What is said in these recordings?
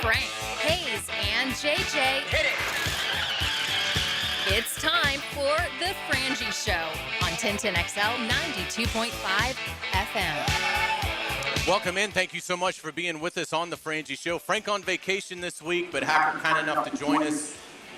Frank, Hayes, and JJ. Hit it! It's time for the Frangie Show on 1010XL 92.5 FM. Welcome in. Thank you so much for being with us on the Frangie Show. Frank on vacation this week, but Hacker kind enough to join us.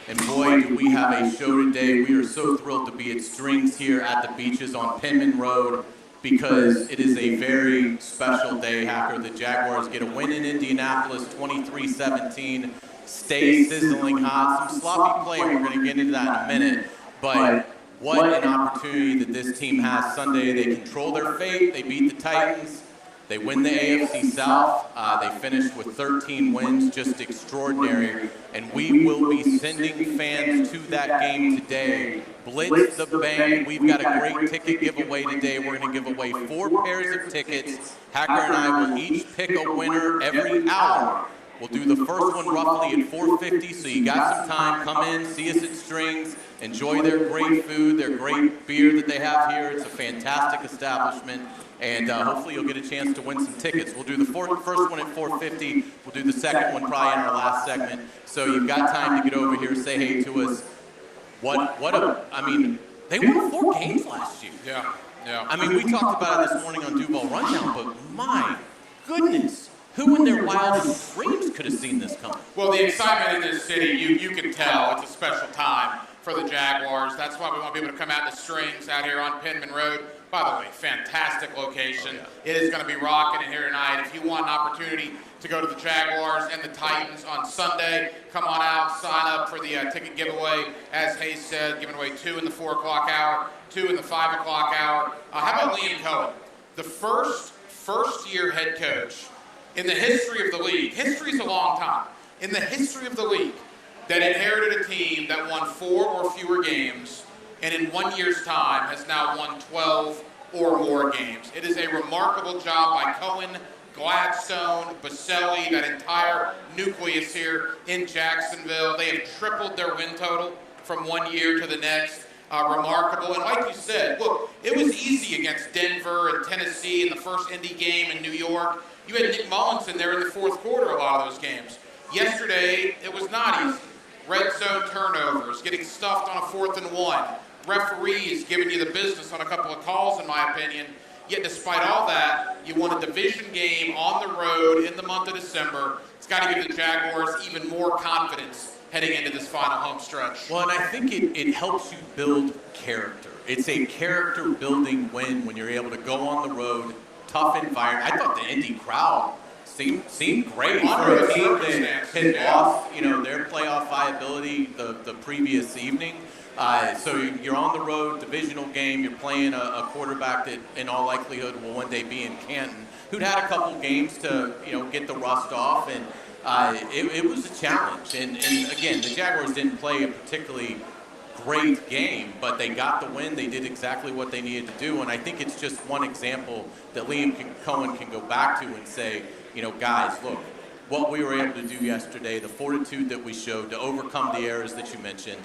And boy, do we have a show today. We are so thrilled to be at Strings here at the Beaches on Penman Road because it is a very special day, Hacker. The Jaguars get a win in Indianapolis, 23-17. Stay sizzling hot. Some sloppy play. We're going to get into that in a minute. But what an opportunity that this team has Sunday. They control their fate. They beat the Titans. They win the AFC South. They finished with 13 wins, just extraordinary. And we will be sending fans to that game today. Blitz the bank. We've got a great ticket giveaway today. We're going to give away 4 pairs of tickets. Hacker and I will each pick a winner every hour. We'll do the first one roughly at 4:50, so you got some time. Come in, see us at Strings, enjoy their great food, their great beer that they have here. It's a fantastic establishment, and hopefully you'll get a chance to win some tickets. We'll do the first one at 4:50. We'll do the second one probably in our last segment. So you've got time to get over here, say hey to us. They won 4 games last year. Yeah. I mean, we talked about it this morning on Duval Rundown, but my goodness. Who in their wildest dreams could have seen this coming? Well, the excitement in this city, you can tell it's a special time for the Jaguars. That's why we want to be able to come out to Strings out here on Penman Road. By the way, fantastic location. It is going to be rocking in here tonight. If you want an opportunity to go to the Jaguars and the Titans on Sunday, come on out, sign up for the ticket giveaway. As Hayes said, giving away 2 in the 4 o'clock hour, 2 in the 5 o'clock hour. How about Liam Coen, the first-year head coach in the history of the league? History is a long time. In the history of the league, that inherited a team that won 4 or fewer games, and in 1 year's time has now won 12 or more games. It is a remarkable job by Coen, Gladstone, Baselli, that entire nucleus here in Jacksonville. They have tripled their win total from 1 year to the next. Remarkable. And like you said, look, it was easy against Denver and Tennessee in the first Indy game in New York. You had Nick Mullins in there in the fourth quarter a lot of those games. Yesterday, it was not easy. Red zone turnovers, getting stuffed on a 4th and 1. Referees giving you the business on a couple of calls, in my opinion. Yet despite all that, you won a division game on the road in the month of December. It's got to give the Jaguars even more confidence heading into this final home stretch. Well, and I think it helps you build character. It's a character-building win when you're able to go on the road, tough environment. I thought the Indy crowd seemed great for a team that had lost, their playoff viability the previous evening. So you're on the road, divisional game. You're playing a quarterback that, in all likelihood, will one day be in Canton, who'd had a couple games to get the rust off, and it was a challenge. And again, the Jaguars didn't play a particularly great game, but they got the win. They did exactly what they needed to do, and I think it's just one example that Liam Coen can go back to and say, guys, look, what we were able to do yesterday, the fortitude that we showed to overcome the errors that you mentioned,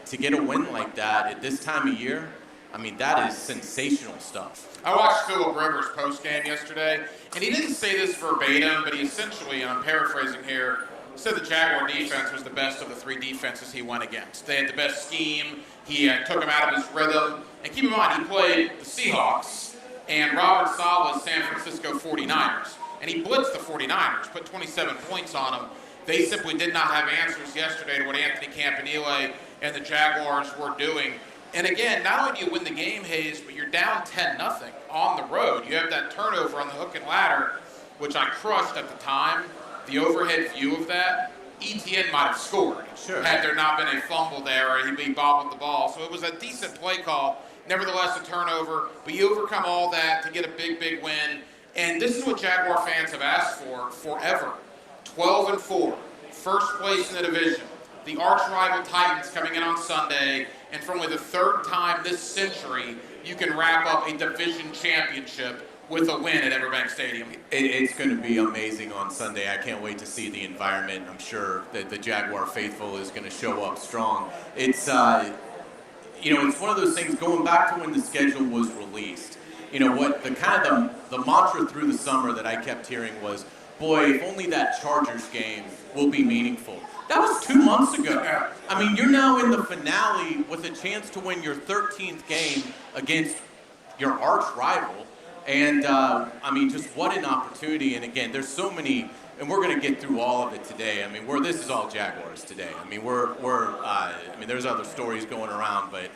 to get a win like that at this time of year, I mean, that is sensational stuff. I watched Philip Rivers' postgame yesterday, and he didn't say this verbatim, but he essentially, and I'm paraphrasing here, said the Jaguar defense was the best of the 3 defenses he went against. They had the best scheme. He took him out of his rhythm. And keep in mind, he played the Seahawks and Robert Saleh's San Francisco 49ers. And he blitzed the 49ers, put 27 points on them. They simply did not have answers yesterday to what Anthony Campanile and the Jaguars were doing. And again, not only do you win the game, Hayes, but you're down 10-0 on the road. You have that turnover on the hook and ladder, which I crushed at the time. The overhead view of that, ETN might have scored. Sure. Had there not been a fumble there or he bobbled the ball. So it was a decent play call. Nevertheless, a turnover. But you overcome all that to get a big, big win. And this is what Jaguar fans have asked for forever. 12-4, first place in the division. The arch-rival Titans coming in on Sunday. And for only the 3rd time this century, you can wrap up a division championship with a win at Everbank Stadium. It's going to be amazing on Sunday. I can't wait to see the environment. I'm sure that the Jaguar faithful is going to show up strong. It's, it's one of those things, going back to when the schedule was released. The mantra through the summer that I kept hearing was, boy, if only that Chargers game will be meaningful. That was 2 months ago. I mean, you're now in the finale with a chance to win your 13th game against your arch rival. And, I mean, just what an opportunity. And, again, there's so many, and we're going to get through all of it today. I mean, this is all Jaguars today. I mean, I mean, there's other stories going around, but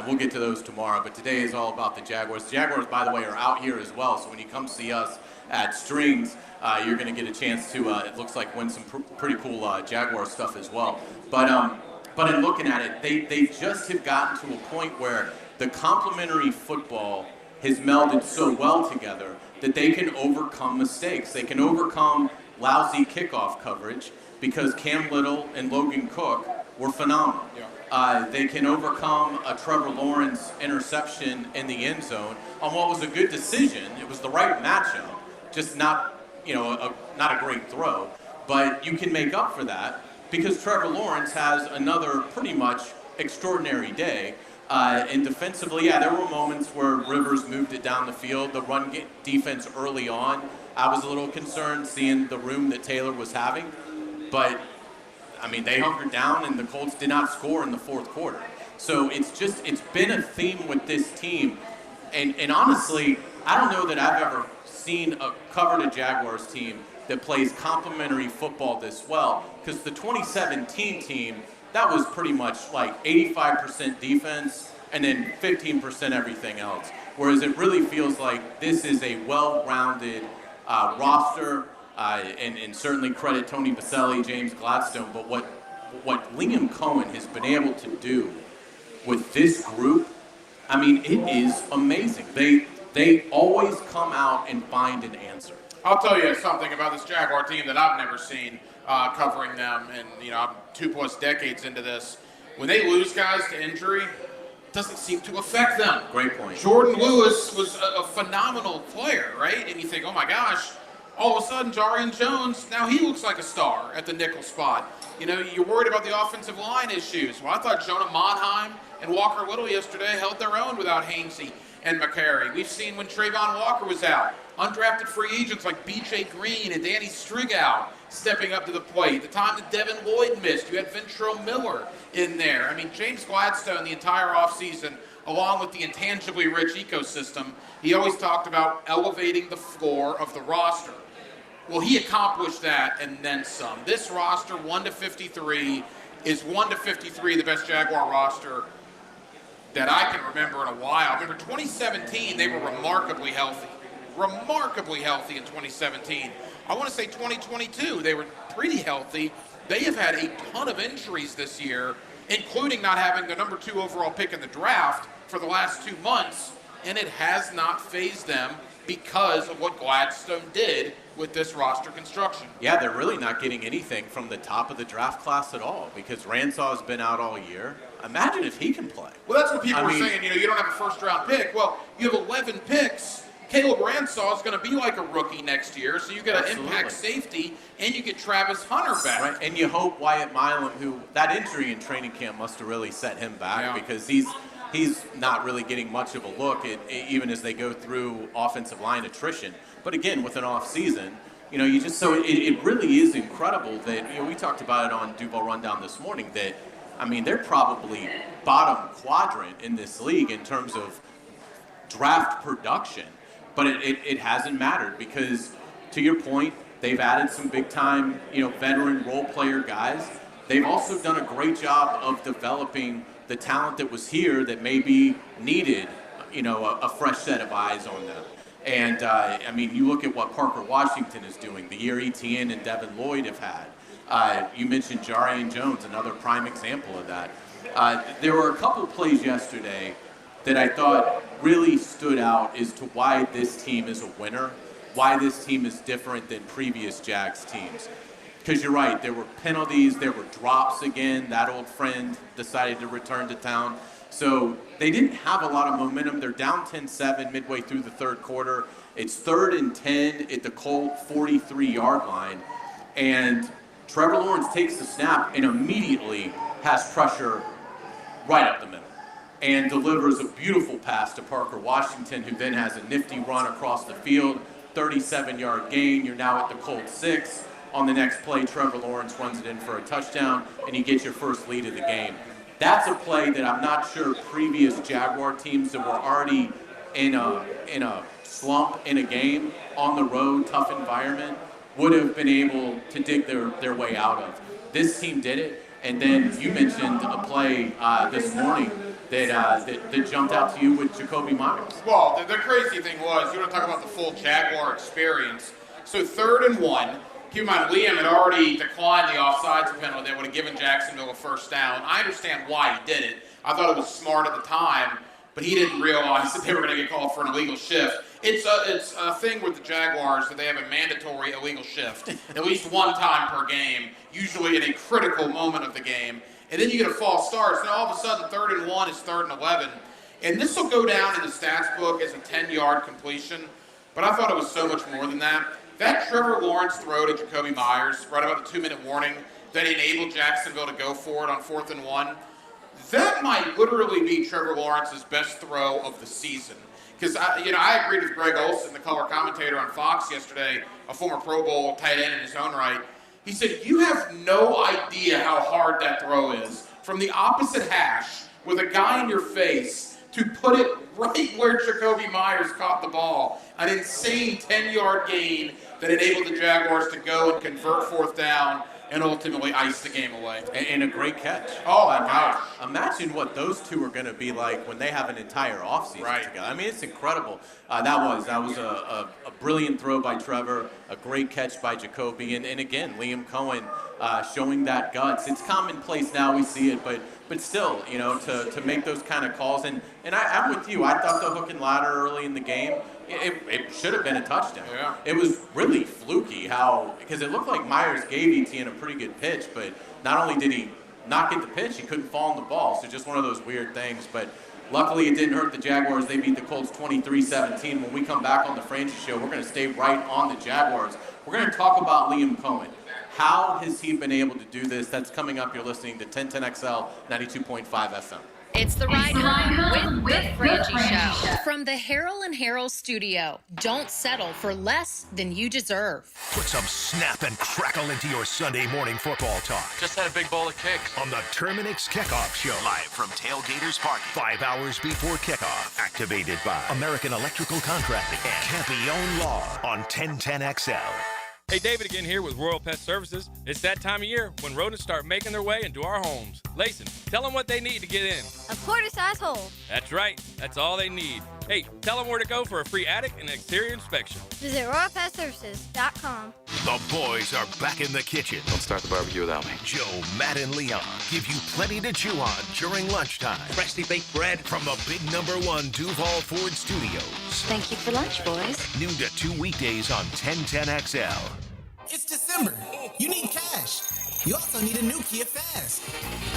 we'll get to those tomorrow. But today is all about the Jaguars. The Jaguars, by the way, are out here as well. So when you come see us at Strings, you're going to get a chance to, it looks like, win some pretty cool Jaguar stuff as well. But in looking at it, they just have gotten to a point where the complementary football has melded so well together that they can overcome mistakes. They can overcome lousy kickoff coverage because Cam Little and Logan Cook were phenomenal. They can overcome a Trevor Lawrence interception in the end zone on what was a good decision. It was the right matchup, just not a great throw. But you can make up for that because Trevor Lawrence has another pretty much extraordinary day. And defensively, there were moments where Rivers moved it down the field. The run defense early on, I was a little concerned seeing the room that Taylor was having. But, I mean, they hunkered down and the Colts did not score in the fourth quarter. So it's been a theme with this team. And honestly, I don't know that I've ever seen covered a Jaguars team that plays complementary football this well. Because the 2017 team, that was pretty much like 85% defense and then 15% everything else. Whereas it really feels like this is a well-rounded roster, and certainly credit Tony Baselli, James Gladstone. But what Liam Coen has been able to do with this group, I mean, it is amazing. They always come out and find an answer. I'll tell you something about this Jaguar team that I've never seen covering them, and I'm 2+ decades into this. When they lose guys to injury, it doesn't seem to affect them. Great point. Jordan Lewis was a phenomenal player, right? And you think, oh my gosh, all of a sudden Jarian Jones, now he looks like a star at the nickel spot. You're worried about the offensive line issues. Well, I thought Jonah Monheim and Walker Little yesterday held their own without Hainsey and McCary. We've seen when Trayvon Walker was out, undrafted free agents like B.J. Green and Danny Strigow stepping up to the plate. The time that Devin Lloyd missed, you had Ventrell Miller in there. I mean, James Gladstone the entire offseason, along with the intangibly rich ecosystem, he always talked about elevating the floor of the roster. Well, he accomplished that and then some. This roster, 1-53, is 1-53 the best Jaguar roster that I can remember in a while. Remember, 2017, they were remarkably healthy. Remarkably healthy in 2017. I want to say 2022, they were pretty healthy. They have had a ton of injuries this year, including not having the number 2 overall pick in the draft for the last 2 months, and it has not fazed them because of what Gladstone did with this roster construction. Yeah, they're really not getting anything from the top of the draft class at all because Ransaw's been out all year. Imagine if he can play. Well, that's what people were saying, you don't have a first-round pick. Well, you have 11 picks. Caleb Ransaw is going to be like a rookie next year, so you get an impact safety, and you get Travis Hunter back. Right. And you hope Wyatt Milam, who that injury in training camp must have really set him back because he's not really getting much of a look even as they go through offensive line attrition. But again, with an off season, you just it really is incredible that we talked about it on Duval Rundown this morning that they're probably bottom quadrant in this league in terms of draft production. But it hasn't mattered because, to your point, they've added some big-time, veteran role player guys. They've also done a great job of developing the talent that was here that maybe needed, a fresh set of eyes on them. And, you look at what Parker Washington is doing, the year Etienne and Devin Lloyd have had. You mentioned Jarian Jones, another prime example of that. There were a couple plays yesterday that I thought really stood out as to why this team is a winner, why this team is different than previous Jags teams. Because you're right, there were penalties, there were drops again. That old friend decided to return to town. So they didn't have a lot of momentum. They're down 10-7 midway through the third quarter. It's 3rd and 10 at the Colt 43-yard line. And Trevor Lawrence takes the snap and immediately has pressure right up the middle and delivers a beautiful pass to Parker Washington, who then has a nifty run across the field, 37-yard gain. You're now at the Colts 6. On the next play, Trevor Lawrence runs it in for a touchdown, and you get your first lead of the game. That's a play that I'm not sure previous Jaguar teams that were already in a slump in a game, on the road, tough environment, would have been able to dig their way out of. This team did it, and then you mentioned a play this morning that jumped out to you with Jacoby Myers. Well, the crazy thing was, you want to talk about the full Jaguar experience. So 3rd and 1. Keep in mind, Liam had already declined the offsides penalty that would have given Jacksonville a first down. I understand why he did it. I thought it was smart at the time, but he didn't realize that they were going to get called for an illegal shift. It's a thing with the Jaguars that they have a mandatory illegal shift at least one time per game, usually in a critical moment of the game. And then you get a false start. So all of a sudden, 3rd and 1 is 3rd and 11. And this will go down in the stats book as a 10-yard completion. But I thought it was so much more than that. That Trevor Lawrence throw to Jacoby Myers, right about the 2-minute warning, that enabled Jacksonville to go for it on 4th and 1, that might literally be Trevor Lawrence's best throw of the season. Because I agreed with Greg Olson, the color commentator on Fox yesterday, a former Pro Bowl tight end in his own right. He said, you have no idea how hard that throw is. From the opposite hash, with a guy in your face, to put it right where Jacoby Myers caught the ball. An insane 10-yard gain that enabled the Jaguars to go and convert 4th down and ultimately ice the game away. And a great catch. Oh, my gosh. Imagine what those two are going to be like when they have an entire offseason together. I mean, it's incredible. That was a brilliant throw by Trevor, a great catch by Jacoby, and again, Liam Coen showing that guts. It's commonplace now, we see it, but still, to make those kind of calls. And I'm with you. I thought the hook and ladder early in the game, it should have been a touchdown. Yeah. It was really fluky because it looked like Myers gave Etienne a pretty good pitch, but not only did he not get the pitch, he couldn't fall on the ball. So just one of those weird things. But luckily, it didn't hurt the Jaguars. They beat the Colts 23-17. When we come back on the Frangie Show, we're going to stay right on the Jaguars. We're going to talk about Liam Coen. How has he been able to do this? That's coming up. You're listening to 1010XL 92.5 FM. It's the Ride Home with the Frangie Show. From the Harrell and Harrell studio. Don't settle for less than you deserve. Put some snap and crackle into your Sunday morning football talk. Just had a big bowl of kicks. On the Terminix Kickoff Show. Live from Tailgaters Parking. 5 hours before kickoff. Activated by American Electrical Contracting and Campione Law on 1010XL. Hey, David again here with Royal Pet Services. It's that time of year when rodents start making their way into our homes. Layson, tell them what they need to get in. A quarter-size hole. That's right. That's all they need. Hey, tell them where to go for a free attic and exterior inspection. Visit RoyalPetServices.com. The boys are back in the kitchen. Don't start the barbecue without me. Joe, Matt, and Leon give you plenty to chew on during lunchtime. Freshly baked bread. From the big #1 Duval Ford Studios. Thank you for lunch, boys. Noon to 2 weekdays on 1010XL. It's December. You need cash. You also need a new Kia Fast.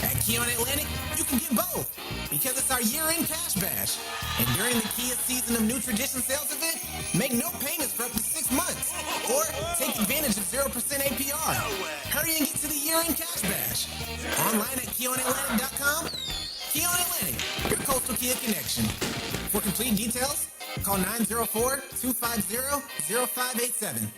At Kia on Atlantic, you can get both because it's our year-end cash bash. And during the Kia Season of New Tradition sales event, make no payments for up to 6 months. Or take advantage of 0% APR. Hurry and get to the year-end cash bash. Online at KiaOnAtlantic.com. Kia on Atlantic, your coastal Kia connection. For complete details, call 904-250-0587.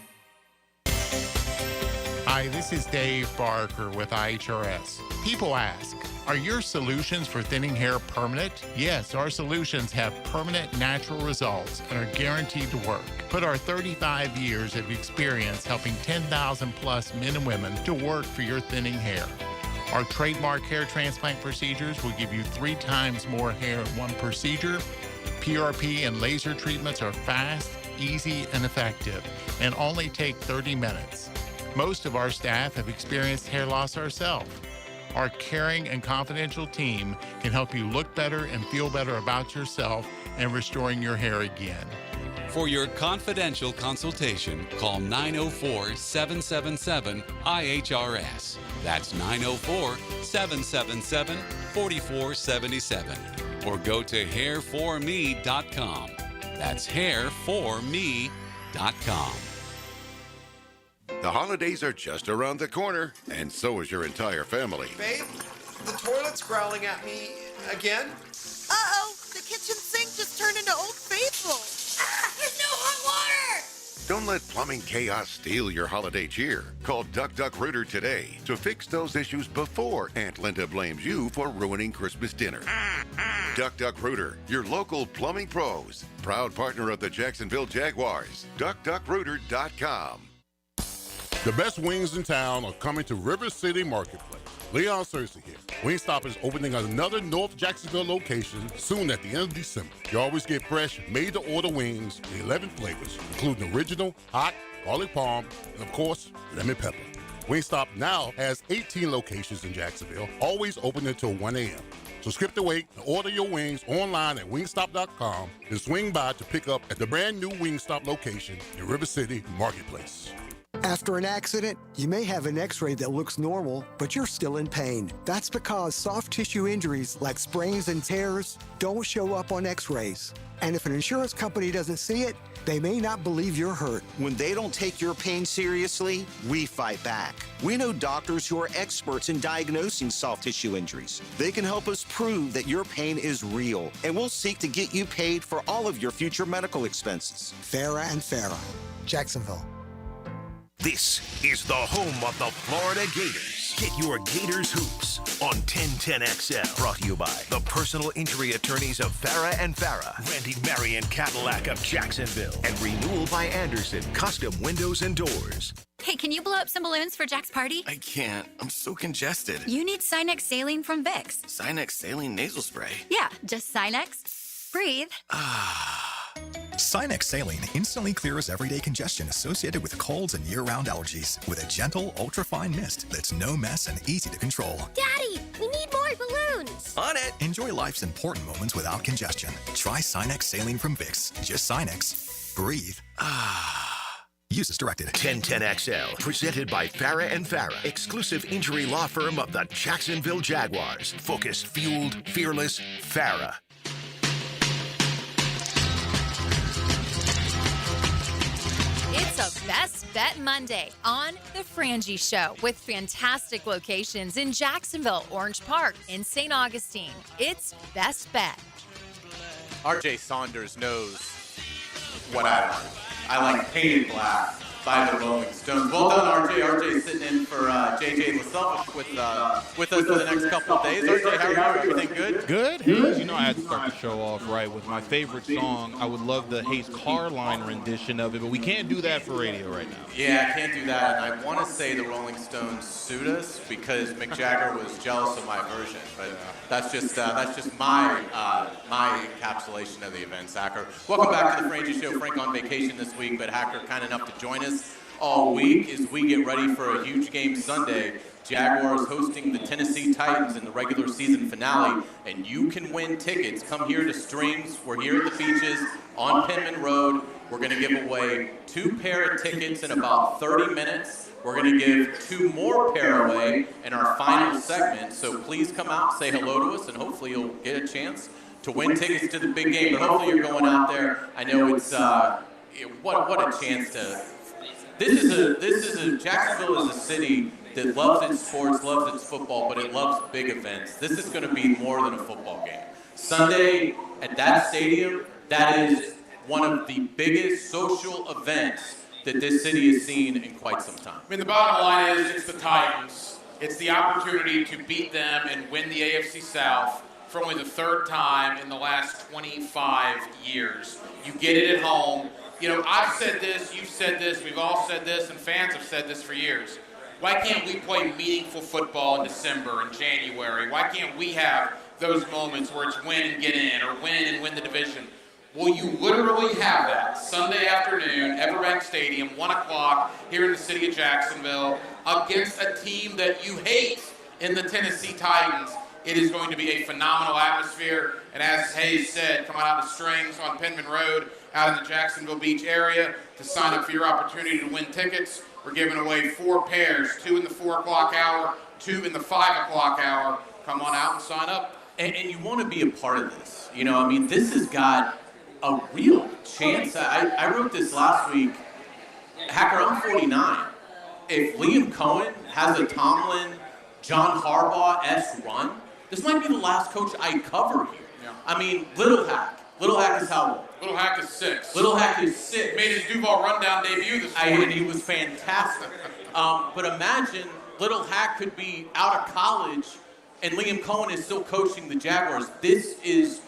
Hi, this is Dave Barker with IHRS. People ask, are your solutions for thinning hair permanent? Yes, our solutions have permanent natural results and are guaranteed to work. Put our 35 years of experience helping 10,000 plus men and women to work for your thinning hair. Our trademark hair transplant procedures will give you 3 times more hair in one procedure. PRP and laser treatments are fast, easy, and effective, and only take 30 minutes. Most of our staff have experienced hair loss ourselves. Our caring and confidential team can help you look better and feel better about yourself and restoring your hair again. For your confidential consultation, call 904-777-IHRS. That's 904-777-4477. Or go to hairforme.com. That's hairforme.com. The holidays are just around the corner, and so is your entire family. Babe, the toilet's growling at me again. Uh-oh, the kitchen sink just turned into Old Faithful. There's no hot water! Don't let plumbing chaos steal your holiday cheer. Call Duck Duck Rooter today to fix those issues before Aunt Linda blames you for ruining Christmas dinner. Duck Duck Rooter, your local plumbing pros. Proud partner of the Jacksonville Jaguars. DuckDuckRooter.com. The best wings in town are coming to River City Marketplace. Leon Cersei here. Wingstop is opening another North Jacksonville location soon at the end of December. You always get fresh, made-to-order wings in 11 flavors, including original, hot, garlic parm, and of course, lemon pepper. Wingstop now has 18 locations in Jacksonville, always open until 1 a.m. So skip the wait and order your wings online at wingstop.com and swing by to pick up at the brand new Wingstop location in River City Marketplace. After an accident, you may have an x-ray that looks normal, but you're still in pain. That's because soft tissue injuries like sprains and tears don't show up on x-rays. And if an insurance company doesn't see it, they may not believe you're hurt. When they don't take your pain seriously, we fight back. We know doctors who are experts in diagnosing soft tissue injuries. They can help us prove that your pain is real, and we'll seek to get you paid for all of your future medical expenses. Farah and Farah, Jacksonville. This is the home of the Florida Gators. Get your Gators hoops on 1010XL. Brought to you by the personal injury attorneys of Farah and Farah, Randy Marion Cadillac of Jacksonville, and Renewal by Anderson, custom windows and doors. Hey, can you blow up some balloons for Jack's party? I can't. I'm so congested. You need Sinex Saline from Vicks. Sinex Saline Nasal Spray. Yeah, just Sinex. Breathe. Sinex Saline instantly clears everyday congestion associated with colds and year-round allergies with a gentle, ultra-fine mist that's no mess and easy to control. Daddy, we need more balloons. On it. Enjoy life's important moments without congestion. Try Sinex Saline from Vicks. Just Sinex. Breathe. Use as directed. 1010XL, presented by Farah and Farah, exclusive injury law firm of the Jacksonville Jaguars. Focused, fueled, fearless, Farah. It's a Best Bet Monday on The Frangie Show with fantastic locations in Jacksonville, Orange Park, and St. Augustine. It's Best Bet. RJ Saunders knows what I like. I like Painted Black by the Rolling Stones. Well done, RJ. RJ's sitting in for JJ LaSalle with us for the next couple of days. RJ, how are you? Everything good? Good. You know, I had to start the show off right with my favorite song. I would love the Hayes Carline rendition of it, but we can't do that for radio right now. Yeah, I can't do that. And I want to say the Rolling Stones sued us because Mick Jagger was jealous of my version. But that's just my encapsulation of the event, Hacker. Welcome back to the Frangie Show. Frank on vacation this week, but Hacker kind enough to join us all week as we get ready for a huge game Sunday. Jaguars hosting the Tennessee Titans in the regular season finale, and you can win tickets. Come here to Strings. We're here at the Beaches on Penman Road. We're going to give away 2 pair of tickets in about 30 minutes. We're going to give 2 more pair away in our final segment. So please come out, say hello to us, and hopefully you'll get a chance to win tickets to the big game. But hopefully you're going out there. I know it's what a chance to. This is a Jacksonville is a city that loves its sports, loves its football, but it loves big events. This is going to be more than a football game. Sunday at that stadium, that is one of the biggest social events that this city has seen in quite some time. I mean, the bottom line is it's the Titans. It's the opportunity to beat them and win the AFC South for only the 3rd time in the last 25 years. You get it at home. You know, I've said this, you've said this, we've all said this, and fans have said this for years. Why can't we play meaningful football in December and January? Why can't we have those moments where it's win and get in or win and win the division? Well, you literally have that Sunday afternoon, Everbank Stadium, 1 o'clock here in the city of Jacksonville against a team that you hate in the Tennessee Titans. It is going to be a phenomenal atmosphere. And as Hayes said, come out to Strings on Penman Road out in the Jacksonville Beach area to sign up for your opportunity to win tickets. We're giving away 4 pairs, 2 in the 4 o'clock hour, 2 in the 5 o'clock hour. Come on out and sign up. And you want to be a part of this. You know, I mean, this has got a real chance. I wrote this last week. Hacker, I'm 49. If Liam Coen has a Tomlin, John Harbaugh-esque run, this might be the last coach I cover here. Yeah. I mean, Little Hack is how old? Little Hack is 6. Little Hack is 6. Made his Duval Rundown debut this morning. And he was fantastic. But imagine Little Hack could be out of college and Liam Coen is still coaching the Jaguars. This is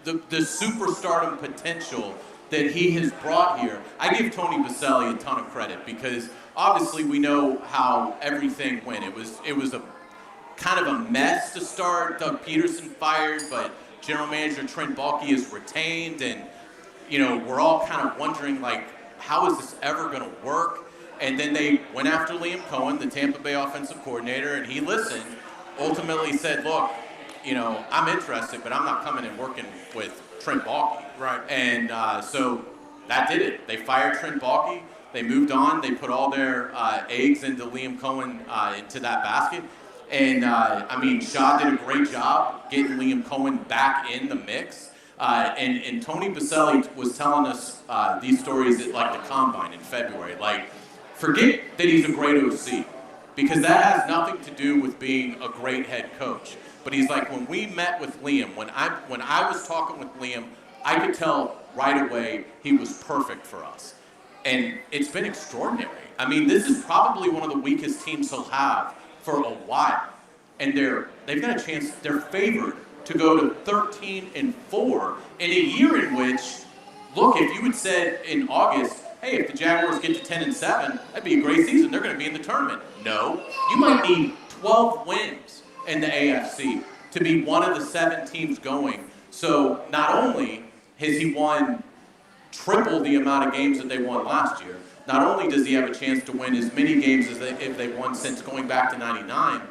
the superstardom potential that he has brought here. I give Tony Baselli a ton of credit because obviously we know how everything went. It was a kind of a mess to start. Doug Peterson fired, but general manager Trent Baalke is retained, and we're all kind of wondering, like, how is this ever going to work? And then they went after Liam Coen, the Tampa Bay offensive coordinator, and he listened, ultimately said, look, I'm interested, but I'm not coming and working with Trent Baalke. Right. And so that did it. They fired Trent Baalke. They moved on. They put all their eggs into Liam Coen, into that basket. And, Shaw did a great job getting Liam Coen back in the mix. And Tony Baselli was telling us these stories at, like, the Combine in February. Like, forget that he's a great OC, because that has nothing to do with being a great head coach. But he's like, when we met with Liam, when I was talking with Liam, I could tell right away he was perfect for us. And it's been extraordinary. This is probably one of the weakest teams he'll have for a while. And they've got a chance, they're favored to go to 13-4 in a year in which, look, if you had said in August, hey, if the Jaguars get to 10-7, that'd be a great season. They're going to be in the tournament. No, you might need 12 wins in the AFC to be one of the 7 teams going. So not only has he won triple the amount of games that they won last year, not only does he have a chance to win as many games as if they've won since going back to 99,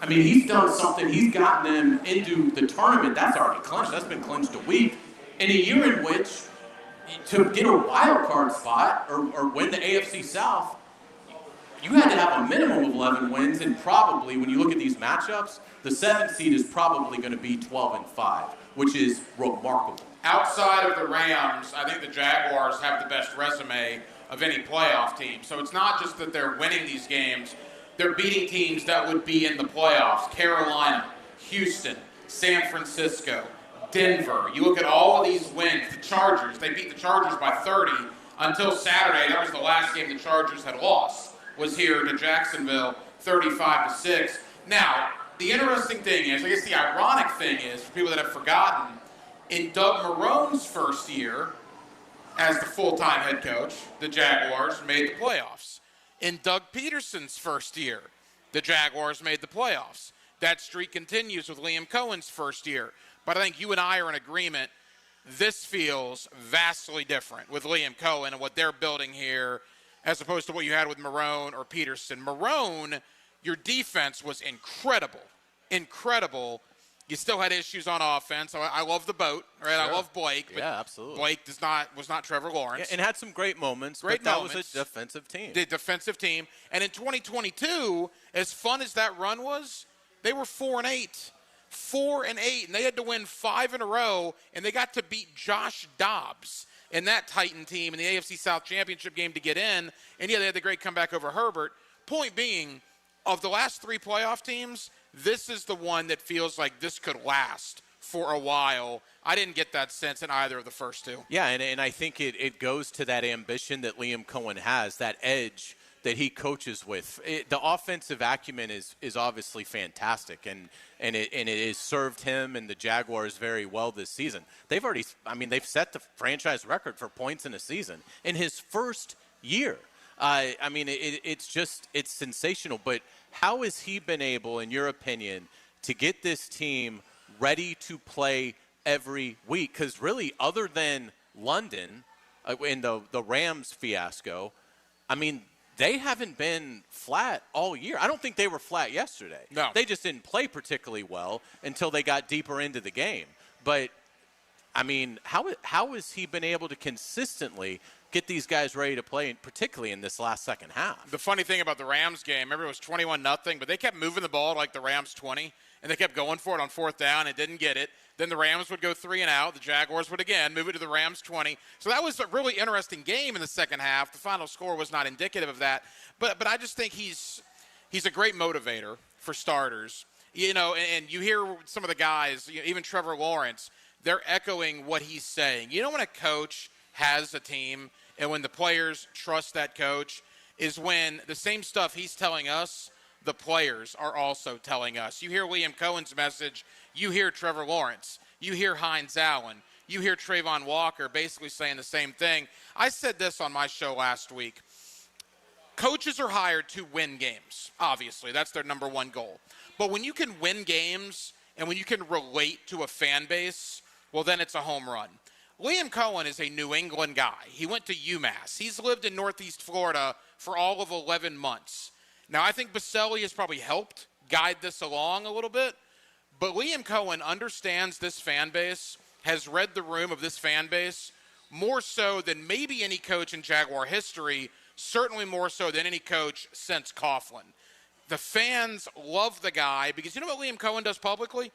he's done something. He's gotten them into the tournament. That's already clinched. That's been clinched a week. In a year in which, to get a wild card spot or win the AFC South, you had to have a minimum of 11 wins, and probably, when you look at these matchups, the 7th seed is probably going to be 12-5, which is remarkable. Outside of the Rams, I think the Jaguars have the best resume of any playoff team. So it's not just that they're winning these games, they're beating teams that would be in the playoffs. Carolina, Houston, San Francisco, Denver. You look at all of these wins. The Chargers, they beat the Chargers by 30 until Saturday. That was the last game the Chargers had lost, was here to Jacksonville, 35-6. Now, the interesting thing is, I guess the ironic thing is, for people that have forgotten, in Doug Marrone's first year as the full-time head coach, the Jaguars made the playoffs. In Doug Peterson's first year, the Jaguars made the playoffs. That streak continues with Liam Cohen's first year. But I think you and I are in agreement, this feels vastly different with Liam Coen and what they're building here as opposed to what you had with Marrone or Peterson. Marrone, your defense was incredible. You still had issues on offense. I love the boat, right? Sure. I love Blake. But yeah, absolutely. Blake was not Trevor Lawrence. Yeah, and had some great moments, but that was a defensive team. The defensive team. And in 2022, as fun as that run was, they were 4-8. 4-8, and they had to win 5 in a row, and they got to beat Josh Dobbs in that Titan team in the AFC South Championship game to get in. And yeah, they had the great comeback over Herbert. Point being, of the last 3 playoff teams, this is the one that feels like this could last for a while. I didn't get that sense in either of the first 2. Yeah, and I think it goes to that ambition that Liam Coen has, that edge that he coaches with. The offensive acumen is obviously fantastic, and it has served him and the Jaguars very well this season. They've set the franchise record for points in a season in his first year. It's sensational. But how has he been able, in your opinion, to get this team ready to play every week? Because really, other than London in the Rams fiasco, they haven't been flat all year. I don't think they were flat yesterday. No. They just didn't play particularly well until they got deeper into the game. But, how has he been able to consistently get these guys ready to play, particularly in this last second half? The funny thing about the Rams game, remember it was 21-0, but they kept moving the ball like the Rams 20, and they kept going for it on 4th down and didn't get it. Then the Rams would go 3 and out. The Jaguars would again move it to the Rams 20. So that was a really interesting game in the second half. The final score was not indicative of that. But I just think he's a great motivator for starters. And you hear some of the guys, even Trevor Lawrence, they're echoing what he's saying. You know when a coach has a team and when the players trust that coach is when the same stuff he's telling us, the players are also telling us. You hear Liam Coen's message, you hear Trevor Lawrence, you hear Hines Allen, you hear Trayvon Walker basically saying the same thing. I said this on my show last week. Coaches are hired to win games, obviously. That's their number one goal. But when you can win games and when you can relate to a fan base, well, then it's a home run. Liam Coen is a New England guy. He went to UMass. He's lived in Northeast Florida for all of 11 months. Now, I think Baselli has probably helped guide this along a little bit, but Liam Coen understands this fan base, has read the room of this fan base more so than maybe any coach in Jaguar history, certainly more so than any coach since Coughlin. The fans love the guy because you know what Liam Coen does publicly?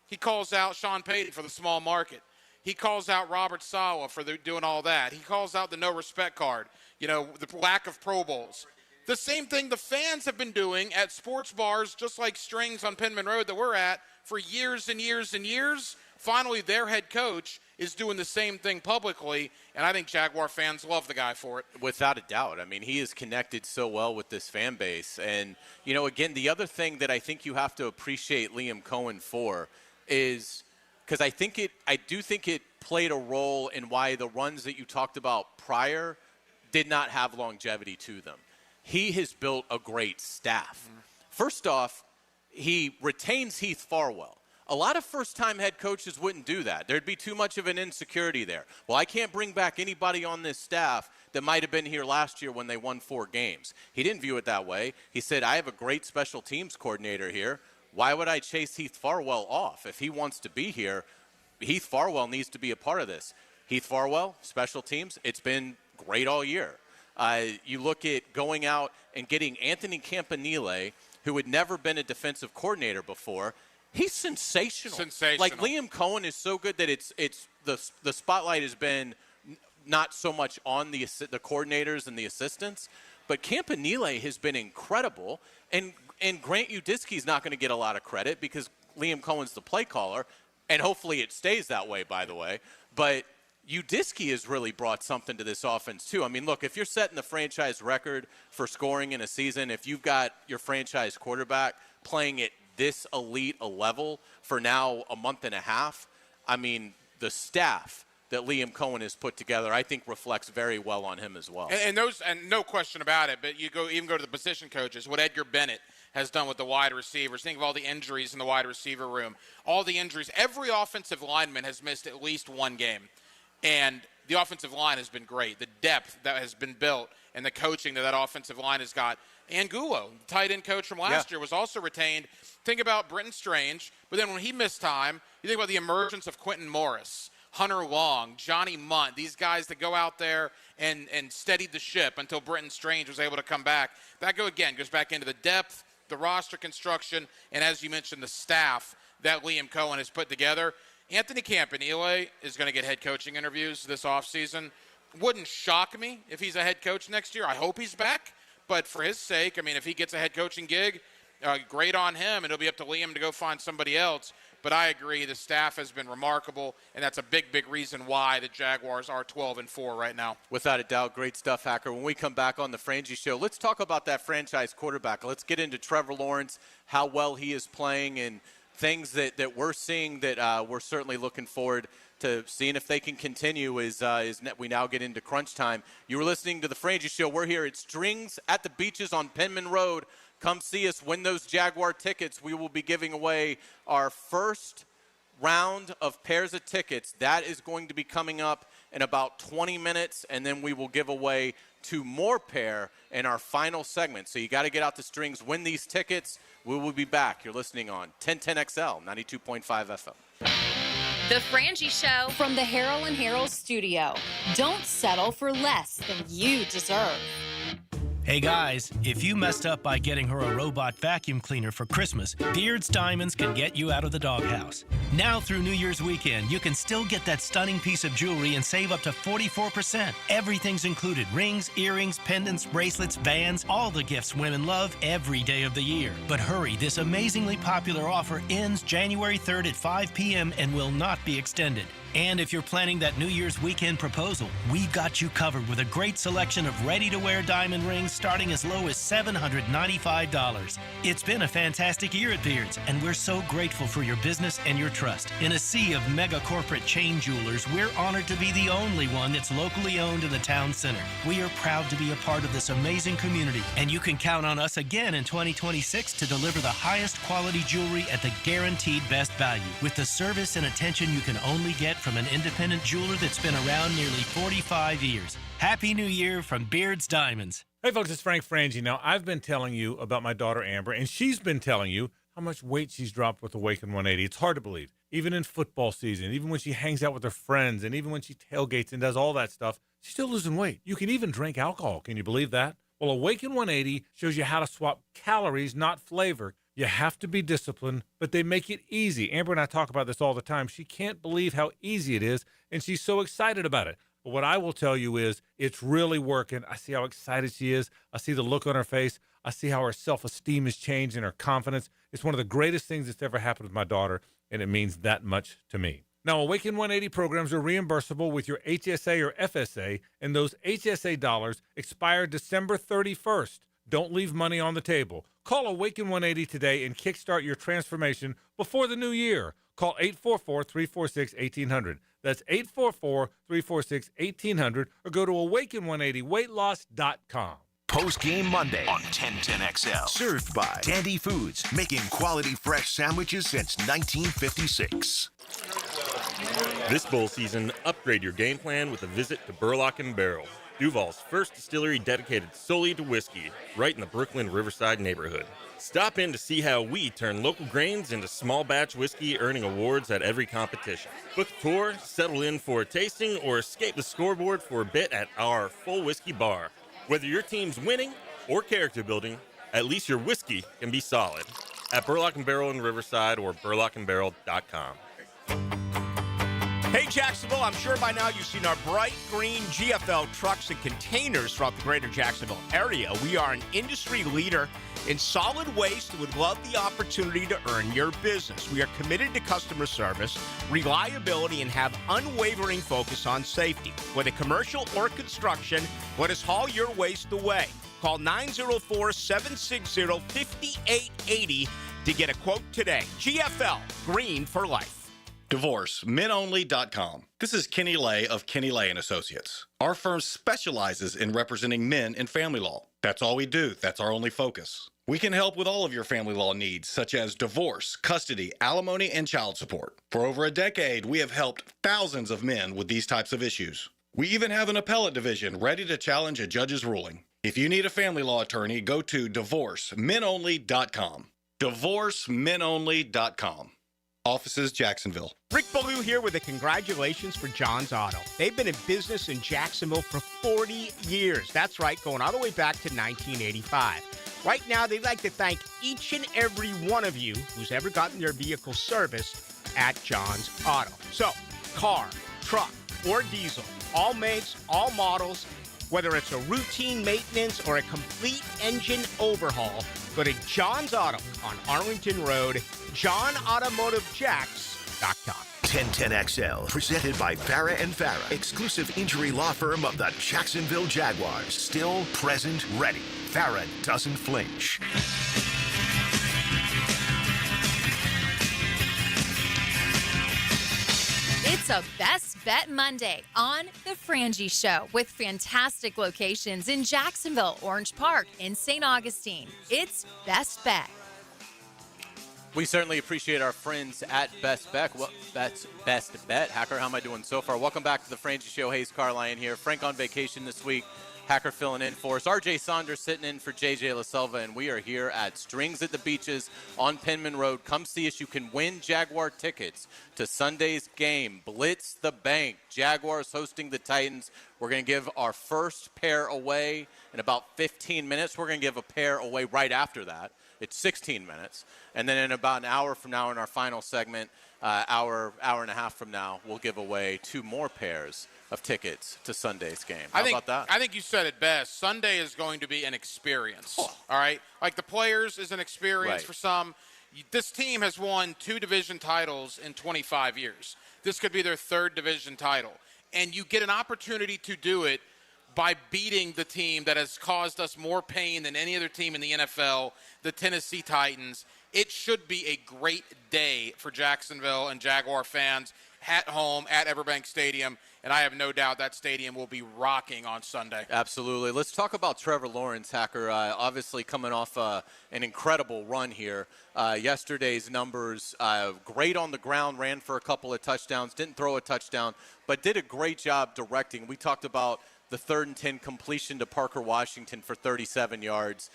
He calls out Sean Payton for the small market. He calls out Robert Saleh for doing all that. He calls out the no respect card, you know, the lack of Pro Bowls. The same thing the fans have been doing at sports bars, just like Strings on Penman Road that we're at, for years and years and years. Finally, their head coach is doing the same thing publicly, and I think Jaguar fans love the guy for it. Without a doubt. I mean, he is connected so well with this fan base. And, you know, again, the other thing that I think you have to appreciate Liam Coen for is because I do think it played a role in why the runs that you talked about prior did not have longevity to them. He has built a great staff. First off, he retains Heath Farwell. A lot of first-time head coaches wouldn't do that. There'd be too much of an insecurity there. Well, I can't bring back anybody on this staff that might have been here last year when they won 4 games. He didn't view it that way. He said, I have a great special teams coordinator here. Why would I chase Heath Farwell off? If he wants to be here, Heath Farwell needs to be a part of this. Heath Farwell, special teams, it's been great all year. You look at going out and getting Anthony Campanile, who had never been a defensive coordinator before. He's sensational. Like Liam Coen is so good that it's the spotlight has been not so much on the coordinators and the assistants, but Campanile has been incredible. And Grant Udisky's not going to get a lot of credit because Liam Cohen's the play caller, and hopefully it stays that way, by the way. But Udisky has really brought something to this offense, too. I mean, look, if you're setting the franchise record for scoring in a season, if you've got your franchise quarterback playing at this elite a level for now a month and a half, I mean, the staff that Liam Coen has put together, I think reflects very well on him as well. And no question about it, but you go to the position coaches, what Edgar Bennett has done with the wide receivers. Think of all the injuries in the wide receiver room. All the injuries. Every offensive lineman has missed at least one game. And the offensive line has been great. The depth that has been built and the coaching that offensive line has got. Angulo, the tight end coach from last year, was also retained. Think about Britton Strange, but then when he missed time, you think about the emergence of Quentin Morris, Hunter Long, Johnny Munt, these guys that go out there and steadied the ship until Britton Strange was able to come back. That goes back into the depth, the roster construction, and as you mentioned, the staff that Liam Coen has put together. Anthony Campanile is going to get head coaching interviews this offseason. Wouldn't shock me if he's a head coach next year. I hope he's back. But for his sake, I mean, if he gets a head coaching gig, great on him, and it'll be up to Liam to go find somebody else. But I agree, the staff has been remarkable, and that's a big, big reason why the Jaguars are 12-4 right now. Without a doubt, great stuff, Hacker. When we come back on the Frangie Show, let's talk about that franchise quarterback. Let's get into Trevor Lawrence, how well he is playing, and things that we're seeing that we're certainly looking forward to seeing if they can continue as we now get into crunch time. You were listening to the Frangie Show. We're here at Strings at the Beaches on Penman Road. Come see us, win those Jaguar tickets. We will be giving away our first round of pairs of tickets. That is going to be coming up in about 20 minutes, and then we will give away 2 more pair in our final segment. So you got to get out the Strings, win these tickets. We will be back. You're listening on 1010XL, 92.5 FM. The Frangie Show from the Harrell & Harrell studio. Don't settle for less than you deserve. Hey guys, if you messed up by getting her a robot vacuum cleaner for Christmas, Beard's Diamonds can get you out of the doghouse. Now through New Year's weekend, you can still get that stunning piece of jewelry and save up to 44%. Everything's included: rings, earrings, pendants, bracelets, bands, all the gifts women love every day of the year. But hurry, this amazingly popular offer ends January 3rd at 5 p.m. and will not be extended. And if you're planning that New Year's weekend proposal, we've got you covered with a great selection of ready-to-wear diamond rings starting as low as $795. It's been a fantastic year at Beard's, and we're so grateful for your business and your trust. In a sea of mega corporate chain jewelers, we're honored to be the only one that's locally owned in the town center. We are proud to be a part of this amazing community, and you can count on us again in 2026 to deliver the highest quality jewelry at the guaranteed best value, with the service and attention you can only get from an independent jeweler that's been around nearly 45 years. Happy New Year from Beard's Diamonds. Hey folks, it's Frangie. Now, I've been telling you about my daughter Amber, and she's been telling you how much weight she's dropped with Awaken 180. It's hard to believe. Even in football season, even when she hangs out with her friends, and even when she tailgates and does all that stuff, she's still losing weight. You can even drink alcohol. Can you believe that? Well, Awaken 180 shows you how to swap calories, not flavor. You have to be disciplined, but they make it easy. Amber and I talk about this all the time. She can't believe how easy it is, and she's so excited about it. But what I will tell you is it's really working. I see how excited she is. I see the look on her face. I see how her self-esteem has changed and her confidence. It's one of the greatest things that's ever happened with my daughter, and it means that much to me. Now, Awaken 180 programs are reimbursable with your HSA or FSA, and those HSA dollars expire December 31st. Don't leave money on the table. Call Awaken 180 today and kickstart your transformation before the new year. Call 844-346-1800. That's 844-346-1800, or go to awaken180weightloss.com. Post-game Monday on 1010XL. Served by Dandy Foods, making quality fresh sandwiches since 1956. This bowl season, upgrade your game plan with a visit to Burlock & Barrel, Duval's first distillery dedicated solely to whiskey, right in the Brooklyn Riverside neighborhood. Stop in to see how we turn local grains into small batch whiskey, earning awards at every competition. Book a tour, settle in for a tasting, or escape the scoreboard for a bit at our full whiskey bar. Whether your team's winning or character building, at least your whiskey can be solid. At Burlock & Barrel in Riverside or burlockandbarrel.com. Hey, Jacksonville, I'm sure by now you've seen our bright green GFL trucks and containers throughout the greater Jacksonville area. We are an industry leader in solid waste and would love the opportunity to earn your business. We are committed to customer service, reliability, and have unwavering focus on safety. Whether commercial or construction, let us haul your waste away. Call 904-760-5880 to get a quote today. GFL, green for life. Divorce, menonly.com. This is Kenny Lay of Kenny Lay & Associates. Our firm specializes in representing men in family law. That's all we do. That's our only focus. We can help with all of your family law needs, such as divorce, custody, alimony, and child support. For over a decade, we have helped thousands of men with these types of issues. We even have an appellate division ready to challenge a judge's ruling. If you need a family law attorney, go to divorcemenonly.com. Divorcemenonly.com. Offices, Jacksonville. Rick Ballou here with a congratulations for John's Auto. They've been in business in Jacksonville for 40 years. That's right, going all the way back to 1985. Right now, they'd like to thank each and every one of you who's ever gotten their vehicle serviced at John's Auto. So, car, truck, or diesel, all makes, all models, whether it's a routine maintenance or a complete engine overhaul, go to John's Auto on Arlington Road, johnautomotivejacks.com. 1010XL, presented by Farah and Farah, exclusive injury law firm of the Jacksonville Jaguars. Still, present, ready. Farah doesn't flinch. It's a Best Bet Monday on The Frangie Show with fantastic locations in Jacksonville, Orange Park, and St. Augustine. It's Best Bet. We certainly appreciate our friends at Best Bet. Well, that's Best Bet. Hacker, how am I doing so far? Welcome back to The Frangie Show. Hayes Carline here. Frank on vacation this week. Hacker filling in for us. RJ Saunders sitting in for JJ La Selva, and we are here at Strings at the Beaches on Penman Road. Come see us. You can win Jaguar tickets to Sunday's game. Blitz the Bank. Jaguars hosting the Titans. We're going to give our first pair away in about 15 minutes. We're going to give a pair away right after that. It's 16 minutes. And then in about an hour from now in our final segment, hour and a half from now, we'll give away 2 more pairs of tickets to Sunday's game. How about that? I think you said it best. Sunday is going to be an experience. All right? Like the players is an experience for some. This team has won 2 division titles in 25 years. This could be their 3rd division title. And you get an opportunity to do it by beating the team that has caused us more pain than any other team in the NFL, the Tennessee Titans. It should be a great day for Jacksonville and Jaguar fans at home at Everbank Stadium, and I have no doubt that stadium will be rocking on Sunday. Absolutely. Let's talk about Trevor Lawrence, Hacker. Obviously coming off an incredible run here. Yesterday's numbers, great on the ground, ran for a couple of touchdowns, didn't throw a touchdown, but did a great job directing. We talked about the 3rd and 10 completion to Parker Washington for 37 yards.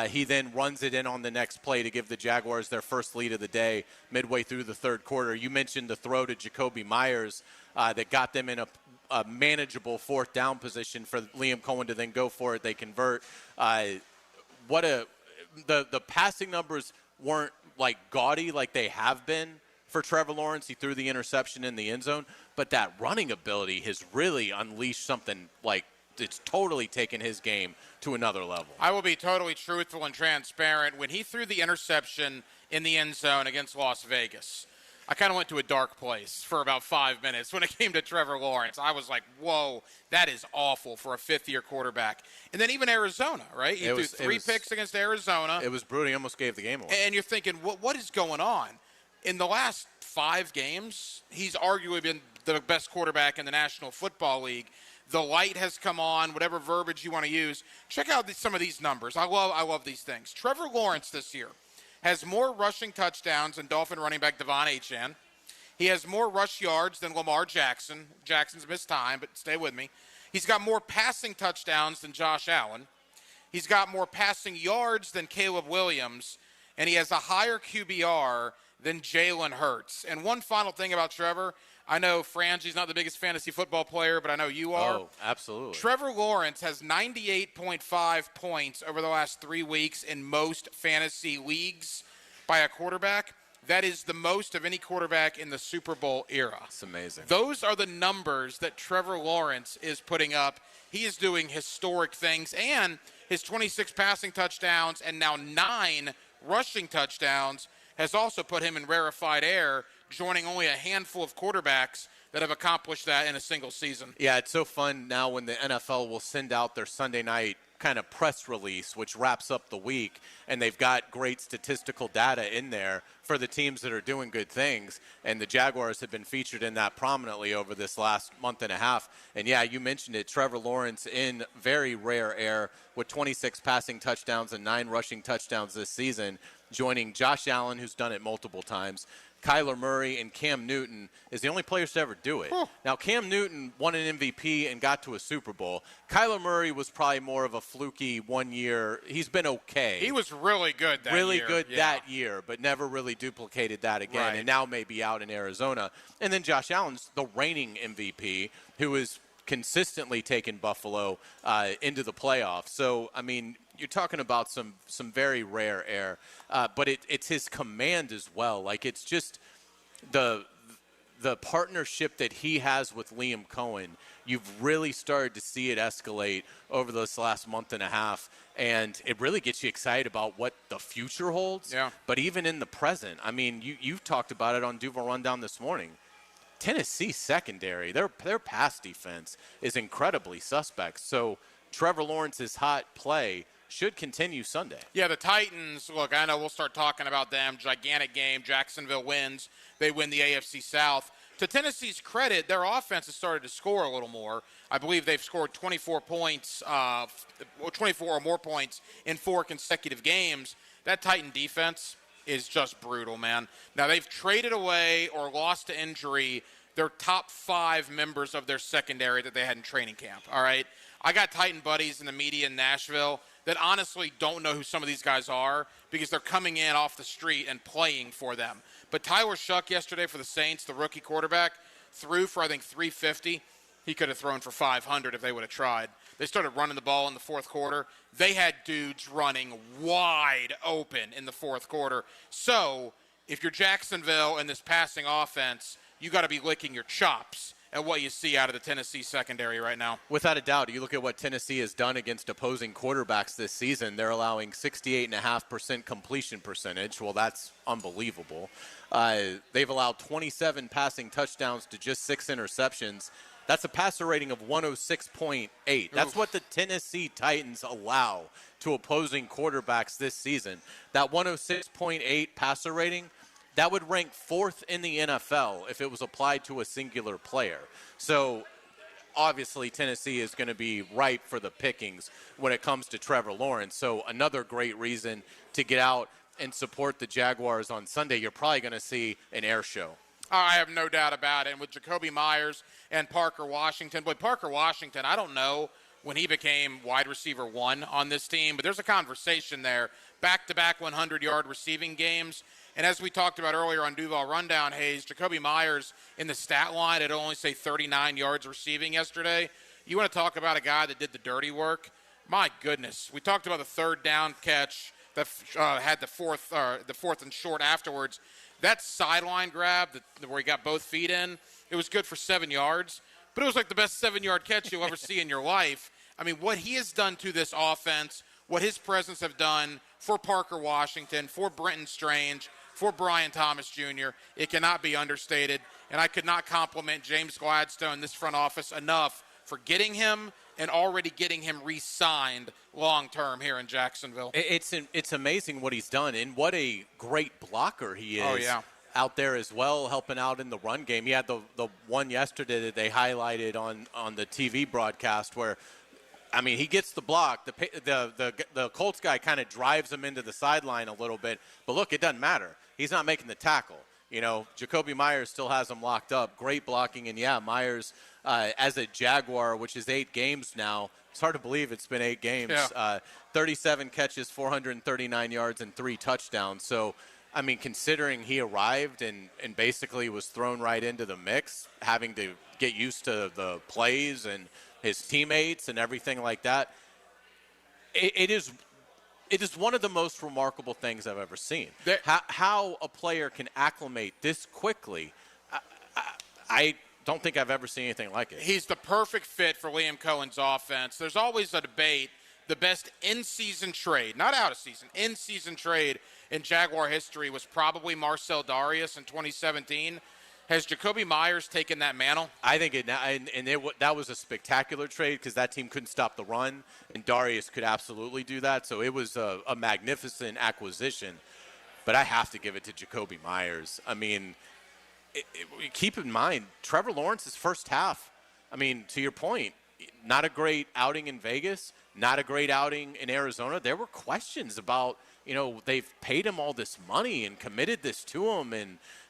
He then runs it in on the next play to give the Jaguars their first lead of the day midway through the 3rd quarter. You mentioned the throw to Jacoby Myers that got them in a manageable 4th down position for Liam Coen to then go for it. They convert. The passing numbers weren't like gaudy like they have been for Trevor Lawrence. He threw the interception in the end zone, but that running ability has really unleashed something like it's totally taken his game to another level. I will be totally truthful and transparent. When he threw the interception in the end zone against Las Vegas, I kind of went to a dark place for about 5 minutes when it came to Trevor Lawrence. I was like, whoa, that is awful for a 5th-year quarterback. And then even Arizona, right? He threw 3 picks against Arizona. It was brutal. He almost gave the game away. And you're thinking, what is going on? In the last 5 games, he's arguably been the best quarterback in the National Football League. The light has come on, whatever verbiage you want to use. Check out some of these numbers. I love these things. Trevor Lawrence this year has more rushing touchdowns than Dolphin running back Devon Achane. He has more rush yards than Lamar Jackson. Jackson's missed time, but stay with me. He's got more passing touchdowns than Josh Allen. He's got more passing yards than Caleb Williams. And he has a higher QBR than Jalen Hurts. And one final thing about Trevor, I know Frangie's not the biggest fantasy football player, but I know you are. Oh, absolutely. Trevor Lawrence has 98.5 points over the last 3 weeks in most fantasy leagues by a quarterback. That is the most of any quarterback in the Super Bowl era. That's amazing. Those are the numbers that Trevor Lawrence is putting up. He is doing historic things, and his 26 passing touchdowns and now 9 rushing touchdowns has also put him in rarefied air, joining only a handful of quarterbacks that have accomplished that in a single season. Yeah, it's so fun now when the NFL will send out their Sunday night kind of press release, which wraps up the week, and they've got great statistical data in there for the teams that are doing good things, and the Jaguars have been featured in that prominently over this last month and a half. And yeah, you mentioned it, Trevor Lawrence in very rare air with 26 passing touchdowns and 9 rushing touchdowns this season, joining Josh Allen, who's done it multiple times. Kyler Murray and Cam Newton is the only players to ever do it. Now, Cam Newton won an MVP and got to a Super Bowl. Kyler Murray was probably more of a fluky 1 year. He's been okay. He was really good that year. Really good that year, but never really duplicated that again, and now maybe out in Arizona. And then Josh Allen's the reigning MVP, who is consistently taken Buffalo into the playoffs. So, I mean, you're talking about some very rare air, but it's his command as well. Like, it's just the partnership that he has with Liam Coen. You've really started to see it escalate over this last month and a half, and it really gets you excited about what the future holds. Yeah. But even in the present, I mean, you've talked about it on Duval Rundown this morning. Tennessee secondary, their pass defense is incredibly suspect. So Trevor Lawrence's hot play should continue Sunday. Yeah, the Titans, look, I know we'll start talking about them. Gigantic game. Jacksonville wins. They win the AFC South. To Tennessee's credit, their offense has started to score a little more. I believe they've scored 24 points, 24 or more points in 4 consecutive games. That Titan defense is just brutal, man. Now, they've traded away or lost to injury their top 5 members of their secondary that they had in training camp, all right? I got Titan buddies in the media in Nashville that honestly don't know who some of these guys are because they're coming in off the street and playing for them. But Tyler Shuck yesterday for the Saints, the rookie quarterback, threw for, I think, 350. He could have thrown for 500 if they would have tried. They started running the ball in the fourth quarter. They had dudes running wide open in the fourth quarter. So if you're Jacksonville and this passing offense, you got to be licking your chops at what you see out of the Tennessee secondary right now. Without a doubt, you look at what Tennessee has done against opposing quarterbacks this season. They're allowing 68.5% completion percentage. Well, that's unbelievable. They've allowed 27 passing touchdowns to just 6 interceptions. That's a passer rating of 106.8. That's what the Tennessee Titans allow to opposing quarterbacks this season. That 106.8 passer rating, that would rank 4th in the NFL if it was applied to a singular player. So obviously Tennessee is going to be ripe for the pickings when it comes to Trevor Lawrence. So another great reason to get out and support the Jaguars on Sunday. You're probably going to see an air show. I have no doubt about it. And with Jacoby Myers and Parker Washington. Boy, Parker Washington, I don't know when he became wide receiver 1 on this team, but there's a conversation there. Back-to-back 100-yard receiving games. And as we talked about earlier on Duval Rundown, Hayes, Jacoby Myers in the stat line, it'll only say 39 yards receiving yesterday. You want to talk about a guy that did the dirty work? My goodness. We talked about the third down catch that had the fourth and short afterwards. That sideline grab where he got both feet in, it was good for 7 yards, but it was like the best 7-yard catch you'll ever see in your life. I mean, what he has done to this offense, what his presence have done for Parker Washington, for Brenton Strange, for Brian Thomas Jr., it cannot be understated. And I could not compliment James Gladstone, this front office, enough for getting him and already getting him re-signed long-term here in Jacksonville. It's amazing what he's done, and what a great blocker he is out there as well, helping out in the run game. He had the one yesterday that they highlighted on the TV broadcast where, I mean, he gets the block. The Colts guy kind of drives him into the sideline a little bit, but look, it doesn't matter. He's not making the tackle. You know, Jacoby Myers still has him locked up. Great blocking, and Myers as a Jaguar, which is 8 games now. It's hard to believe it's been 8 games. 37 catches, 439 yards, and 3 touchdowns. So, I mean, considering he arrived and basically was thrown right into the mix, having to get used to the plays and his teammates and everything like that, it is one of the most remarkable things I've ever seen. How a player can acclimate this quickly, I don't think I've ever seen anything like it. He's the perfect fit for Liam Cohen's offense. There's always a debate. The best in-season trade, not out-of-season, in-season trade in Jaguar history was probably Marcel Darius in 2017. Has Jacoby Myers taken that mantle? I think that was a spectacular trade because that team couldn't stop the run, and Darius could absolutely do that. So it was a magnificent acquisition. But I have to give it to Jacoby Myers. I mean, keep in mind, Trevor Lawrence's first half, I mean, to your point, not a great outing in Vegas, not a great outing in Arizona. There were questions about, they've paid him all this money and committed this to him,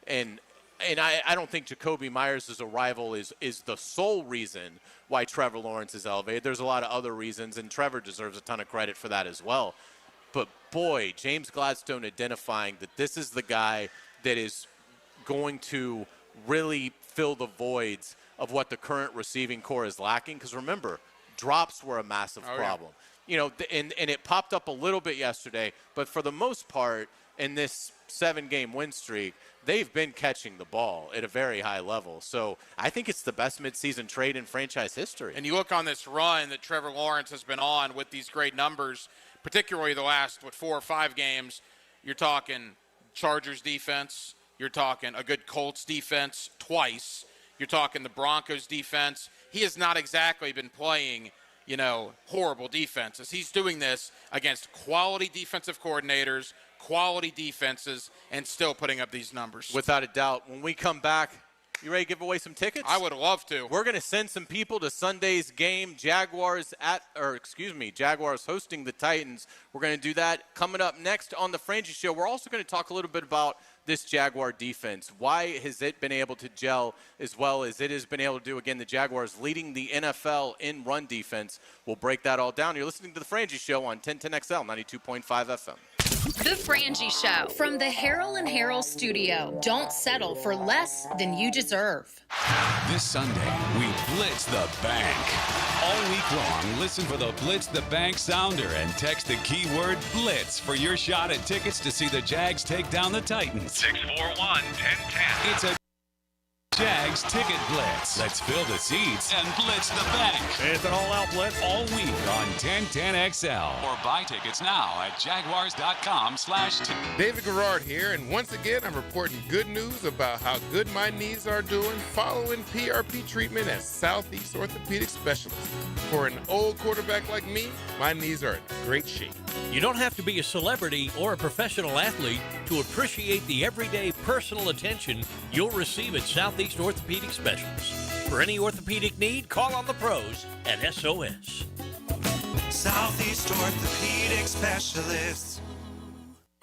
and I don't think Jacoby Myers' arrival is the sole reason why Trevor Lawrence is elevated. There's a lot of other reasons, and Trevor deserves a ton of credit for that as well. But, boy, James Gladstone identifying that this is the guy that is going to really fill the voids of what the current receiving core is lacking. Because, remember, drops were a massive problem. And it popped up a little bit yesterday, but for the most part, in this 7-game win streak, they've been catching the ball at a very high level. So I think it's the best midseason trade in franchise history. And you look on this run that Trevor Lawrence has been on with these great numbers, particularly the last, 4 or 5 games. You're talking Chargers defense. You're talking a good Colts defense twice. You're talking the Broncos defense. He has not exactly been playing, horrible defenses. He's doing this against quality defensive coordinators, quality defenses, and still putting up these numbers. Without a doubt. When we come back, You ready to give away some tickets? I would love to. We're going to send some people to Sunday's game. Jaguars hosting the Titans. We're going to do that coming up next on the Frangie Show. We're also going to talk a little bit about this Jaguar defense. Why has it been able to gel as well as it has been able to do? Again, the Jaguars leading the NFL in run defense. We'll break that all down. You're listening to the Frangie Show on 1010XL 92.5 FM. The Frangie Show from the Harrell and Harrell studio. Don't settle for less than you deserve. This Sunday, we blitz the bank. All week long, listen for the Blitz the Bank sounder and text the keyword BLITZ for your shot at tickets to see the Jags take down the Titans. 641-1010. It's a Jags ticket blitz. Let's fill the seats and blitz the bank. It's an all-out blitz all week on 1010XL. Or buy tickets now at jaguars.com/ticket. David Garrard here, and once again, I'm reporting good news about how good my knees are doing following PRP treatment at Southeast Orthopedic Specialists. For an old quarterback like me, my knees are in great shape. You don't have to be a celebrity or a professional athlete to appreciate the everyday personal attention you'll receive at Southeast Orthopedic Specialists. For any orthopedic need, call on the pros at SOS. Southeast Orthopedic Specialists.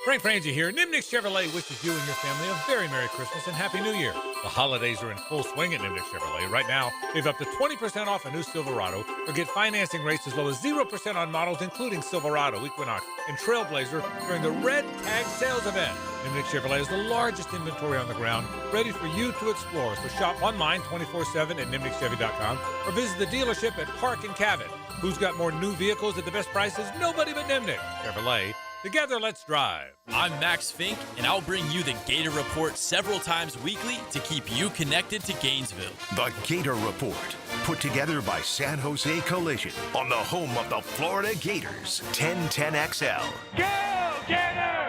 Frank Frangie here. Nimnick Chevrolet wishes you and your family a very Merry Christmas and Happy New Year. The holidays are in full swing at Nimnick Chevrolet. Right now, they have up to 20% off a new Silverado or get financing rates as low as 0% on models including Silverado, Equinox, and Trailblazer during the Red Tag Sales event. Nimnick Chevrolet is the largest inventory on the ground, ready for you to explore. So shop online 24/7 at nimnickchevy.com or visit the dealership at Park and Cabot. Who's got more new vehicles at the best prices? Nobody but Nimnick Chevrolet. Together, let's drive. I'm Max Fink, and I'll bring you the Gator Report several times weekly to keep you connected to Gainesville. The Gator Report, put together by San Jose Collision on the home of the Florida Gators, 1010XL. Go, Gators!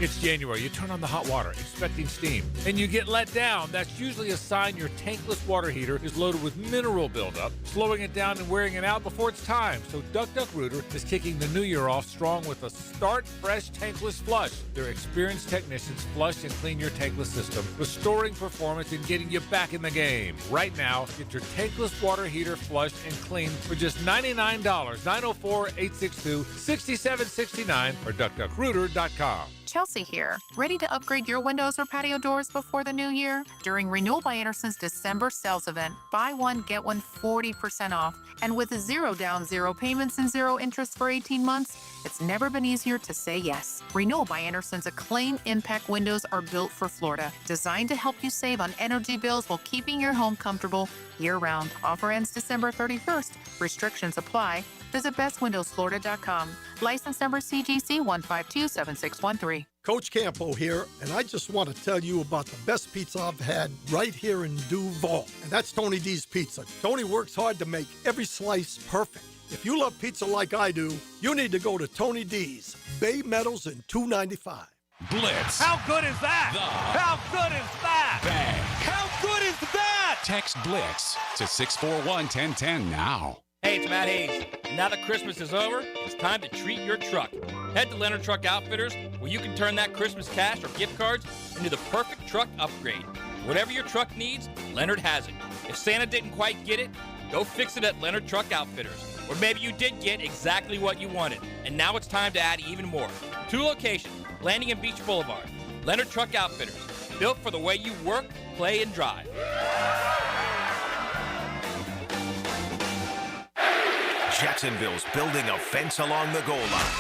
It's January. You turn on the hot water, expecting steam, and you get let down. That's usually a sign your tankless water heater is loaded with mineral buildup, slowing it down and wearing it out before it's time. So Duck Rooter is kicking the new year off strong with a Start Fresh Tankless Flush. Their experienced technicians flush and clean your tankless system, restoring performance and getting you back in the game. Right now, get your tankless water heater flushed and cleaned for just $99, 904-862-6769 or duckduckrooter.com. Chelsea here. Ready to upgrade your windows or patio doors before the new year? During Renewal by Anderson's December sales event, buy one, get one 40% off. And with 0 down, 0 payments, and 0 interest for 18 months, it's never been easier to say yes. Renewal by Anderson's Acclaim Impact windows are built for Florida, designed to help you save on energy bills while keeping your home comfortable year-round. Offer ends December 31st. Restrictions apply. Visit bestwindowsflorida.com. License number CGC 1527613. Coach Campo here, and I just want to tell you about the best pizza I've had right here in Duval, and that's Tony D's Pizza. Tony works hard to make every slice perfect. If you love pizza like I do, you need to go to Tony D's, Bay Meadows and 295. Blitz. How good is that? How good is that? Bank. How good is that? Text BLITZ to 641-1010 now. Hey, it's Matt Hayes. Now that Christmas is over, it's time to treat your truck. Head to Leonard Truck Outfitters, where you can turn that Christmas cash or gift cards into the perfect truck upgrade. Whatever your truck needs, Leonard has it. If Santa didn't quite get it, go fix it at Leonard Truck Outfitters. Or maybe you did get exactly what you wanted, and now it's time to add even more. 2 locations, Landing and Beach Boulevard. Leonard Truck Outfitters, built for the way you work, play, and drive. Jacksonville's building a fence along the goal line.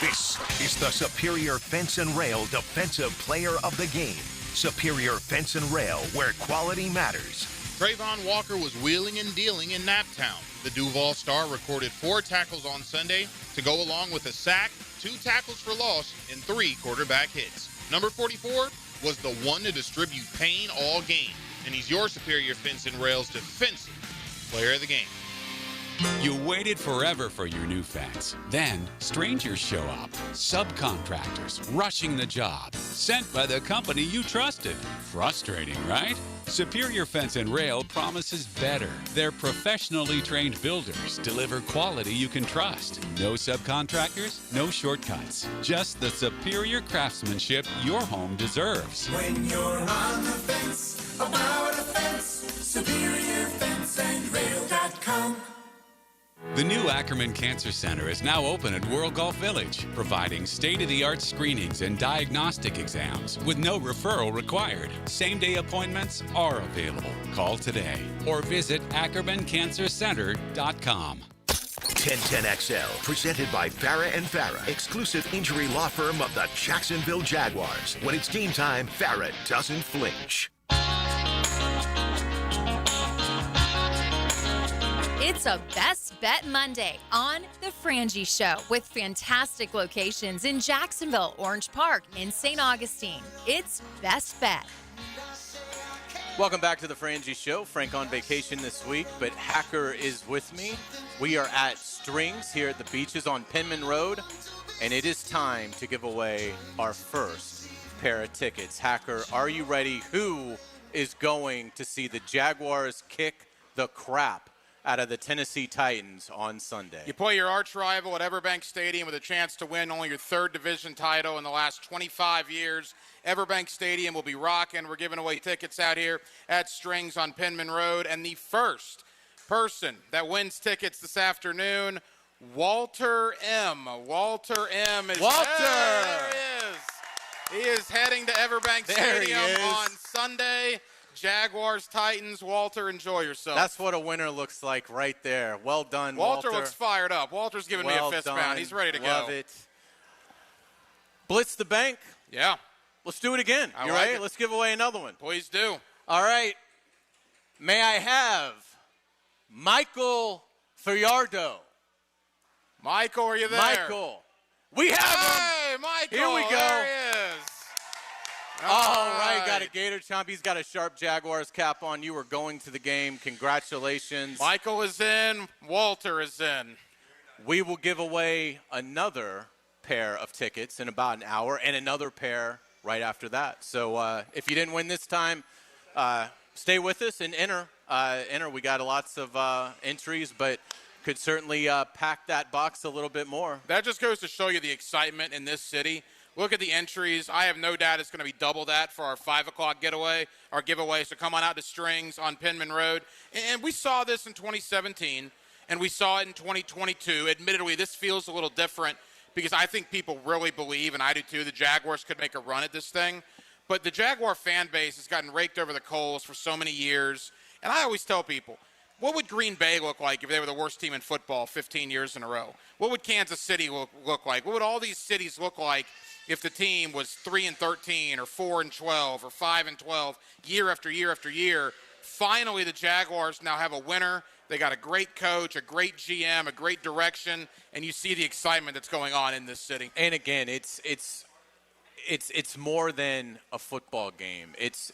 This is the Superior Fence and Rail Defensive Player of the Game. Superior Fence and Rail, where quality matters. Trayvon Walker was wheeling and dealing in Naptown. The Duval Star recorded 4 tackles on Sunday to go along with a sack, 2 tackles for loss, and 3 quarterback hits. Number 44 was the one to distribute pain all game, and he's your Superior Fence and Rail's Defensive Player of the Game. You waited forever for your new fence. Then, strangers show up. Subcontractors rushing the job. Sent by the company you trusted. Frustrating, right? Superior Fence and Rail promises better. Their professionally trained builders deliver quality you can trust. No subcontractors, no shortcuts. Just the superior craftsmanship your home deserves. When you're on the fence about a fence, SuperiorFenceandRail.com. The new Ackerman Cancer Center is now open at World Golf Village, providing state-of-the-art screenings and diagnostic exams with no referral required. Same-day appointments are available. Call today or visit AckermanCancerCenter.com. 1010XL, presented by Farah and Farah, exclusive injury law firm of the Jacksonville Jaguars. When it's game time, Farah doesn't flinch. It's a Best Bet Monday on The Frangie Show with fantastic locations in Jacksonville, Orange Park, and St. Augustine. It's Best Bet. Welcome back to The Frangie Show. Frank on vacation this week, but Hacker is with me. We are at Strings here at the Beaches on Penman Road, and it is time to give away our first pair of tickets. Hacker, are you ready? Who is going to see the Jaguars kick the crap out of the Tennessee Titans on Sunday? You play your arch rival at Everbank Stadium with a chance to win only your third division title in the last 25 years. Everbank Stadium will be rocking. We're giving away tickets out here at Strings on Penman Road. And the first person that wins tickets this afternoon, Walter M. Walter M. is Walter! There he is heading to Everbank Stadium on Sunday. Jaguars, Titans. Walter, enjoy yourself. That's what a winner looks like right there. Well done, Walter. Walter looks fired up. Walter's giving me a fist pound. He's ready to go. Love it. Blitz the bank. Yeah. Let's do it again. You like right? it. Let's give away another one. Please do. All right. May I have Michael Fiardo? Michael, are you there? Michael. We have him. Hey, Michael. Here we go. There he is. All right, got a Gator Chomp. He's got a sharp Jaguars cap on. You were going to the game. Congratulations. Michael is in. Walter is in. We will give away another pair of tickets in about an hour and another pair right after that. So if you didn't win this time, stay with us and enter. We got lots of entries, but could certainly pack that box a little bit more. That just goes to show you the excitement in this city. Look at the entries. I have no doubt it's going to be double that for our 5 o'clock giveaway. So come on out to Strings on Penman Road. And we saw this in 2017, and we saw it in 2022. Admittedly, this feels a little different because I think people really believe, and I do too, the Jaguars could make a run at this thing. But the Jaguar fan base has gotten raked over the coals for so many years. And I always tell people, what would Green Bay look like if they were the worst team in football 15 years in a row? What would Kansas City look like? What would all these cities look like if the team was 3-13 or 4-12 or 5-12 year after year after year? Finally, the Jaguars now have a winner. They got a great coach, a great GM, a great direction, and you see the excitement that's going on in this city. And again, it's more than a football game. It's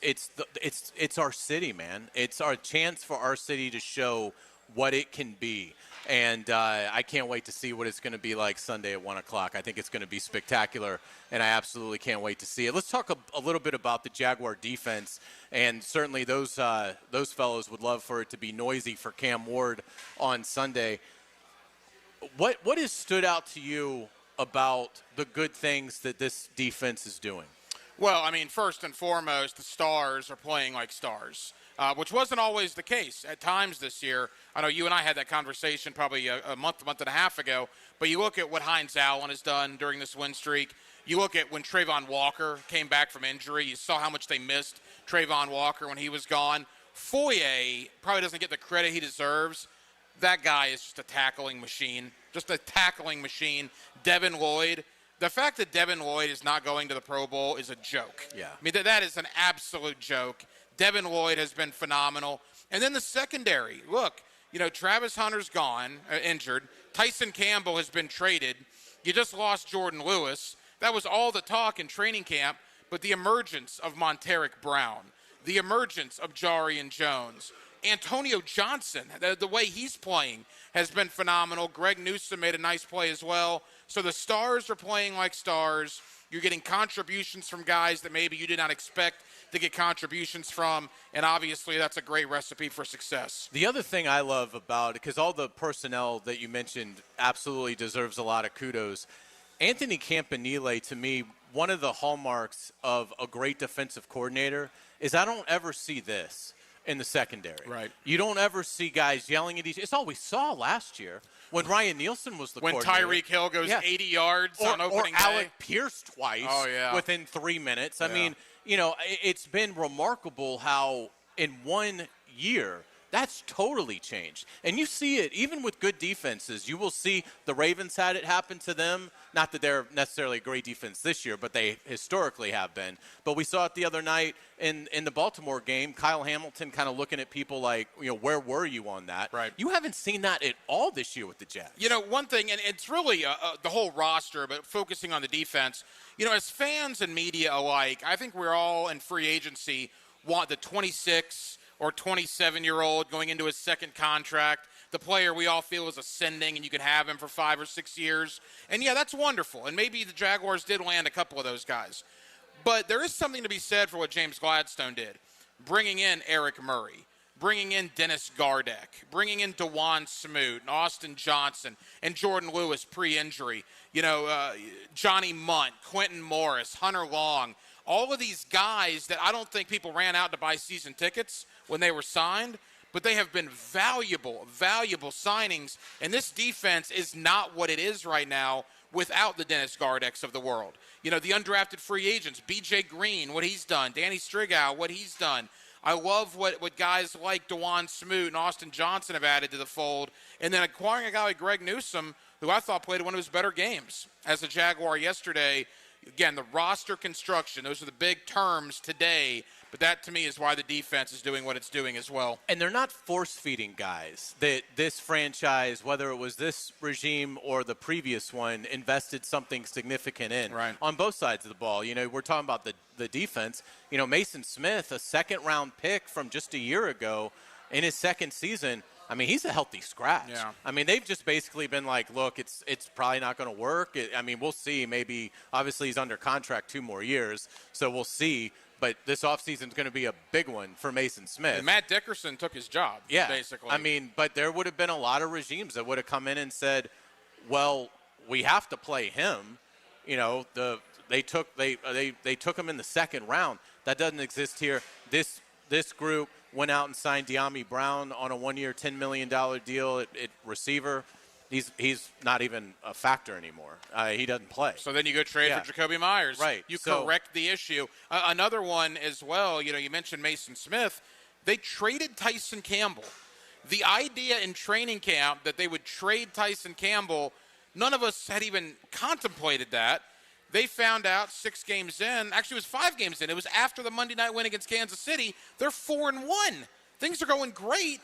our city, man. It's our chance for our city to show what it can be. And I can't wait to see what it's going to be like Sunday at 1 o'clock. I think it's going to be spectacular, and I absolutely can't wait to see it. Let's talk a little bit about the Jaguar defense, and certainly those fellows would love for it to be noisy for Cam Ward on Sunday. What has stood out to you about the good things that this defense is doing? Well, I mean, first and foremost, the stars are playing like stars, which wasn't always the case at times this year. I know you and I had that conversation probably a month and a half ago, but you look at what Hines Allen has done during this win streak. You look at when Trayvon Walker came back from injury. You saw how much they missed Trayvon Walker when he was gone. Foye probably doesn't get the credit he deserves. That guy is just a tackling machine, Devin Lloyd. The fact that Devin Lloyd is not going to the Pro Bowl is a joke. Yeah. I mean, that is an absolute joke. Devin Lloyd has been phenomenal. And then the secondary. Look, Travis Hunter's gone, injured. Tyson Campbell has been traded. You just lost Jordan Lewis. That was all the talk in training camp. But the emergence of Monteric Brown, the emergence of Jarian Jones, Antonio Johnson, the way he's playing has been phenomenal. Greg Newsome made a nice play as well. So the stars are playing like stars. You're getting contributions from guys that maybe you did not expect to get contributions from, and obviously that's a great recipe for success. The other thing I love about it, because all the personnel that you mentioned absolutely deserves a lot of kudos, Anthony Campanile, to me, one of the hallmarks of a great defensive coordinator is I don't ever see this in the secondary. Right. You don't ever see guys yelling at each other. It's all we saw last year when Ryan Nielsen was the coordinator. When Tyreek Hill goes 80 yards on opening day. Or Alec day. Pierce twice within 3 minutes. Yeah. I mean, you know, it's been remarkable how in 1 year that's totally changed. And you see it even with good defenses. You will see the Ravens had it happen to them. Not that they're necessarily a great defense this year, but they historically have been. But we saw it the other night in the Baltimore game. Kyle Hamilton kind of looking at people like, you know, where were you on that? Right. You haven't seen that at all this year with the Jets. You know, one thing, and it's really the whole roster, but focusing on the defense, you know, as fans and media alike, I think we're all in free agency want the 26 or 27-year-old going into his second contract, the player we all feel is ascending and you can have him for 5 or 6 years. And, yeah, that's wonderful. And maybe the Jaguars did land a couple of those guys. But there is something to be said for what James Gladstone did, bringing in Eric Murray, bringing in Dennis Gardeck, bringing in DeJuan Smoot and Austin Johnson and Jordan Lewis pre-injury, you know, Johnny Munt, Quentin Morris, Hunter Long, all of these guys that I don't think people ran out to buy season tickets when they were signed, but they have been valuable signings. And this defense is not what it is right now without the Dennis Gardecks of the world. You know, the undrafted free agents, B.J. Green, what he's done, Danny Strigow, what he's done. I love what guys like DeJuan Smoot and Austin Johnson have added to the fold. And then acquiring a guy like Greg Newsome, who I thought played one of his better games as a Jaguar yesterday. Again, the roster construction, those are the big terms today, but that to me is why the defense is doing what it's doing as well. And they're not force-feeding guys that this franchise, whether it was this regime or the previous one, invested something significant in on both sides of the ball. You know, we're talking about the defense. You know, Mason Smith, a second-round pick from just a year ago in his second season, I mean, he's a healthy scratch. Yeah. I mean, they've just basically been like, look, it's probably not going to work. I mean, we'll see. Maybe, obviously, he's under contract 2 more years, so we'll see. But this offseason is going to be a big one for Mason Smith. And Matt Dickerson took his job, basically. I mean, but there would have been a lot of regimes that would have come in and said, well, we have to play him. You know, they took him in the second round. That doesn't exist here. This group went out and signed De'Ami Brown on a 1-year, $10 million deal at receiver. He's not even a factor anymore. He doesn't play. So then you go trade for Jacoby Myers. Right. You correct the issue. Another one as well, you know, you mentioned Mason Smith. They traded Tyson Campbell. The idea in training camp that they would trade Tyson Campbell, none of us had even contemplated that. They found out 6 games in. Actually, it was 5 games in. It was after the Monday night win against Kansas City. They're 4-1. Things are going great.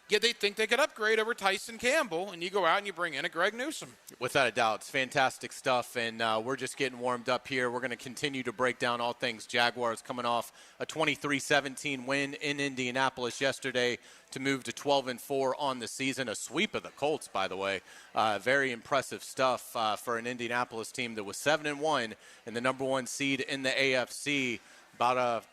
Yet they think they could upgrade over Tyson Campbell, and you go out and you bring in a Greg Newsome. Without a doubt. It's fantastic stuff, and we're just getting warmed up here. We're going to continue to break down all things Jaguars coming off a 23-17 win in Indianapolis yesterday to move to 12-4 on the season. A sweep of the Colts, by the way. Very impressive stuff for an Indianapolis team that was 7-1 and the number 1 seed in the AFC about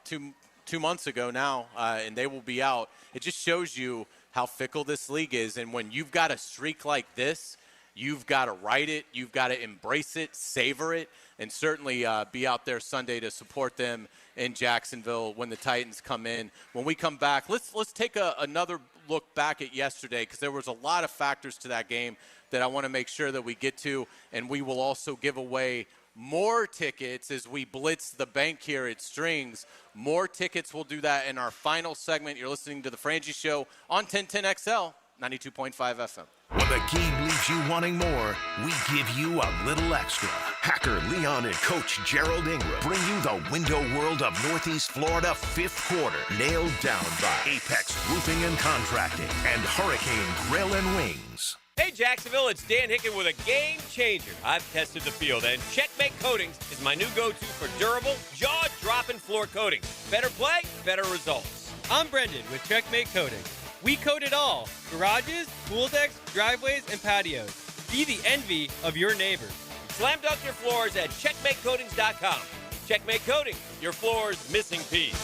2 months ago now, and they will be out. It just shows you how fickle this league is, and when you've got a streak like this, you've got to ride it, you've got to embrace it, savor it, and certainly be out there Sunday to support them in Jacksonville when the Titans come in. When we come back, let's take another look back at yesterday, because there was a lot of factors to that game that I want to make sure that we get to, and we will also give away more tickets as we blitz the bank here at Strings. More tickets. We'll do that in our final segment. You're listening to The Frangie Show on 1010XL, 92.5 FM. When the game leaves you wanting more, we give you a little extra. Hacker Leon and Coach Gerald Ingram bring you the window world of Northeast Florida 5th quarter, nailed down by Apex Roofing and Contracting and Hurricane Grill and Wings. Hey Jacksonville, it's Dan Hicken with a game changer. I've tested the field, and Checkmate Coatings is my new go-to for durable, jaw-dropping floor coatings. Better play, better results. I'm Brendan with Checkmate Coating. We coat it all: garages, pool decks, driveways, and patios. Be the envy of your neighbors. Slam dunk your floors at checkmatecoatings.com. Checkmate Coatings, your floor's missing piece.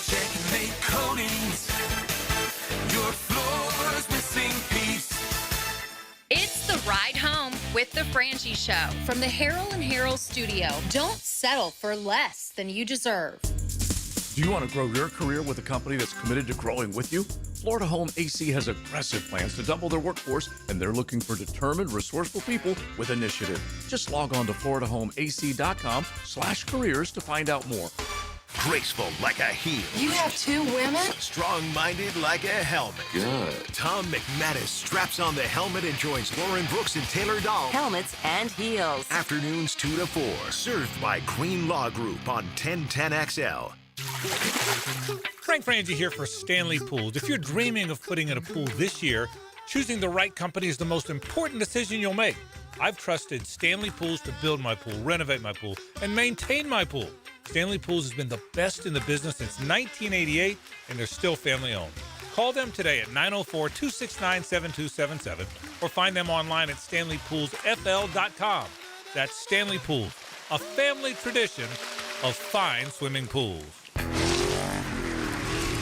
Checkmate Coatings, your floor's missing piece. It's the ride home with the Frangie Show from the Harold and Harold studio. Don't settle for less than you deserve. Do you want to grow your career with a company that's committed to growing with you? Florida Home AC has aggressive plans to double their workforce, and they're looking for determined, resourceful people with initiative. Just log on to floridahomeac.com/careers to find out more. Graceful like a heel. You have 2 women? Strong-minded like a helmet. Good. Tom McManus straps on the helmet and joins Lauren Brooks and Taylor Dahl. Helmets and heels. Afternoons 2 to 4. Served by Green Law Group on 1010XL. Frank Frangie here for Stanley Pools. If you're dreaming of putting in a pool this year, choosing the right company is the most important decision you'll make. I've trusted Stanley Pools to build my pool, renovate my pool, and maintain my pool. Stanley Pools has been the best in the business since 1988, and they're still family-owned. Call them today at 904-269-7277 or find them online at stanleypoolsfl.com. That's Stanley Pools, a family tradition of fine swimming pools.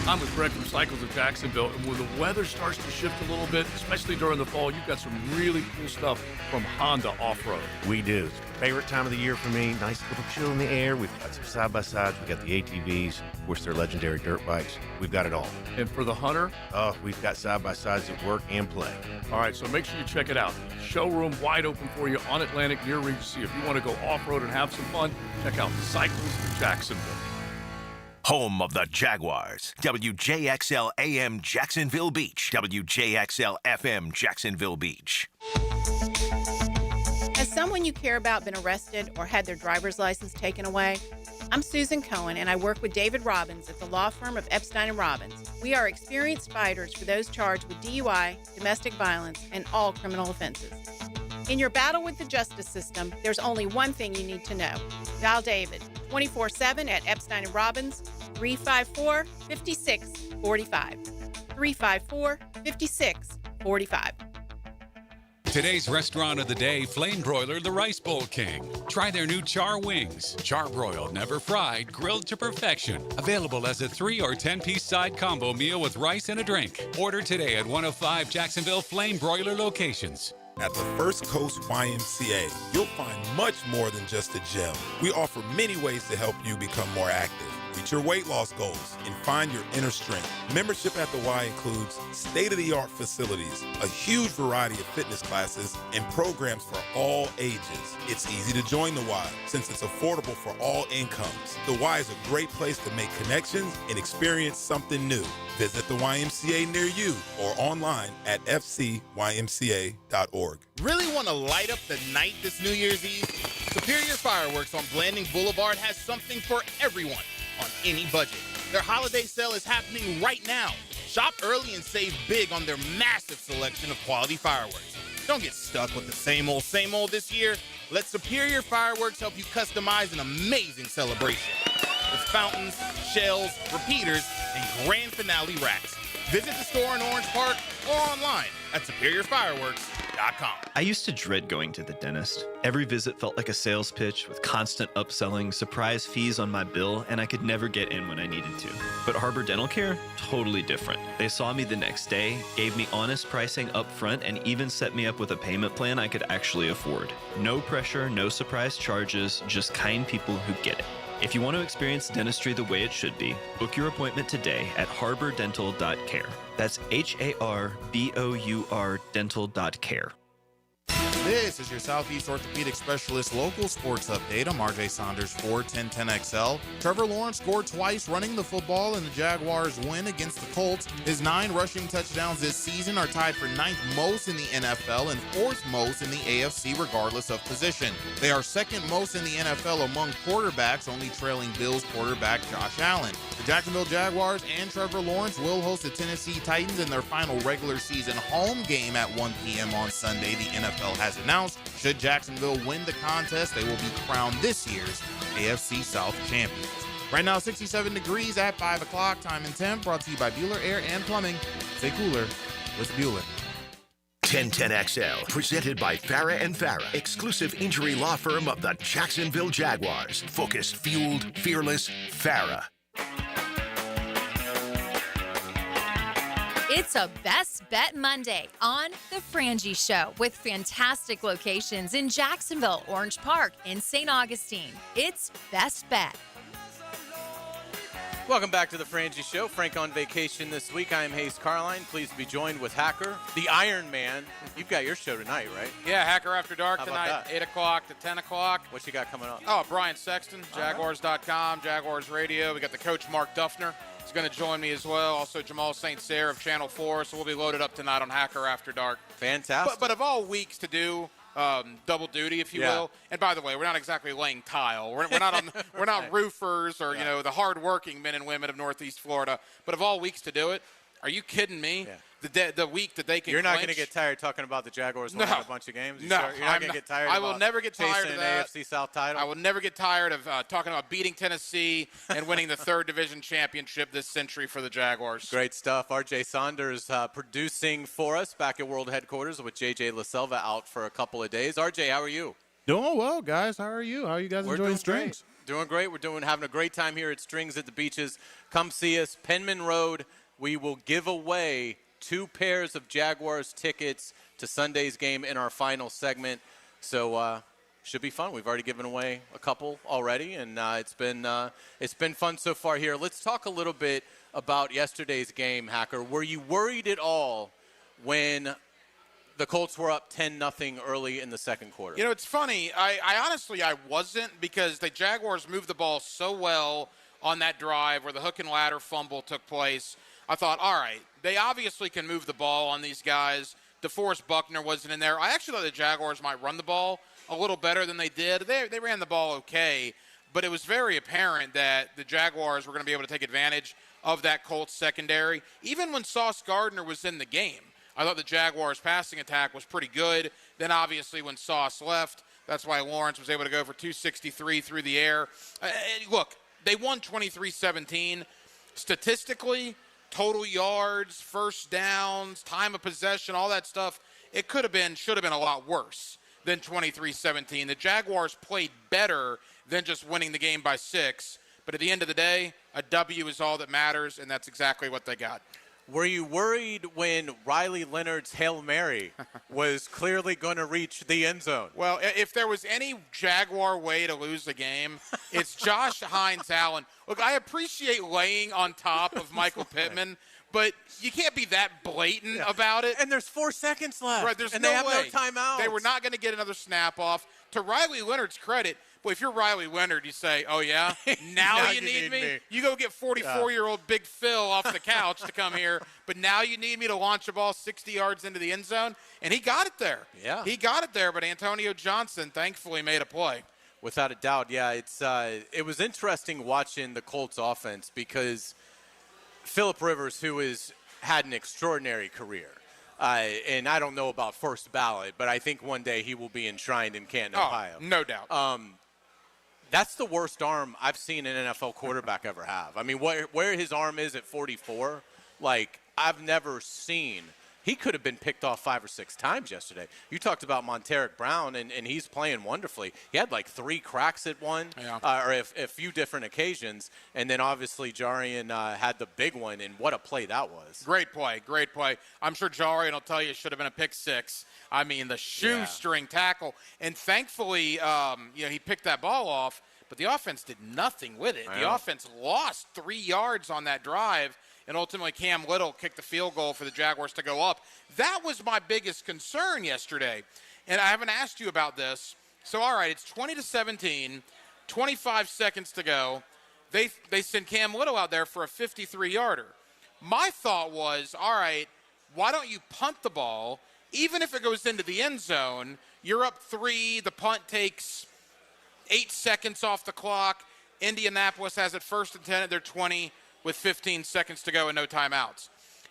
I'm with Greg from Cycles of Jacksonville, and when the weather starts to shift a little bit, especially during the fall, you've got some really cool stuff from Honda Off-Road. We do. It's the favorite time of the year for me. Nice little chill in the air. We've got some side-by-sides. We've got the ATVs. Of course, they're legendary dirt bikes. We've got it all. And for the hunter? Oh, we've got side-by-sides that work and play. All right, so make sure you check it out. Showroom wide open for you on Atlantic near Regency. If you want to go off-road and have some fun, check out Cycles of Jacksonville. Home of the Jaguars. WJXL AM Jacksonville Beach. WJXL FM Jacksonville Beach. Has someone you care about been arrested or had their driver's license taken away? I'm Susan Coen, and I work with David Robbins at the law firm of Epstein & Robbins. We are experienced fighters for those charged with DUI, domestic violence, and all criminal offenses. In your battle with the justice system, there's only one thing you need to know. Dial David 24/7 at Epstein & Robbins, 354-5645. 354-5645. Today's restaurant of the day, Flame Broiler, the Rice Bowl King. Try their new char wings. Char-broiled, never fried, grilled to perfection. Available as a 3 or 10-piece side combo meal with rice and a drink. Order today at one of 5 Jacksonville Flame Broiler locations. At the First Coast YMCA, you'll find much more than just a gym. We offer many ways to help you become more active, reach your weight loss goals, and find your inner strength. Membership at the Y includes state-of-the-art facilities, a huge variety of fitness classes, and programs for all ages. It's easy to join the Y since it's affordable for all incomes. The Y is a great place to make connections and experience something new. Visit the YMCA near you or online at fcymca.org. Really want to light up the night this New Year's Eve? Superior Fireworks on Blanding Boulevard has something for everyone on any budget. Their holiday sale is happening right now. Shop early and save big on their massive selection of quality fireworks. Don't get stuck with the same old this year. Let Superior Fireworks help you customize an amazing celebration with fountains, shells, repeaters, and grand finale racks. Visit the store in Orange Park or online at superiorfireworks.com. I used to dread going to the dentist. Every visit felt like a sales pitch with constant upselling, surprise fees on my bill, and I could never get in when I needed to. But Harbor Dental Care? Totally different. They saw me the next day, gave me honest pricing up front, and even set me up with a payment plan I could actually afford. No pressure, no surprise charges, just kind people who get it. If you want to experience dentistry the way it should be, book your appointment today at harbordental.care. That's HARBOUR dental.care. This is your Southeast Orthopedic Specialist local sports update. I'm RJ Saunders for 1010XL. Trevor Lawrence scored twice running the football in the Jaguars' win against the Colts. His 9 rushing touchdowns this season are tied for 9th most in the NFL and 4th most in the AFC regardless of position. They are 2nd most in the NFL among quarterbacks, only trailing Bills quarterback Josh Allen. The Jacksonville Jaguars and Trevor Lawrence will host the Tennessee Titans in their final regular season home game at 1 p.m. on Sunday. The NFL has announced should Jacksonville win the contest, they will be crowned this year's AFC South champions. Right now, 67 degrees at 5 o'clock. Time and temp brought to you by Bueller Air and Plumbing. Stay cooler with Bueller. 1010XL, presented by Farah and Farah, exclusive injury law firm of the Jacksonville Jaguars. Focused, fueled, fearless, Farah. It's a Best Bet Monday on The Frangie Show with fantastic locations in Jacksonville, Orange Park, and St. Augustine. It's Best Bet. Welcome back to The Frangie Show. Frank on vacation this week. I am Hayes Carline. Pleased to be joined with Hacker, the Iron Man. You've got your show tonight, right? Yeah, Hacker After Dark How about tonight, that? 8 o'clock to 10 o'clock. What you got coming up? Oh, Brian Sexton, Jaguars.com, Jaguars Radio. We got the coach, Mark Duffner. He's going to join me as well. Also, Jamal St. Cyr of Channel 4. So we'll be loaded up tonight on Hacker After Dark. Fantastic. But of all weeks to do double duty, if you will. And by the way, we're not exactly laying tile. We're not we're not roofers or the hardworking men and women of Northeast Florida. But of all weeks to do it, are you kidding me? Yeah. The week that they can. You're not going to get tired talking about the Jaguars winning a bunch of games. No, you're not going to get tired. I will never get tired chasing of that. an AFC South title. I will never get tired of talking about beating Tennessee and winning the third division championship this century for the Jaguars. Great stuff. RJ Saunders producing for us back at World Headquarters with JJ LaSelva out for a couple of days. RJ, how are you? Doing well, guys. How are you? How are you guys enjoying Strings? Doing great. We're having a great time here at Strings at the Beaches. Come see us. Penman Road. We will give away 2 pairs of Jaguars tickets to Sunday's game in our final segment. So should be fun. We've already given away a couple already, and it's been fun so far here. Let's talk a little bit about yesterday's game, Hacker. Were you worried at all when the Colts were up 10-0 early in the second quarter? You know, it's funny. I honestly wasn't, because the Jaguars moved the ball so well on that drive where the hook and ladder fumble took place. I thought, all right, they obviously can move the ball on these guys. DeForest Buckner wasn't in there. I actually thought the Jaguars might run the ball a little better than they did. They ran the ball okay, but it was very apparent that the Jaguars were going to be able to take advantage of that Colts secondary. Even when Sauce Gardner was in the game, I thought the Jaguars' passing attack was pretty good. Then obviously when Sauce left, that's why Lawrence was able to go for 263 through the air. Look, they won 23-17. Statistically, total yards, first downs, time of possession, all that stuff, it should have been a lot worse than 23-17. The Jaguars played better than just winning the game by 6. But at the end of the day, a W is all that matters, and that's exactly what they got. Were you worried when Riley Leonard's Hail Mary was clearly going to reach the end zone? Well, if there was any Jaguar way to lose the game, it's Josh Hines Allen. Look, I appreciate laying on top of Michael Pittman, but you can't be that blatant about it. And there's 4 seconds left. Right, there's and no they have way. no timeouts. They were not going to get another snap off. To Riley Leonard's credit, boy, if you're Riley Leonard, you say, oh, yeah? Now you need me? You go get 44-year-old Big Phil off the couch to come here, but now you need me to launch a ball 60 yards into the end zone? And he got it there. Yeah. He got it there, but Antonio Johnson thankfully made a play. Without a doubt, yeah. It was interesting watching the Colts offense because Phillip Rivers, who has had an extraordinary career, and I don't know about first ballot, but I think one day he will be enshrined in Canton, Ohio. No doubt. That's the worst arm I've seen an NFL quarterback ever have. I mean, where his arm is at 44, like, I've never seen. He could have been picked off 5 or 6 times yesterday. You talked about Monteric Brown, and he's playing wonderfully. He had like 3 cracks at one, or a few different occasions, and then obviously Jarian had the big one, and what a play that was. Great play. I'm sure Jarian will tell you it should have been a pick 6. I mean, the shoestring tackle. And thankfully, he picked that ball off, but the offense did nothing with it. The offense lost 3 yards on that drive. And ultimately, Cam Little kicked the field goal for the Jaguars to go up. That was my biggest concern yesterday. And I haven't asked you about this. So, all right, it's 20-17, 25 seconds to go. They send Cam Little out there for a 53-yarder. My thought was, all right, why don't you punt the ball? Even if it goes into the end zone, you're up 3. The punt takes 8 seconds off the clock. Indianapolis has it 1st and 10 at their 20. With 15 seconds to go and no timeouts.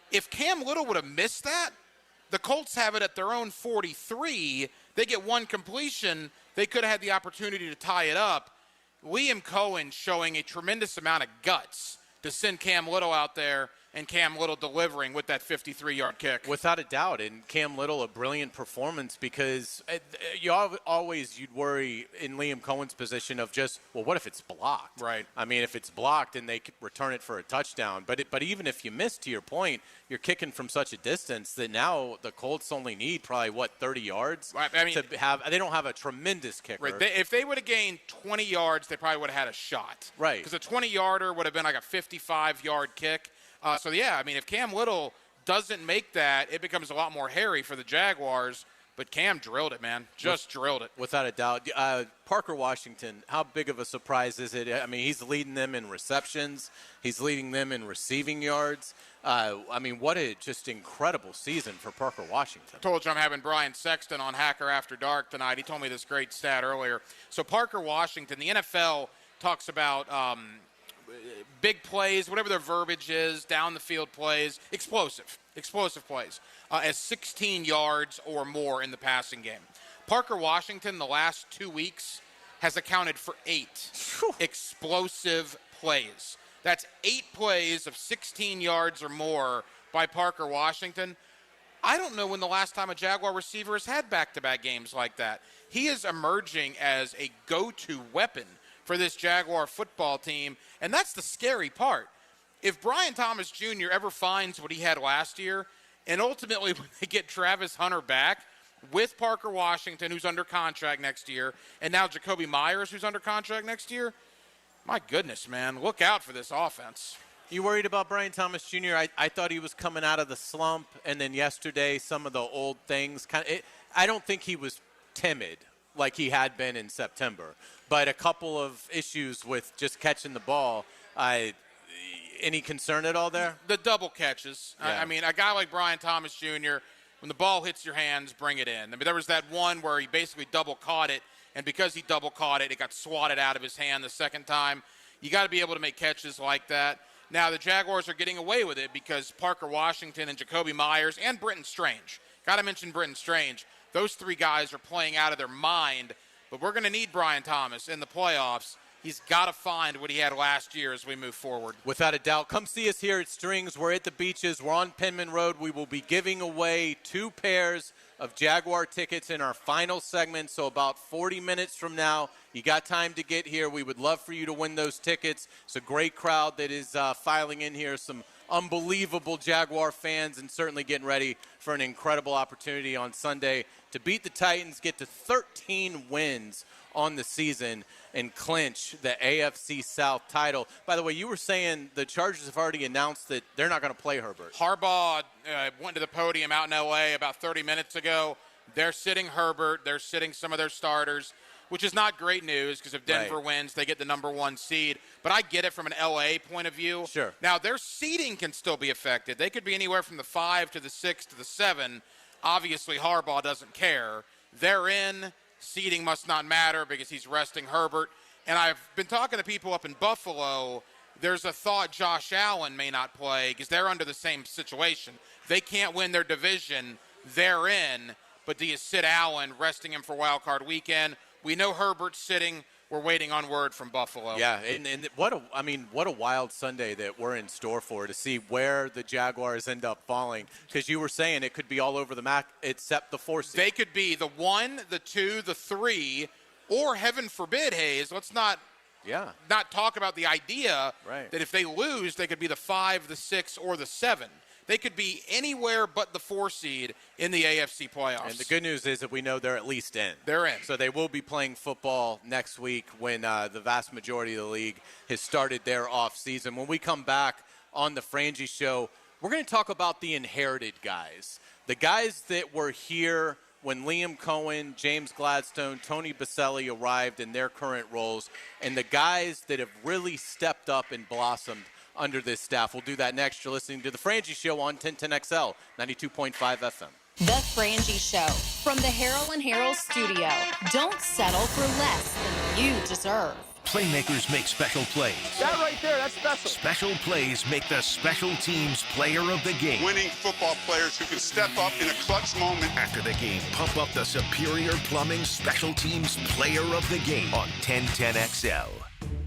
If Cam Little would have missed that, the Colts have it at their own 43. They get 1 completion. They could have had the opportunity to tie it up. Liam Coen showing a tremendous amount of guts to send Cam Little out there, and Cam Little delivering with that 53-yard kick. Without a doubt. And Cam Little, a brilliant performance, because you'd worry in Liam Cohen's position of just, well, what if it's blocked? Right. I mean, if it's blocked and they could return it for a touchdown. But even if you miss, to your point, you're kicking from such a distance that now the Colts only need probably, 30 yards? Right. I mean, they don't have a tremendous kicker. Right. If they would have gained 20 yards, they probably would have had a shot. Right. Because a 20-yarder would have been like a 55-yard kick. If Cam Little doesn't make that, it becomes a lot more hairy for the Jaguars. But Cam drilled it, man. Just drilled it. Without a doubt. Parker Washington, how big of a surprise is it? I mean, he's leading them in receptions. He's leading them in receiving yards. What a just incredible season for Parker Washington. I told you I'm having Brian Sexton on Hacker After Dark tonight. He told me this great stat earlier. So Parker Washington, the NFL talks about big plays, whatever their verbiage is, down the field plays, explosive plays, as 16 yards or more in the passing game. Parker Washington, the last 2 weeks, has accounted for 8 explosive plays. That's 8 plays of 16 yards or more by Parker Washington. I don't know when the last time a Jaguar receiver has had back-to-back games like that. He is emerging as a go-to weapon for this Jaguar football team, and that's the scary part. If Brian Thomas Jr. ever finds what he had last year, and ultimately when they get Travis Hunter back with Parker Washington, who's under contract next year, and now Jacoby Myers, who's under contract next year, my goodness, man, look out for this offense. You worried about Brian Thomas Jr.? I thought he was coming out of the slump, and then yesterday some of the old things. I don't think he was timid like he had been in September, but a couple of issues with just catching the ball. Any concern at all there? The double catches. Yeah. A guy like Brian Thomas Jr., when the ball hits your hands, bring it in. There was that one where he basically double caught it, and because he double caught it, it got swatted out of his hand the second time. You got to be able to make catches like that. Now, the Jaguars are getting away with it because Parker Washington and Jacoby Myers and Britton Strange. Got to mention Britton Strange. Those 3 guys are playing out of their mind, but we're going to need Brian Thomas in the playoffs. He's got to find what he had last year as we move forward. Without a doubt. Come see us here at Strings. We're at the Beaches. We're on Penman Road. We will be giving away 2 pairs of Jaguar tickets in our final segment, so about 40 minutes from now. You got time to get here. We would love for you to win those tickets. It's a great crowd that is filing in here. Some unbelievable Jaguar fans, and certainly getting ready for an incredible opportunity on Sunday to beat the Titans, get to 13 wins on the season, and clinch the AFC South title. By the way, you were saying the Chargers have already announced that they're not going to play Herbert. Harbaugh went to the podium out in L.A. about 30 minutes ago. They're sitting Herbert. They're sitting some of their starters, which is not great news because if Denver wins, they get the number 1 seed. But I get it from an L.A. point of view. Sure. Now, their seeding can still be affected. They could be anywhere from the 5 to the 6 to the 7. Obviously, Harbaugh doesn't care. They're in. Seeding must not matter because he's resting Herbert. And I've been talking to people up in Buffalo. There's a thought Josh Allen may not play because they're under the same situation. They can't win their division. They're in. But do you sit Allen, resting him for Wild Card Weekend? We know Herbert's sitting. We're waiting on word from Buffalo. Yeah, and what a wild Sunday that we're in store for, to see where the Jaguars end up falling. Because you were saying it could be all over the map except the 4 seed. They could be the 1, the 2, the 3, or heaven forbid, Hayes, let's not talk about the idea that if they lose, they could be the 5, the 6, or the 7. They could be anywhere but the 4 seed in the AFC playoffs. And the good news is that we know they're at least in. They're in. So they will be playing football next week when the vast majority of the league has started their off season. When we come back on the Frangie Show, we're going to talk about the inherited guys. The guys that were here when Liam Coen, James Gladstone, Tony Baselli arrived in their current roles, and the guys that have really stepped up and blossomed under this staff. We'll do that next. You're listening to The Frangie Show on 1010XL, 92.5 FM. The Frangie Show from the Harrell and Harrell studio. Don't settle for less than you deserve. Playmakers make special plays. That right there, that's special. Special plays make the special teams player of the game. Winning football players who can step up in a clutch moment. After the game, pump up the Superior Plumbing Special Teams player of the game on 1010XL.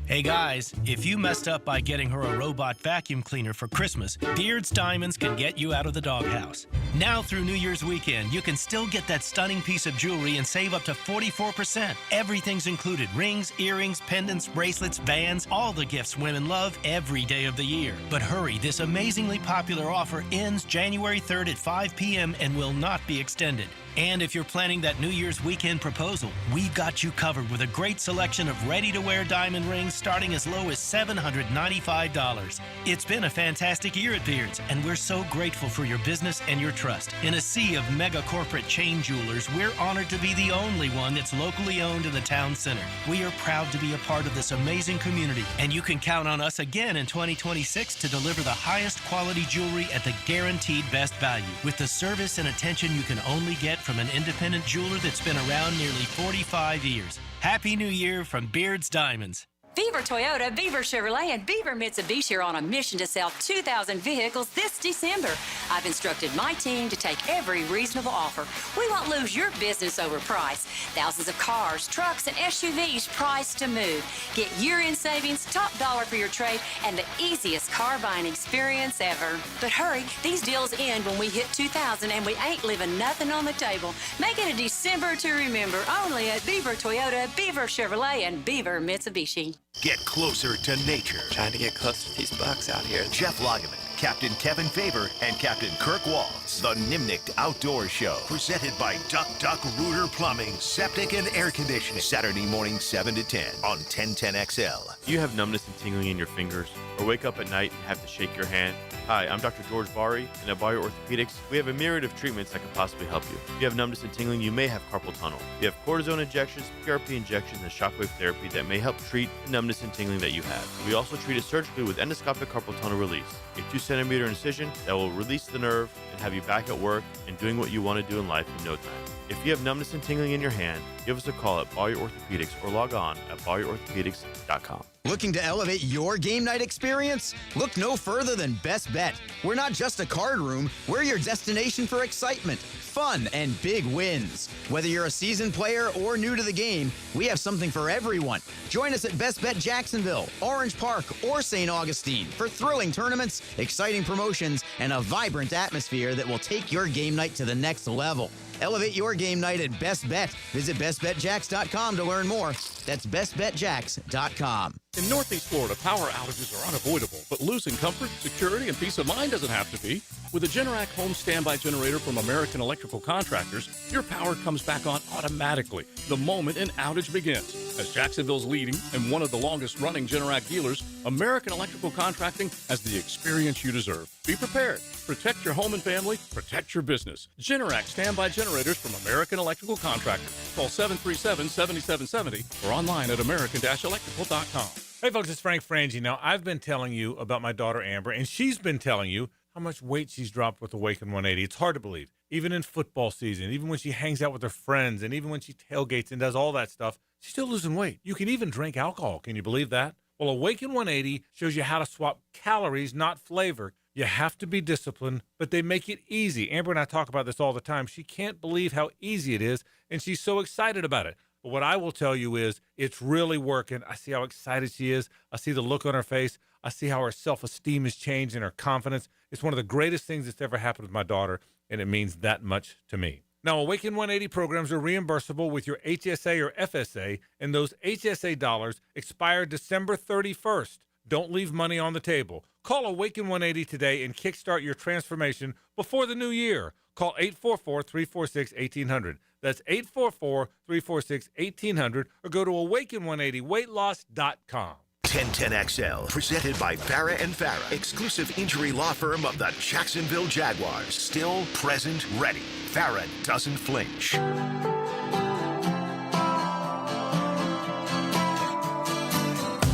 Hey guys, if you messed up by getting her a robot vacuum cleaner for Christmas, Beard's Diamonds can get you out of the doghouse. Now through New Year's weekend, you can still get that stunning piece of jewelry and save up to 44%. Everything's included: rings, earrings, pendants, bracelets, bands, all the gifts women love every day of the year. But hurry, this amazingly popular offer ends January 3rd at 5 p.m. and will not be extended. And if you're planning that New Year's weekend proposal, we've got you covered with a great selection of ready-to-wear diamond rings starting as low as $795. It's been a fantastic year at Beard's, and we're so grateful for your business and your trust. In a sea of mega corporate chain jewelers, we're honored to be the only one that's locally owned in the town center. We are proud to be a part of this amazing community, and you can count on us again in 2026 to deliver the highest quality jewelry at the guaranteed best value, with the service and attention you can only get from an independent jeweler that's been around nearly 45 years. Happy New Year from Beard's Diamonds. Beaver Toyota, Beaver Chevrolet, and Beaver Mitsubishi are on a mission to sell 2,000 vehicles this December. I've instructed my team to take every reasonable offer. We won't lose your business over price. Thousands of cars, trucks, and SUVs priced to move. Get year-end savings, top dollar for your trade, and the easiest car buying experience ever. But hurry, these deals end when we hit 2,000, and we ain't leaving nothing on the table. Make it a December to remember, only at Beaver Toyota, Beaver Chevrolet, and Beaver Mitsubishi. Get closer to nature. Trying to get close to these bucks out here. Jeff Lageman, Captain Kevin Faber, and Captain Kirk Walls. The Nimnicht Outdoor Show. Presented by Duck Duck Rooter Plumbing, Septic and Air Conditioning. Saturday morning 7 to 10 on 1010XL. Do you have numbness and tingling in your fingers? Or wake up at night and have to shake your hand? Hi, I'm Dr. George Bari, and at Bari Orthopedics, we have a myriad of treatments that can possibly help you. If you have numbness and tingling, you may have carpal tunnel. We have cortisone injections, PRP injections, and shockwave therapy that may help treat the numbness and tingling that you have. We also treat it surgically with endoscopic carpal tunnel release, a 2-centimeter incision that will release the nerve and have you back at work and doing what you want to do in life in no time. If you have numbness and tingling in your hand, give us a call at Bari Orthopedics or log on at bariorthopedics.com. Looking to elevate your game night experience? Look no further than Best Bet. We're not just a card room, we're your destination for excitement, fun, and big wins. Whether you're a seasoned player or new to the game, we have something for everyone. Join us at Best Bet Jacksonville, Orange Park, or St. Augustine for thrilling tournaments, exciting promotions, and a vibrant atmosphere that will take your game night to the next level. Elevate your game night at Best Bet. Visit bestbetjacks.com to learn more. That's bestbetjacks.com. In Northeast Florida, power outages are unavoidable, but losing comfort, security, and peace of mind doesn't have to be. With a Generac home standby generator from American Electrical Contractors, your power comes back on automatically the moment an outage begins. As Jacksonville's leading and one of the longest-running Generac dealers, American Electrical Contracting has the experience you deserve. Be prepared. Protect your home and family. Protect your business. Generac standby generators from American Electrical Contractors. Call 737-7770 or online at american-electrical.com. Hey, folks, it's Frangie. Now, I've been telling you about my daughter, Amber, and she's been telling you how much weight she's dropped with Awaken 180. It's hard to believe. Even in football season, even when she hangs out with her friends, and even when she tailgates and does all that stuff, she's still losing weight. You can even drink alcohol. Can you believe that? Well, Awaken 180 shows you how to swap calories, not flavor. You have to be disciplined, but they make it easy. Amber and I talk about this all the time. She can't believe how easy it is, and she's so excited about it. But what I will tell you is it's really working. I see how excited she is. I see the look on her face. I see how her self-esteem has changed and her confidence. It's one of the greatest things that's ever happened with my daughter, and it means that much to me. Now, Awaken 180 programs are reimbursable with your HSA or FSA, and those HSA dollars expire December 31st. Don't leave money on the table. Call Awaken 180 today and kickstart your transformation before the new year. Call 844-346-1800. That's 844-346-1800, or go to awaken180weightloss.com. 1010XL, presented by Farah and Farah, exclusive injury law firm of the Jacksonville Jaguars. Still, present, ready. Farah doesn't flinch.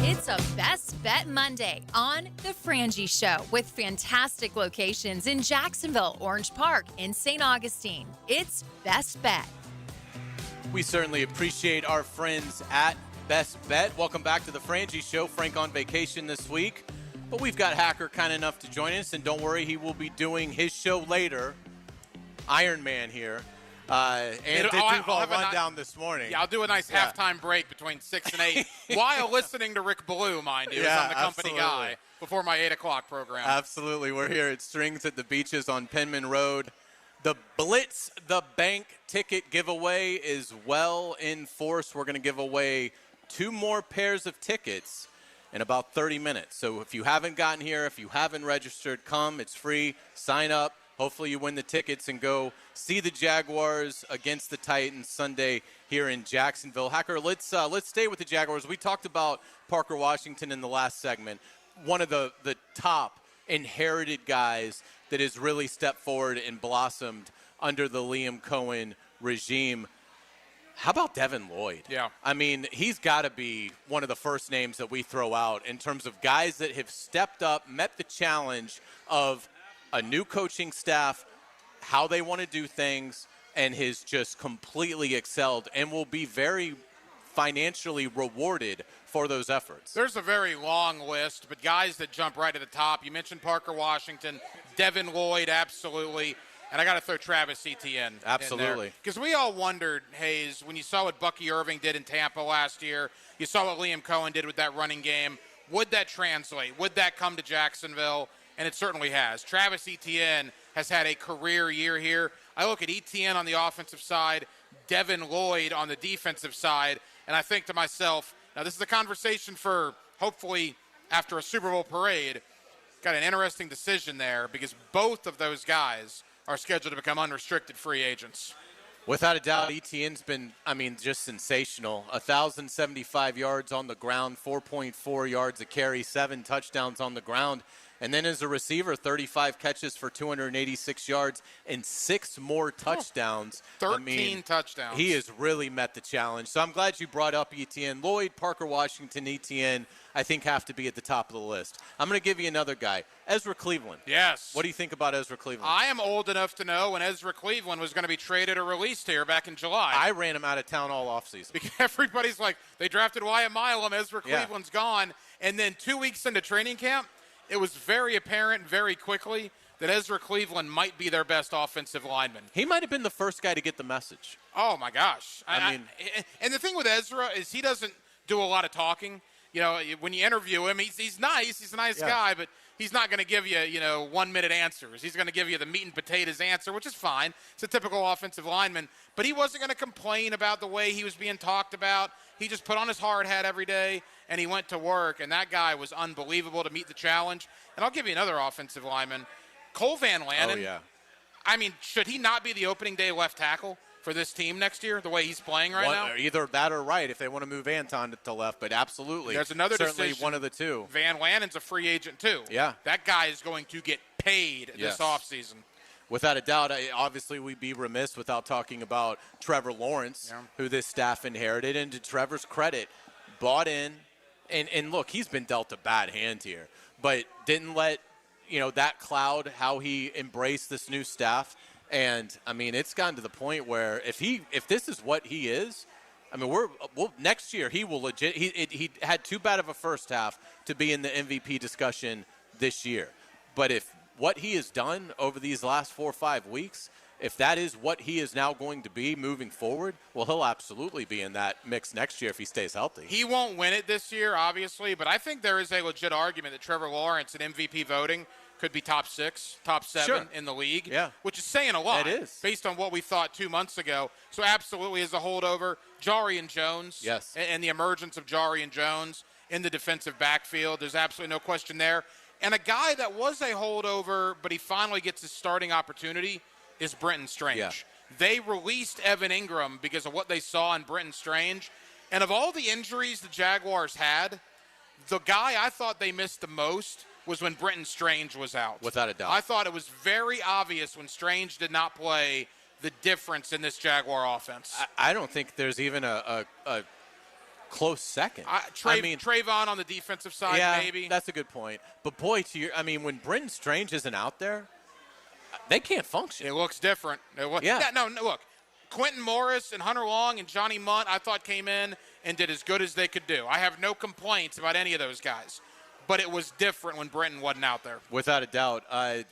It's a Best Bet Monday on The Frangie Show with fantastic locations in Jacksonville, Orange Park, and St. Augustine. It's Best Bet. We certainly appreciate our friends at Best Bet. Welcome back to The Frangie Show. Frank on vacation this week, but we've got Hacker kind enough to join us, and don't worry, he will be doing his show later. Iron Man here. And did Duval run down this morning. Yeah, I'll do a nice halftime break between 6 and 8 while listening to Rick Ballou, mind you, as I'm the company guy before my 8 o'clock program. Absolutely. We're here at Strings at the Beaches on Penman Road. The Blitz the Bank ticket giveaway is well in force. We're going to give away 2 more pairs of tickets in about 30 minutes. So if you haven't gotten here, if you haven't registered, come. It's free. Sign up. Hopefully you win the tickets and go see the Jaguars against the Titans Sunday here in Jacksonville. Hacker, let's stay with the Jaguars. We talked about Parker Washington in the last segment. One of the top inherited guys that has really stepped forward and blossomed under the Liam Coen regime. How about Devin Lloyd? Yeah. I mean, he's got to be one of the first names that we throw out in terms of guys that have stepped up, met the challenge of a new coaching staff, how they want to do things, and has just completely excelled and will be very financially rewarded for those efforts. There's a very long list, but guys that jump right to the top. You mentioned Parker Washington, Devin Lloyd, absolutely. And I got to throw Travis Etienne absolutely. Because we all wondered, Hayes, when you saw what Bucky Irving did in Tampa last year, you saw what Liam Coen did with that running game, would that translate? Would that come to Jacksonville? And it certainly has. Travis Etienne has had a career year here. I look at Etienne on the offensive side, Devin Lloyd on the defensive side, and I think to myself, now this is a conversation for hopefully after a Super Bowl parade. Got an interesting decision there because both of those guys are scheduled to become unrestricted free agents. Without a doubt, Etienne's been, just sensational. 1,075 yards on the ground, 4.4 yards a carry, 7 touchdowns on the ground. And then as a receiver, 35 catches for 286 yards and 6 more touchdowns. 13 touchdowns. He has really met the challenge. So I'm glad you brought up Etienne. Lloyd, Parker Washington, Etienne, I think have to be at the top of the list. I'm going to give you another guy, Ezra Cleveland. Yes. What do you think about Ezra Cleveland? I am old enough to know when Ezra Cleveland was going to be traded or released here back in July. I ran him out of town all offseason. Because everybody's like, they drafted Wyatt Milam, Ezra Cleveland's gone. And then 2 weeks into training camp, it was very apparent very quickly that Ezra Cleveland might be their best offensive lineman. He might have been the first guy to get the message. Oh, my gosh. And the thing with Ezra is he doesn't do a lot of talking. You know, when you interview him, he's nice. He's a nice guy, but he's not going to give you, 1-minute answers. He's going to give you the meat and potatoes answer, which is fine. It's a typical offensive lineman. But he wasn't going to complain about the way he was being talked about. He just put on his hard hat every day, and he went to work, and that guy was unbelievable to meet the challenge. And I'll give you another offensive lineman, Cole Van Lanen. Oh, yeah. Should he not be the opening day left tackle for this team next year, the way he's playing right now? Either that or right if they want to move Anton to left, but absolutely. There's another certainly decision. One of the two. Van Lanen's a free agent, too. Yeah. That guy is going to get paid this offseason. Without a doubt, obviously we'd be remiss without talking about Trevor Lawrence, who this staff inherited, and to Trevor's credit, bought in. And look, he's been dealt a bad hand here, but didn't let that cloud how he embraced this new staff. And it's gotten to the point where if this is what he is, next year he will legit. He had too bad of a first half to be in the MVP discussion this year, but if what he has done over these last 4 or 5 weeks, if that is what he is now going to be moving forward, well, he'll absolutely be in that mix next year if he stays healthy. He won't win it this year, obviously, but I think there is a legit argument that Trevor Lawrence in MVP voting could be top 6, top 7 in the league, which is saying a lot. It is. Based on what we thought 2 months ago. So absolutely as a holdover, Jarian Jones and the emergence of Jarian Jones in the defensive backfield. There's absolutely no question there. And a guy that was a holdover, but he finally gets his starting opportunity, is Brenton Strange. Yeah. They released Evan Ingram because of what they saw in Brenton Strange. And of all the injuries the Jaguars had, the guy I thought they missed the most was when Brenton Strange was out. Without a doubt. I thought it was very obvious when Strange did not play the difference in this Jaguar offense. I don't think there's even a close second. Trayvon on the defensive side, maybe. That's a good point. But boy, when Brenton Strange isn't out there, they can't function. It looks different. Look, Quentin Morris and Hunter Long and Johnny Munt, I thought came in and did as good as they could do. I have no complaints about any of those guys. but it was different when Brenton wasn't out there. Without a doubt.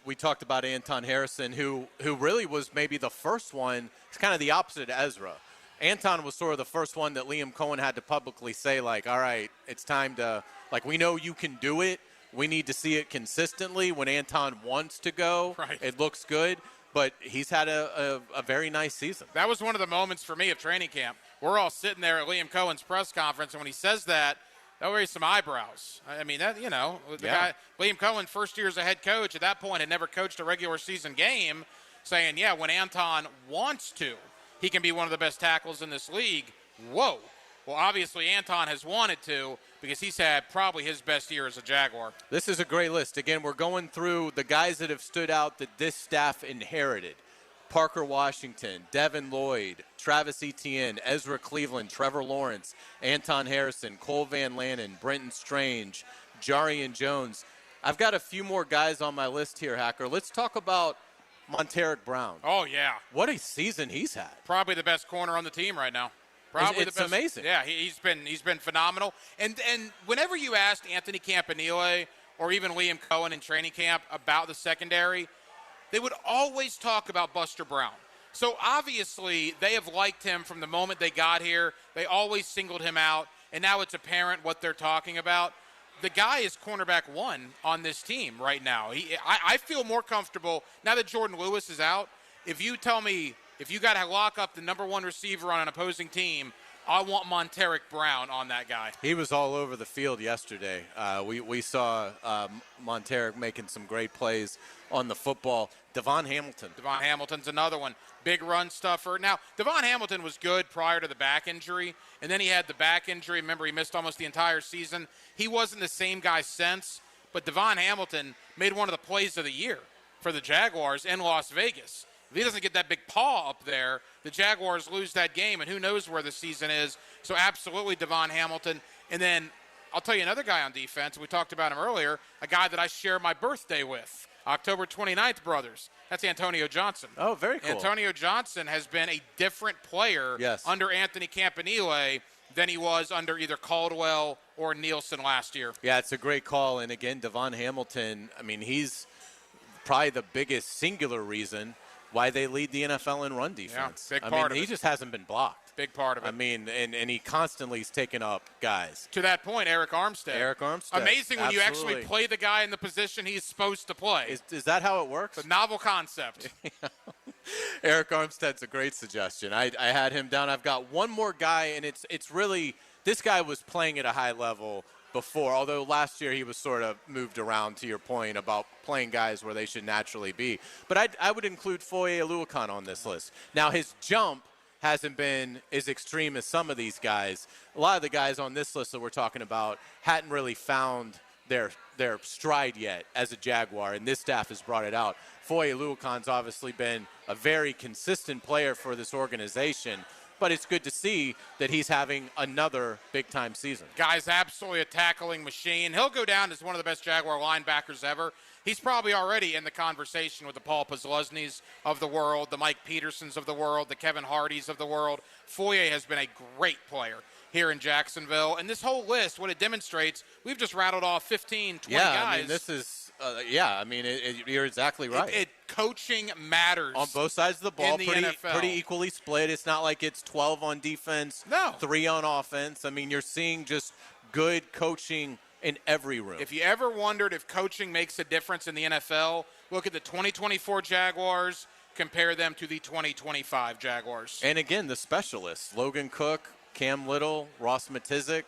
We talked about Anton Harrison, who really was maybe the first one. It's kind of the opposite of Ezra. Anton was sort of the first one that Liam Coen had to publicly say, like, all right, it's time to, like, we know you can do it. We need to see it consistently. When Anton wants to go, It looks good. But he's had a very nice season. That was one of the moments for me of training camp. We're all sitting there at Liam Cohen's press conference, and when he says that raised some eyebrows. I mean, that guy, Liam Cohen, first year as a head coach, at that point had never coached a regular season game, saying, yeah, when Anton wants to, he can be one of the best tackles in this league. Whoa. Well, obviously Anton has wanted to because he's had probably his best year as a Jaguar. This is a great list. Again, we're going through the guys that have stood out that this staff inherited. Parker Washington, Devin Lloyd, Travis Etienne, Ezra Cleveland, Trevor Lawrence, Anton Harrison, Cole Van Lannon, Brenton Strange, Jarian Jones. I've got a few more guys on my list here, Hacker. Let's talk about Monteric Brown. Oh, yeah. What a season he's had. Probably the best corner on the team right now. Probably it's the best. Amazing. Yeah, he's been phenomenal. And whenever you asked Anthony Campanile or even Liam Cohen in training camp about the secondary, they would always talk about Buster Brown. So obviously they have liked him from the moment they got here. They always singled him out, and now it's apparent what they're talking about. The guy is cornerback 1 on this team right now. I feel more comfortable now that Jordan Lewis is out. If you tell me if you got to lock up the number 1 receiver on an opposing team, I want Monteric Brown on that guy. He was all over the field yesterday. We saw Monteric making some great plays on the football. Devon Hamilton. Devon Hamilton's another one. Big run stuffer. Now, Devon Hamilton was good prior to the back injury, and then he had the back injury. Remember, he missed almost the entire season. He wasn't the same guy since, but Devon Hamilton made one of the plays of the year for the Jaguars in Las Vegas. If he doesn't get that big paw up there, the Jaguars lose that game, and who knows where the season is. So absolutely Devon Hamilton. And then I'll tell you another guy on defense. We talked about him earlier, a guy that I share my birthday with, October 29th, brothers. That's Antonio Johnson. Oh, very cool. Antonio Johnson has been a different player under Anthony Campanile than he was under either Caldwell or Nielsen last year. Yeah, it's a great call. And, again, Devon Hamilton, I mean, he's probably the biggest singular reason why they lead the NFL in run defense. Yeah, big part of it. He just hasn't been blocked. Big part of it. I mean, and he constantly is taking up guys. To that point, Eric Armstead. Amazing when you actually play the guy in the position he's supposed to play. Is that how it works? It's a novel concept. Eric Armstead's a great suggestion. I had him down. I've got one more guy, and it's really – this guy was playing at a high level before, although last year he was sort of moved around, to your point about playing guys where they should naturally be. But I would include Foye Oluokun on this list. Now, his jump hasn't been as extreme as some of these guys. A lot of the guys on this list that we're talking about hadn't really found their stride yet as a Jaguar, and this staff has brought it out. Foye Oluokun's obviously been a very consistent player for this organization, but it's good to see that he's having another big-time season. Guy's absolutely a tackling machine. He'll go down as one of the best Jaguar linebackers ever. He's probably already in the conversation with the Paul Posluszny's of the world, the Mike Petersons of the world, the Kevin Hardys of the world. Foye has been a great player here in Jacksonville. And this whole list, what it demonstrates, we've just rattled off 15, 20 guys. I mean, this is, you're exactly right. Coaching matters. On both sides of the ball, in the NFL. Pretty equally split. It's not like it's 12 on defense, 3 on offense. I mean, you're seeing just good coaching in every room. If you ever wondered if coaching makes a difference in the NFL, look at the 2024 Jaguars, compare them to the 2025 Jaguars. And again, the specialists, Logan Cook, Cam Little, Ross Matizik,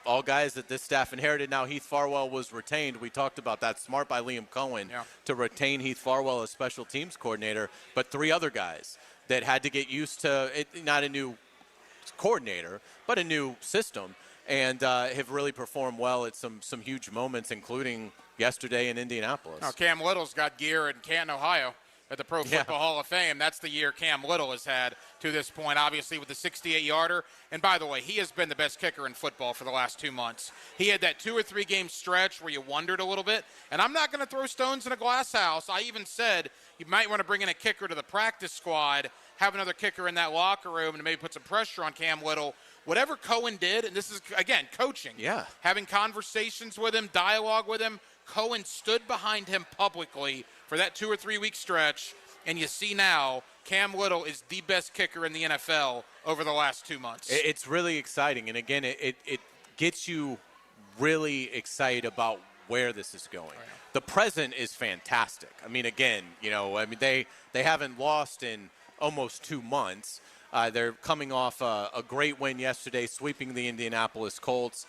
all guys that this staff inherited. Now Heath Farwell was retained. We talked about that. Smart by Liam Coen to retain Heath Farwell as special teams coordinator, but 3 other guys that had to get used to it, not a new coordinator, but a new system, and have really performed well at some huge moments, including yesterday in Indianapolis. Oh, Cam Little's got gear in Canton, Ohio at the Pro Football Hall of Fame. That's the year Cam Little has had to this point, obviously, with the 68-yarder. And by the way, he has been the best kicker in football for the last 2 months. He had that 2 or 3 game stretch where you wondered a little bit. And I'm not going to throw stones in a glass house. I even said you might want to bring in a kicker to the practice squad, have another kicker in that locker room, and maybe put some pressure on Cam Little. whatever Coen did, and this is, again, coaching. Yeah. Having conversations with him, dialogue with him, Coen stood behind him publicly for that 2 or 3 week stretch, and you see now Cam Little is the best kicker in the NFL over the last 2 months. It's really exciting, and again, it gets you really excited about where this is going. The present is fantastic. I mean, again, they haven't lost in almost 2 months. They're coming off a great win yesterday, sweeping the Indianapolis Colts.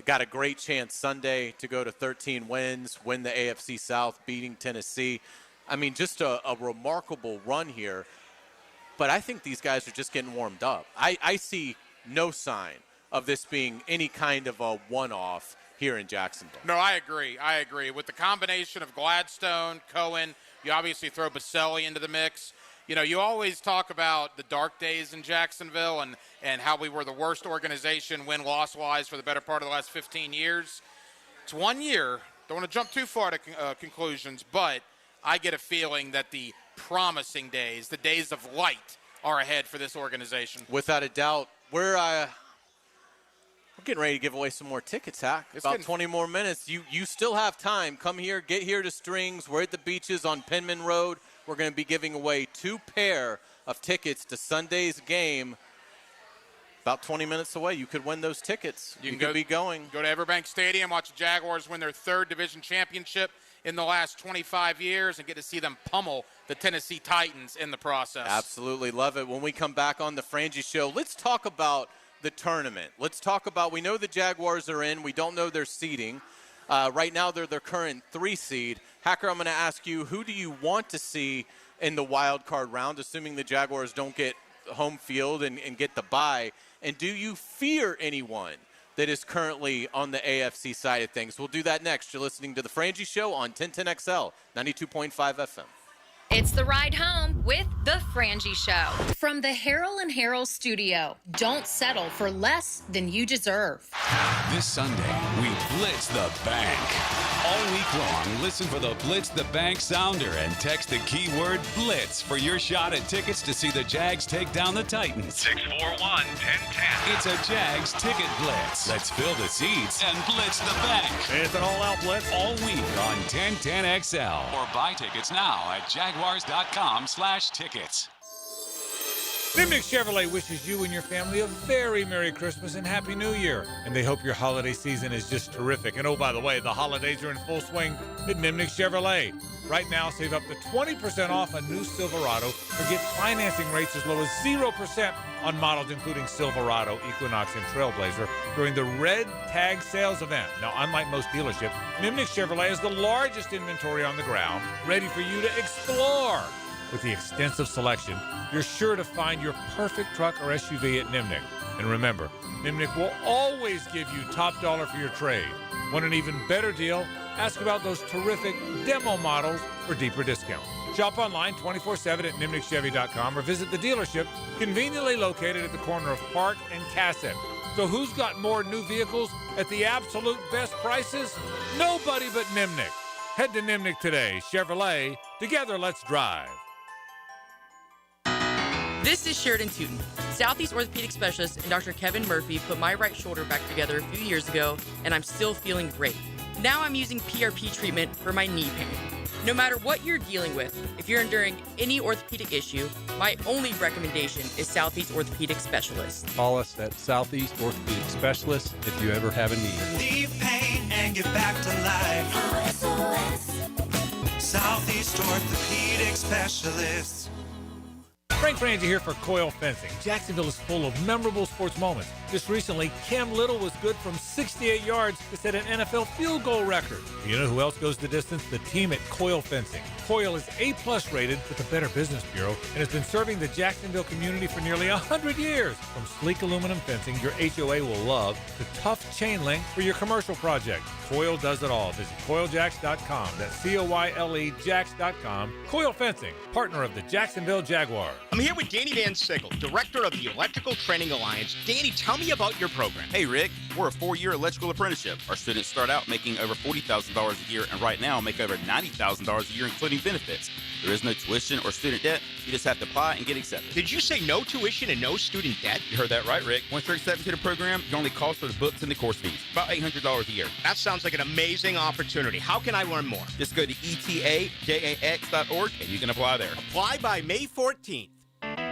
Got a great chance Sunday to go to 13 wins, win the AFC South, beating Tennessee. I mean, just a remarkable run here. But I think these guys are just getting warmed up. I see no sign of this being any kind of a one-off here in Jacksonville. No, I agree. With the combination of Gladstone, Coen, you obviously throw Baselli into the mix. You always talk about the dark days in Jacksonville and how we were the worst organization win-loss-wise for the better part of the last 15 years. It's 1 year. Don't want to jump too far to conclusions, but I get a feeling that the promising days, the days of light, are ahead for this organization. Without a doubt. We're getting ready to give away some more tickets, Hack. About 20 more minutes. You still have time. Come here, get here to Strings. We're at the Beaches on Penman Road. We're going to be giving away 2 pair of tickets to Sunday's game. About 20 minutes away, you could win those tickets. You could be going. Go to Everbank Stadium, watch the Jaguars win their 3rd division championship in the last 25 years and get to see them pummel the Tennessee Titans in the process. Absolutely love it. When we come back on the Frangie Show, let's talk about the tournament. Let's talk about, we know the Jaguars are in. We don't know their seeding. Right now, they're their current 3 seed. Hacker, I'm going to ask you, who do you want to see in the wild card round, assuming the Jaguars don't get home field and get the bye? And do you fear anyone that is currently on the AFC side of things? We'll do that next. You're listening to The Frangie Show on 1010XL, 92.5 FM. It's the ride home with The Frangie Show. From the Harrell and Harrell studio, don't settle for less than you deserve. This Sunday, we blitz the bank. All week long, listen for the Blitz the Bank sounder and text the keyword BLITZ for your shot at tickets to see the Jags take down the Titans. 641-1010. It's a Jags ticket blitz. Let's fill the seats and blitz the bank. It's an all-out blitz all week on 1010XL. Or buy tickets now at jaguars.com/tickets. Nimnick Chevrolet wishes you and your family a very Merry Christmas and Happy New Year. And they hope your holiday season is just terrific. And oh, by the way, the holidays are in full swing at Nimnick Chevrolet. Right now, save up to 20% off a new Silverado or get financing rates as low as 0% on models including Silverado, Equinox, and Trailblazer during the Red Tag Sales event. Now, unlike most dealerships, Nimnick Chevrolet has the largest inventory on the ground, ready for you to explore. With the extensive selection, you're sure to find your perfect truck or SUV at Nimnick. And remember, Nimnick will always give you top dollar for your trade. Want an even better deal? Ask about those terrific demo models for deeper discount. Shop online 24/7 at nimnickchevy.com or visit the dealership conveniently located at the corner of Park and Cassett. So who's got more new vehicles at the absolute best prices? Nobody but Nimnick. Head to Nimnick today. Chevrolet, together let's drive. This is Sheridan Tootin, Southeast Orthopedic Specialist, and Dr. Kevin Murphy put my right shoulder back together a few years ago, and I'm still feeling great. Now I'm using PRP treatment for my knee pain. No matter what you're dealing with, if you're enduring any orthopedic issue, my only recommendation is Southeast Orthopedic Specialist. Call us at Southeast Orthopedic Specialist if you ever have a need. Relieve pain and get back to life. Southeast Orthopedic Specialists. Frank Frangie here for Coil Fencing. Jacksonville is full of memorable sports moments. Just recently, Cam Little was good from 68 yards to set an NFL field goal record. You know who else goes the distance? The team at Coil Fencing. Coil is A+ rated with the Better Business Bureau and has been serving the Jacksonville community for nearly 100 years. From sleek aluminum fencing your HOA will love to tough chain link for your commercial project. Coil does it all. Visit CoilJacks.com. That's COYLE Jacks.com. Coil Fencing, partner of the Jacksonville Jaguars. I'm here with Danny Van Sickle, director of the Electrical Training Alliance. Danny, tell me about your program. Hey, Rick. or a 4-year electrical apprenticeship. Our students start out making over $40,000 a year and right now make over $90,000 a year, including benefits. There is no tuition or student debt. You just have to apply and get accepted. Did you say no tuition and no student debt? You heard that right, Rick. Once you're accepted to the program, your only cost for the books and the course fees. About $800 a year. That sounds like an amazing opportunity. How can I learn more? Just go to etajax.org and you can apply there. Apply by May 14th.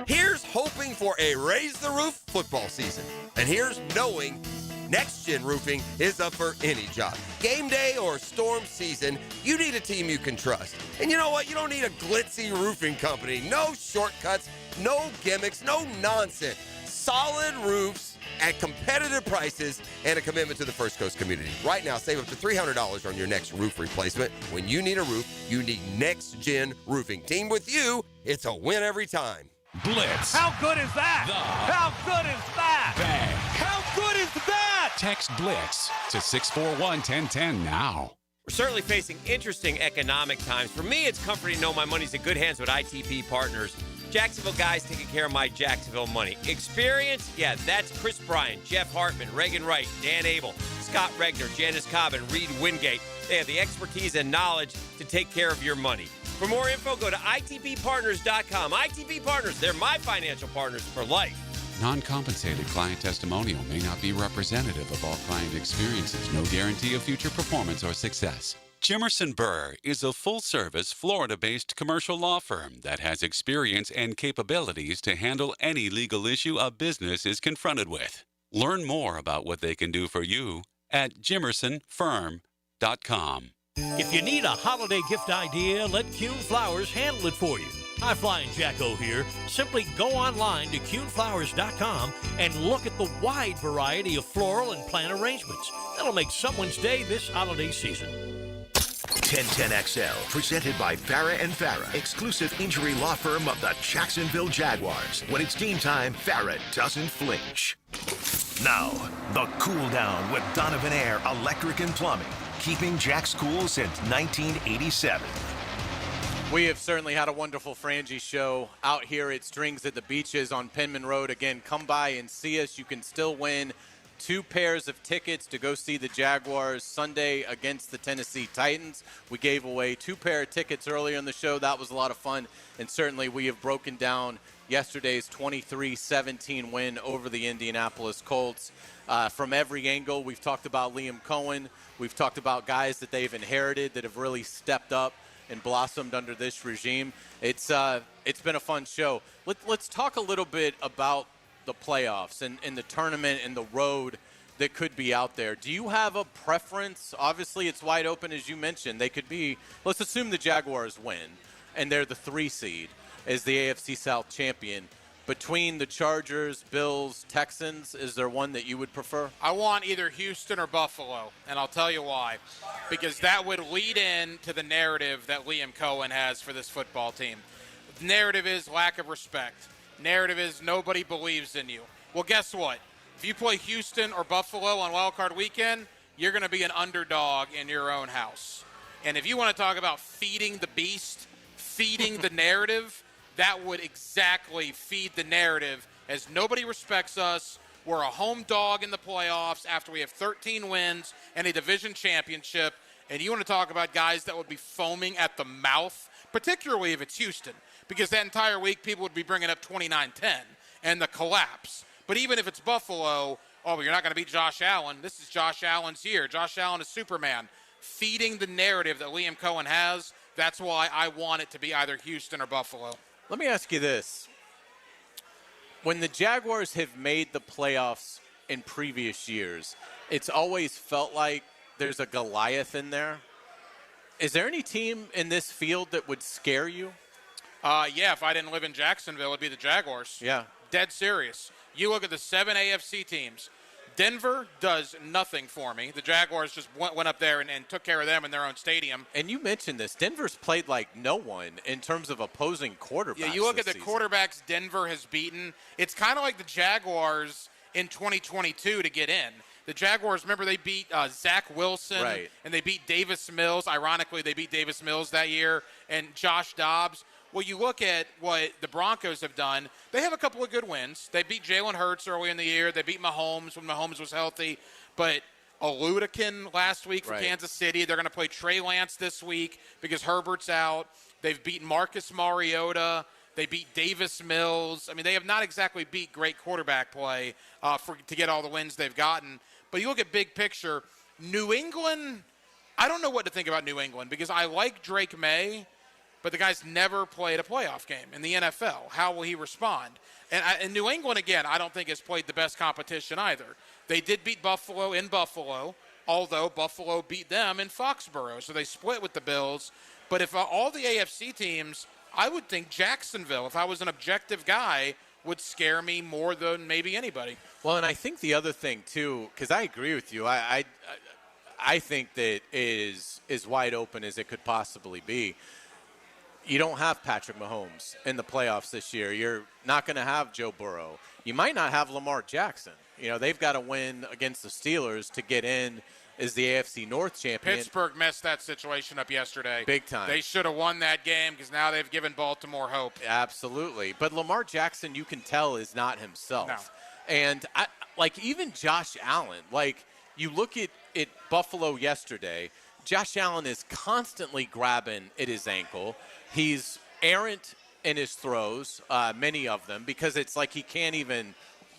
Here's hoping for a Raise the Roof football season. And here's knowing Next Gen Roofing is up for any job. Game day or storm season, you need a team you can trust. And you know what? You don't need a glitzy roofing company. No shortcuts, no gimmicks, no nonsense. Solid roofs at competitive prices and a commitment to the First Coast community. Right now, save up to $300 on your next roof replacement. When you need a roof, you need Next Gen Roofing. Team with you, it's a win every time. Blitz. How good is that? How good is that? Bang. How good is that? Text Blitz to 641-1010 now. We're certainly facing interesting economic times. For me, it's comforting to know my money's in good hands with ITP Partners. Jacksonville guys taking care of my Jacksonville money. Experience? Yeah, that's Chris Bryan, Jeff Hartman, Reagan Wright, Dan Abel, Scott Regner, Janice Cobb, and Reed Wingate. They have the expertise and knowledge to take care of your money. For more info, go to itppartners.com. ITP Partners, they're my financial partners for life. Non-compensated client testimonial may not be representative of all client experiences. No guarantee of future performance or success. Jimerson Burr is a full-service, Florida-based commercial law firm that has experience and capabilities to handle any legal issue a business is confronted with. Learn more about what they can do for you at jimersonfirm.com. If you need a holiday gift idea, let Kuhn Flowers handle it for you. Hi, Flying Jacko here. Simply go online to kuhnflowers.com and look at the wide variety of floral and plant arrangements. That'll make someone's day this holiday season. 1010XL, presented by Farah and Farah, exclusive injury law firm of the Jacksonville Jaguars. When it's game time, Farah doesn't flinch. Now, the cool down with Donovan Air Electric and Plumbing, keeping Jack's cool since 1987. We have certainly had a wonderful Frangie show out here at Strings at the Beaches on Penman Road. Again, come by and see us. You can still win 2 pairs of tickets to go see the Jaguars Sunday against the Tennessee Titans. We gave away 2 pair of tickets earlier in the show. That was a lot of fun. And certainly we have broken down yesterday's 23-17 win over the Indianapolis Colts. From every angle, we've talked about Liam Coen. We've talked about guys that they've inherited that have really stepped up and blossomed under this regime. It's been a fun show. Let's talk a little bit about the playoffs and the tournament and the road that could be out there. Do you have a preference? Obviously, it's wide open, as you mentioned. They could be, let's assume the Jaguars win, and they're the 3 seed as the AFC South champion. Between the Chargers, Bills, Texans, is there one that you would prefer? I want either Houston or Buffalo, and I'll tell you why. Because that would lead in to the narrative that Liam Coen has for this football team. The narrative is lack of respect. Narrative is nobody believes in you. Well, guess what? If you play Houston or Buffalo on Wild Card Weekend, you're going to be an underdog in your own house. And if you want to talk about feeding the beast, feeding the narrative, that would exactly feed the narrative as nobody respects us. We're a home dog in the playoffs after we have 13 wins and a division championship. And you want to talk about guys that would be foaming at the mouth, particularly if it's Houston, because that entire week people would be bringing up 29-10 and the collapse. But even if it's Buffalo, oh, but you're not going to beat Josh Allen. This is Josh Allen's year. Josh Allen is Superman. Feeding the narrative that Liam Coen has, that's why I want it to be either Houston or Buffalo. Let me ask you this. When the Jaguars have made the playoffs in previous years, it's always felt like there's a Goliath in there. Is there any team in this field that would scare you? Yeah, if I didn't live in Jacksonville, it'd be the Jaguars. Yeah. Dead serious. You look at the 7 AFC teams. Denver does nothing for me. The Jaguars just went up there and took care of them in their own stadium. And you mentioned this. Denver's played like no one in terms of opposing quarterbacks. Yeah, you look at the season. quarterbacks Denver has beaten. It's kind of like the Jaguars in 2022 to get in. The Jaguars, remember, they beat Zach Wilson. Right. And they beat Davis Mills. Ironically, they beat Davis Mills that year and Josh Dobbs. Well, you look at what the Broncos have done. They have a couple of good wins. They beat Jalen Hurts early in the year. They beat Mahomes when Mahomes was healthy. But Oludekin last week for Right. Kansas City. They're going to play Trey Lance this week because Herbert's out. They've beaten Marcus Mariota. They beat Davis Mills. I mean, they have not exactly beat great quarterback play to get all the wins they've gotten. But you look at big picture, New England, I don't know what to think about New England because I like Drake May, but the guy's never played a playoff game in the NFL. How will he respond? And New England, again, I don't think has played the best competition either. They did beat Buffalo in Buffalo, although Buffalo beat them in Foxborough. So they split with the Bills. But if all the AFC teams, I would think Jacksonville, if I was an objective guy, would scare me more than maybe anybody. Well, and I think the other thing, too, because I agree with you, I think that it is as wide open as it could possibly be. You don't have Patrick Mahomes in the playoffs this year. You're not going to have Joe Burrow. You might not have Lamar Jackson. You know, they've got to win against the Steelers to get in as the AFC North champion. Pittsburgh messed that situation up yesterday. Big time. They should have won that game because now they've given Baltimore hope. Absolutely. But Lamar Jackson, you can tell, is not himself. No. And, even Josh Allen, you look at Buffalo yesterday, Josh Allen is constantly grabbing at his ankle. He's errant in his throws, many of them, because it's like he can't even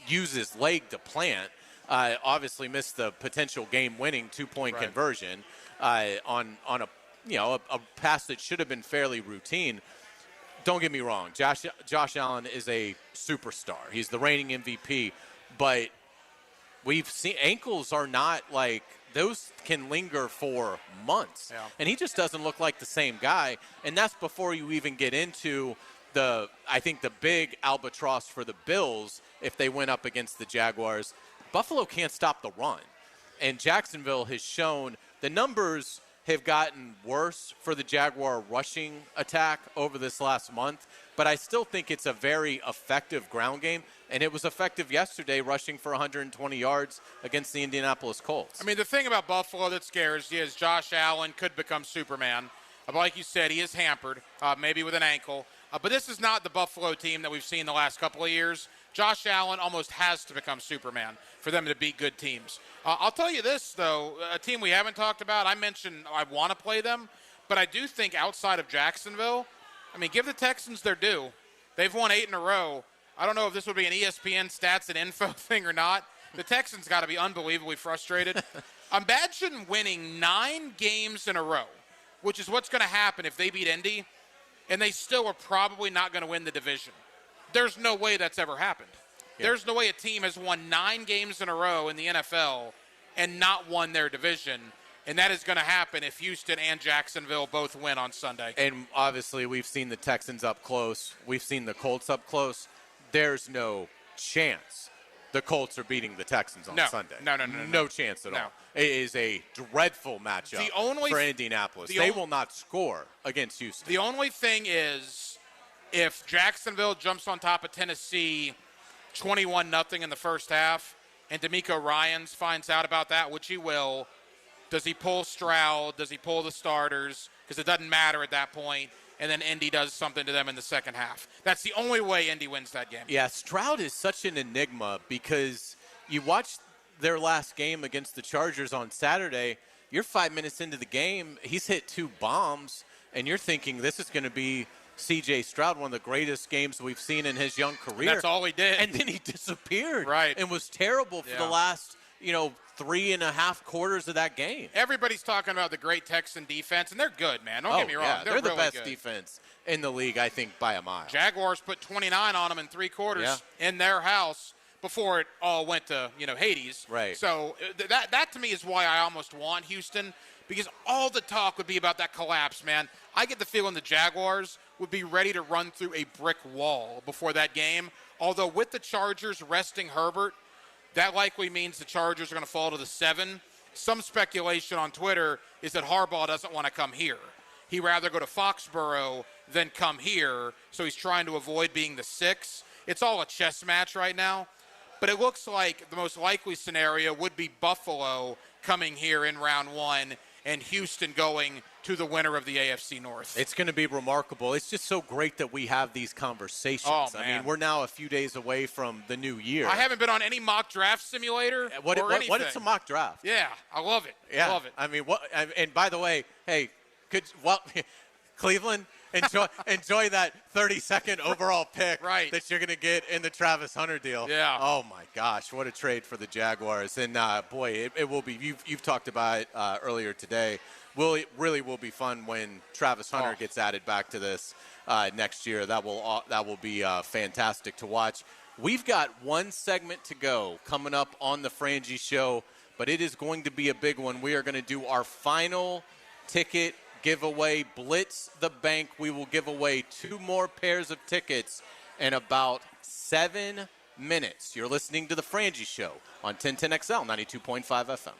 use his leg to plant. Obviously missed the potential game-winning two-point conversion on a pass that should have been fairly routine. Don't get me wrong, Josh Allen is a superstar. He's the reigning MVP, but we've seen ankles are not those can linger for months. Yeah. And he just doesn't look like the same guy. And that's before you even get into the big albatross for the Bills if they went up against the Jaguars. Buffalo can't stop the run. And Jacksonville has shown the numbers have gotten worse for the Jaguar rushing attack over this last month. But I still think it's a very effective ground game. And it was effective yesterday, rushing for 120 yards against the Indianapolis Colts. I mean, the thing about Buffalo that scares you is Josh Allen could become Superman. But like you said, he is hampered, maybe with an ankle. But this is not the Buffalo team that we've seen the last couple of years. Josh Allen almost has to become Superman for them to beat good teams. I'll tell you this, though, a team we haven't talked about, I mentioned I want to play them, but I do think outside of Jacksonville, give the Texans their due. They've won 8 in a row. I don't know if this would be an ESPN stats and info thing or not. The Texans got to be unbelievably frustrated. Imagine winning 9 games in a row, which is what's going to happen if they beat Indy, and they still are probably not going to win the division. There's no way that's ever happened. Yeah. There's no way a team has won 9 games in a row in the NFL and not won their division. And that is going to happen if Houston and Jacksonville both win on Sunday. And obviously we've seen the Texans up close. We've seen the Colts up close. There's no chance the Colts are beating the Texans on Sunday. No chance at all. It is a dreadful matchup for Indianapolis. They will not score against Houston. The only thing is, if Jacksonville jumps on top of Tennessee 21-0 in the first half, and D'Amico Ryans finds out about that, which he will, does he pull Stroud? Does he pull the starters? Because it doesn't matter at that point. And then Indy does something to them in the second half. That's the only way Indy wins that game. Yeah, Stroud is such an enigma because you watch their last game against the Chargers on Saturday. You're 5 minutes into the game. He's hit 2 bombs, and you're thinking this is going to be C.J. Stroud, one of the greatest games we've seen in his young career. And that's all he did. And then he disappeared. Right. And was terrible for the last, 3.5 quarters of that game. Everybody's talking about the great Texan defense, and they're good, man. Don't get me wrong. Yeah. They're really the best good. defense in the league, I think, by a mile. Jaguars put 29 on them in 3 quarters in their house before it all went to, Hades. Right. So that to me is why I almost want Houston, because all the talk would be about that collapse, man. I get the feeling the Jaguars would be ready to run through a brick wall before that game. Although with the Chargers resting Herbert, that likely means the Chargers are going to fall to the 7. Some speculation on Twitter is that Harbaugh doesn't want to come here. He'd rather go to Foxborough than come here, so he's trying to avoid being the 6. It's all a chess match right now. But it looks like the most likely scenario would be Buffalo coming here in round 1 and Houston going to the winner of the AFC North. It's going to be remarkable. It's just so great that we have these conversations. Oh, I man. mean, we're now a few days away from the new year. I haven't been on any mock draft simulator What anything. is a mock draft? Yeah, I love it. Yeah. Love it. I mean, and by the way, hey, Cleveland, enjoy that 32nd overall pick that you're going to get in the Travis Hunter deal. Yeah. Oh, my gosh, what a trade for the Jaguars. And, boy, it will be. You've talked about it earlier today. It really will be fun when Travis Hunter gets added back to this next year. That will be fantastic to watch. We've got one segment to go coming up on the Frangie Show, but it is going to be a big one. We are going to do our final ticket giveaway, Blitz the Bank. We will give away 2 more pairs of tickets in about 7 minutes. You're listening to the Frangie Show on 1010XL 92.5 FM.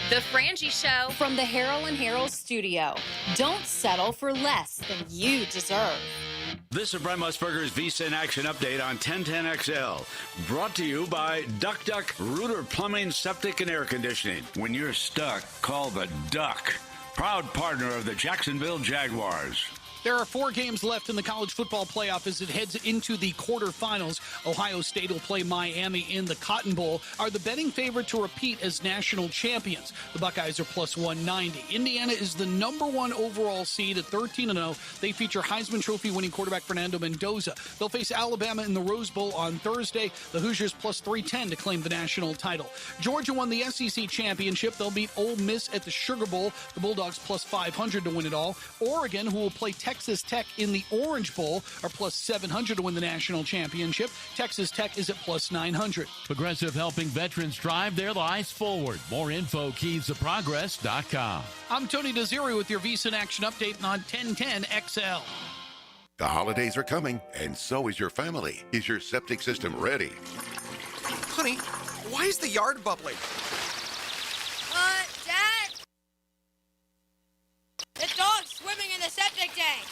The Frangie Show from the Harold and Harold studio. Don't settle for less than you deserve. This is Brent Musburger's Visa in Action update on 1010XL. Brought to you by Duck Duck Rooter Plumbing, Septic, and Air Conditioning. When you're stuck, call the Duck. Proud partner of the Jacksonville Jaguars. There are 4 games left in the college football playoff as it heads into the quarterfinals. Ohio State will play Miami in the Cotton Bowl, are the betting favorite to repeat as national champions. The Buckeyes are plus 190. Indiana is the number 1 overall seed at 13-0. They feature Heisman Trophy winning quarterback Fernando Mendoza. They'll face Alabama in the Rose Bowl on Thursday. The Hoosiers plus 310 to claim the national title. Georgia won the SEC championship. They'll beat Ole Miss at the Sugar Bowl. The Bulldogs plus 500 to win it all. Oregon, who will play Texas Tech in the Orange Bowl, are plus 700 to win the national championship. Texas Tech is at plus 900. Progressive helping veterans drive their lives forward. More info, keysofprogress.com. I'm Tony Desiri with your Visa in Action update on 1010 XL. The holidays are coming, and so is your family. Is your septic system ready? Honey, why is the yard bubbling? Dad? The dog's swimming in the septic tank.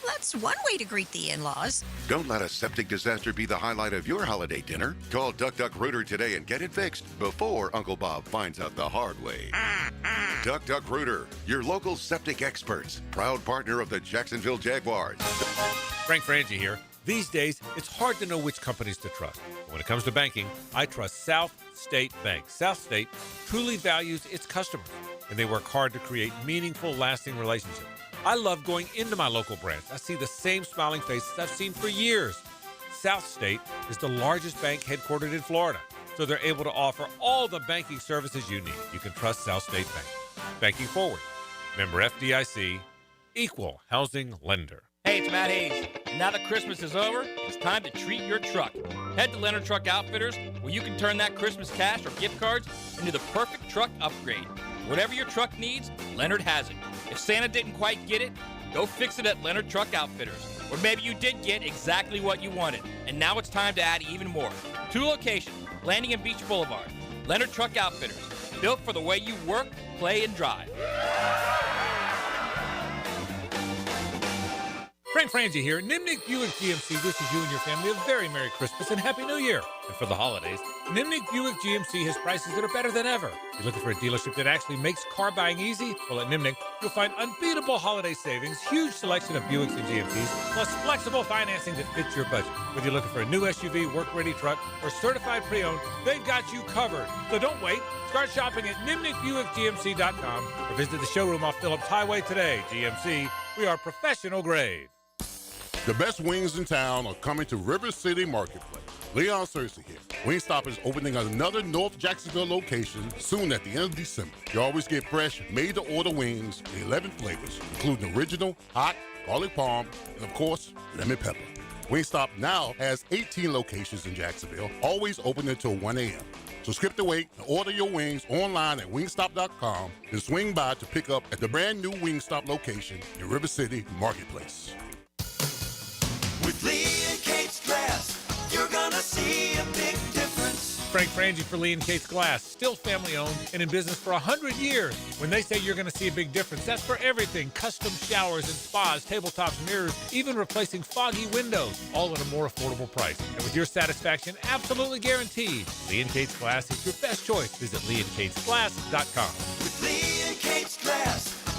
That's one way to greet the in-laws. Don't let a septic disaster be the highlight of your holiday dinner. Call Duck Duck Rooter today and get it fixed before Uncle Bob finds out the hard way. Duck Duck Rooter, your local septic experts. Proud partner of the Jacksonville Jaguars. Frank Frangie here. These days, it's hard to know which companies to trust. But when it comes to banking, I trust South State Bank. South State truly values its customers, and they work hard to create meaningful, lasting relationships. I love going into my local branch. I see the same smiling faces I've seen for years. South State is the largest bank headquartered in Florida, so they're able to offer all the banking services you need. You can trust South State Bank. Banking forward. Member FDIC, equal housing lender. Hey, it's Matt Hayes. Now that Christmas is over, it's time to treat your truck. Head to Leonard Truck Outfitters, where you can turn that Christmas cash or gift cards into the perfect truck upgrade. Whatever your truck needs, Leonard has it. If Santa didn't quite get it, go fix it at Leonard Truck Outfitters. Or maybe you did get exactly what you wanted, and now it's time to add even more. 2 locations, Landing and Beach Boulevard. Leonard Truck Outfitters, built for the way you work, play, and drive. Frank Frangie here. Nimnik Buick GMC wishes you and your family a very Merry Christmas and Happy New Year. And for the holidays, Nimnik Buick GMC has prices that are better than ever. You're looking for a dealership that actually makes car buying easy? Well, at Nimnik, you'll find unbeatable holiday savings, huge selection of Buicks and GMCs, plus flexible financing that fits your budget. Whether you're looking for a new SUV, work-ready truck, or certified pre-owned, they've got you covered. So don't wait. Start shopping at NimnikBuickGMC.com or visit the showroom off Phillips Highway today. GMC, we are professional grade. The best wings in town are coming to River City Marketplace. Leon Searcy here. Wingstop is opening another North Jacksonville location soon at the end of December. You always get fresh, made-to-order wings in 11 flavors, including original, hot, garlic parm, and of course, lemon pepper. Wingstop now has 18 locations in Jacksonville, always open until 1 a.m. So skip the wait and order your wings online at wingstop.com and swing by to pick up at the brand new Wingstop location in River City Marketplace. With Lee and Kate's Glass, you're gonna see a big difference. Frank Frangie for Lee and Kate's Glass, still family owned and in business for 100 years. When they say you're going to see a big difference, that's for everything. Custom showers and spas, tabletops, mirrors, even replacing foggy windows, all at a more affordable price. And with your satisfaction absolutely guaranteed, Lee and Kate's Glass is your best choice. Visit leeandkatesglass.com. With Lee and Kate's Glass,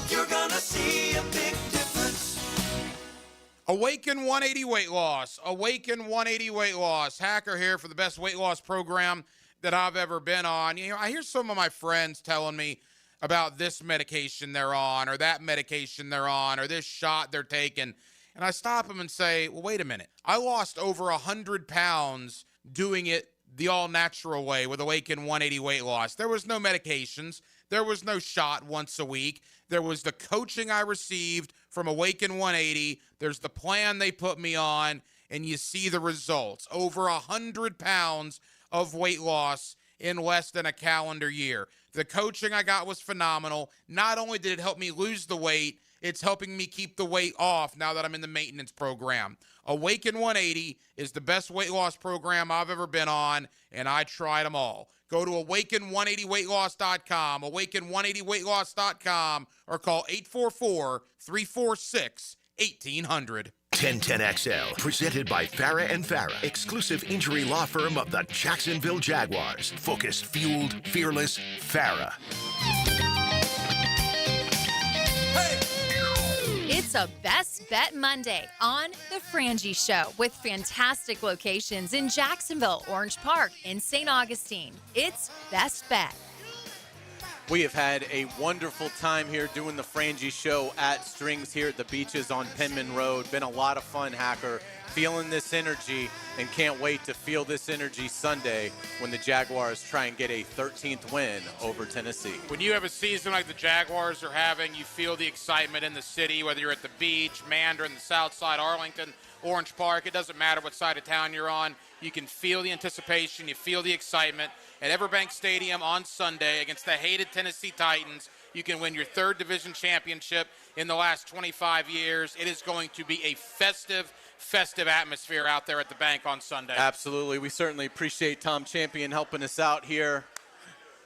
Awaken 180 weight loss. Awaken 180 weight loss. Hacker here for the best weight loss program that I've ever been on. You know, I hear some of my friends telling me about this medication they're on, or that medication they're on, or this shot they're taking. And I stop them and say, well, wait a minute. I lost over 100 pounds doing it the all-natural way with Awaken 180 weight loss. There was no medications. There was no shot once a week. There was the coaching I received from Awaken 180. There's the plan they put me on, and you see the results. Over 100 pounds of weight loss in less than a calendar year. The coaching I got was phenomenal. Not only did it help me lose the weight, it's helping me keep the weight off now that I'm in the maintenance program. Awaken 180 is the best weight loss program I've ever been on, and I tried them all. Go to awaken180weightloss.com, awaken180weightloss.com, or call 844-346-1800. 1010XL, presented by Farah and Farah, exclusive injury law firm of the Jacksonville Jaguars. Focused, fueled, fearless, Farah. It's a Best Bet Monday on The Frangie Show with fantastic locations in Jacksonville, Orange Park, and St. Augustine. It's Best Bet. We have had a wonderful time here doing the Frangie Show at Strings here at the Beaches on Penman Road. Been a lot of fun, Hacker. Feeling this energy, and can't wait to feel this energy Sunday when the Jaguars try and get a 13th win over Tennessee. When you have a season like the Jaguars are having, you feel the excitement in the city, whether you're at the beach, Mandarin, the South Side, Arlington, Orange Park. It doesn't matter what side of town you're on. You can feel the anticipation. You feel the excitement. At Everbank Stadium on Sunday against the hated Tennessee Titans, you can win your third division championship in the last 25 years. It is going to be a festive atmosphere out there at the bank on Sunday. Absolutely. We certainly appreciate Tom Champion helping us out here.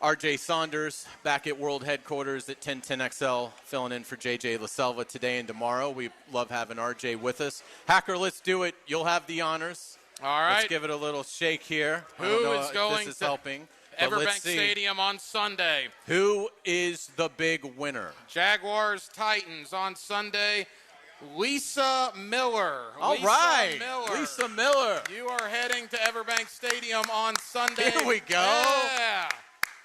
RJ Saunders back at World Headquarters at 1010XL, filling in for JJ LaSelva today and tomorrow. We love having RJ with us. Hacker, let's do it. You'll have the honors. All right. Let's give it a little shake here. Who is going this is to helping, Everbank Stadium on Sunday? Who is the big winner? Jaguars Titans on Sunday. Lisa Miller. All right. Lisa Miller. You are heading to Everbank Stadium on Sunday. Here we go. Yeah.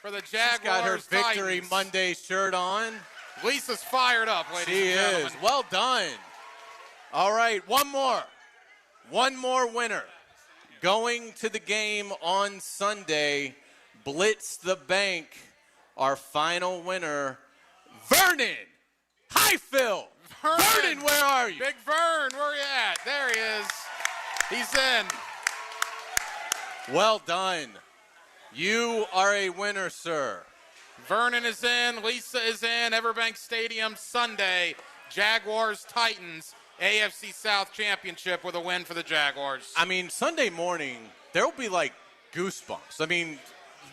For the Jaguars. She's got her Victory Titans. Monday shirt on. Lisa's fired up, ladies and gentlemen. She is. Well done. All right, one more. One more winner. Going to the game on Sunday. Blitz the Bank. Our final winner, Vernon Highfield. Vernon, where are you? Big Vern, where are you at? There he is. He's in. Well done. You are a winner, sir. Vernon is in. Lisa is in. Everbank Stadium Sunday. Jaguars Titans. AFC South Championship with a win for the Jaguars. I mean, Sunday morning, there will be like goosebumps. I mean,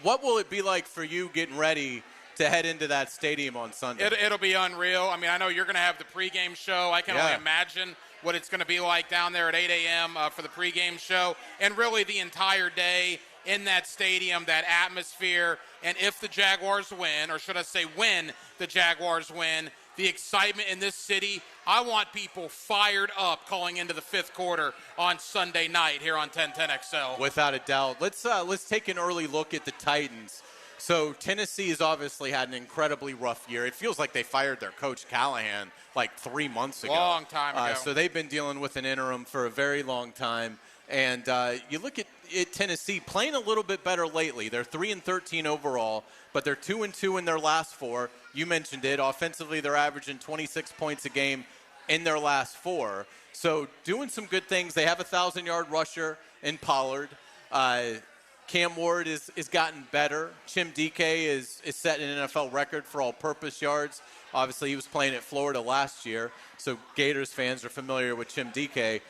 what will it be like for you getting ready to head into that stadium on Sunday? It'll be unreal. I mean, I know you're going to have the pregame show. I can only imagine what it's going to be like down there at 8 a.m. For the pregame show. And really the entire day in that stadium, that atmosphere. And if the Jaguars win, or should I say when the Jaguars win, the excitement in this city, I want people fired up calling into the fifth quarter on Sunday night here on 1010XL. Without a doubt. Let's take an early look at the Titans. So Tennessee has obviously had an incredibly rough year. It feels like they fired their coach Callahan like 3 months ago. Long time ago. So they've been dealing with an interim for a very long time. And you look at Tennessee playing a little bit better lately. They're 3-13 overall, but they're 2-2 in their last four. You mentioned it. Offensively, they're averaging 26 points a game in their last four. So doing some good things. They have a 1,000-yard rusher in Pollard. Cam Ward is gotten better. Chim Dike is setting an NFL record for all-purpose yards. Obviously, he was playing at Florida last year, so Gators fans are familiar with Chim Dike.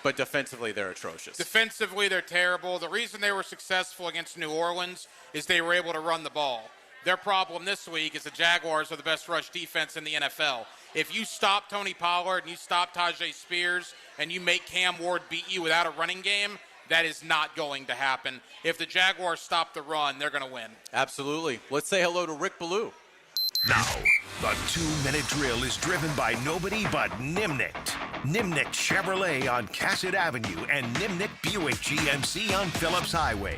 But defensively, they're atrocious. Defensively, they're terrible. The reason they were successful against New Orleans is they were able to run the ball. Their problem this week is the Jaguars are the best rush defense in the NFL. If you stop Tony Pollard and you stop Tajay Spears and you make Cam Ward beat you without a running game, that is not going to happen. If the Jaguars stop the run, they're going to win. Absolutely. Let's say hello to Rick Ballou. Now, the 2-minute drill is driven by nobody but Nimnicht. Nimnick Chevrolet on Cassett Avenue and Nimnick Buick GMC on Phillips Highway.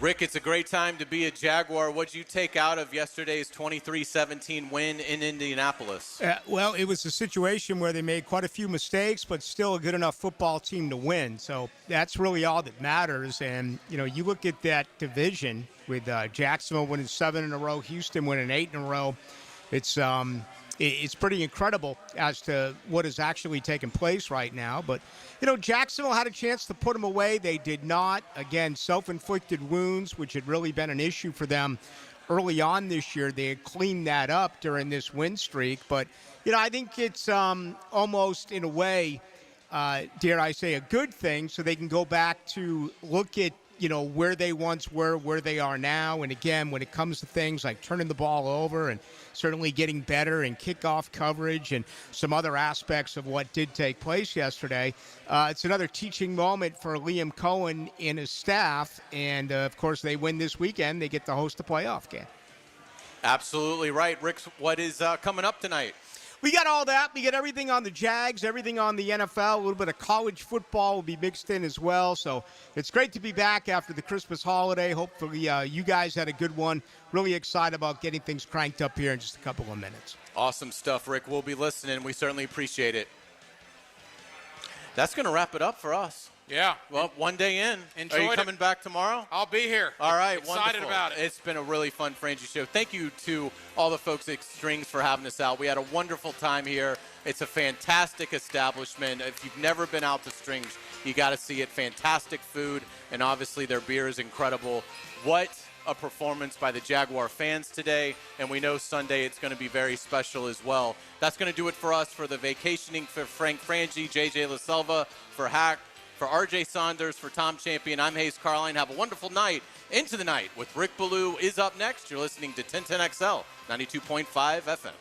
Rick, it's a great time to be a Jaguar. What'd you take out of yesterday's 23-17 win in Indianapolis? Well, it was a situation where they made quite a few mistakes, but still a good enough football team to win. So that's really all that matters. And, you look at that division with Jacksonville winning 7 in a row, Houston winning 8 in a row. It's pretty incredible as to what is actually taking place right now. But, Jacksonville had a chance to put them away. They did not. Again, self-inflicted wounds, which had really been an issue for them early on this year. They had cleaned that up during this win streak. But, I think it's almost, in a way, dare I say, a good thing, so they can go back to look at, where they once were, where they are now. And again, when it comes to things like turning the ball over and certainly getting better in kickoff coverage and some other aspects of what did take place yesterday, it's another teaching moment for Liam Coen and his staff. And, of course, they win this weekend. They get to host a playoff game. Absolutely right. Rick, what is coming up tonight? We got all that. We get everything on the Jags, everything on the NFL. A little bit of college football will be mixed in as well. So it's great to be back after the Christmas holiday. Hopefully you guys had a good one. Really excited about getting things cranked up here in just a couple of minutes. Awesome stuff, Rick. We'll be listening. We certainly appreciate it. That's going to wrap it up for us. Yeah. Well, one day in. Enjoyed Are you it. coming back tomorrow? I'll be here. All right. Excited wonderful. about it. It's been a really fun Frangie show. Thank you to all the folks at Strings for having us out. We had a wonderful time here. It's a fantastic establishment. If you've never been out to Strings, you got to see it. Fantastic food, and obviously their beer is incredible. What a performance by the Jaguar fans today, and we know Sunday it's going to be very special as well. That's going to do it for us for the vacationing for Frangie, JJ LaSelva, for Hack, for RJ Saunders, for Tom Champion. I'm Hayes Carline. Have a wonderful night. Into the Night with Rick Ballou is up next. You're listening to 1010XL 92.5 FM.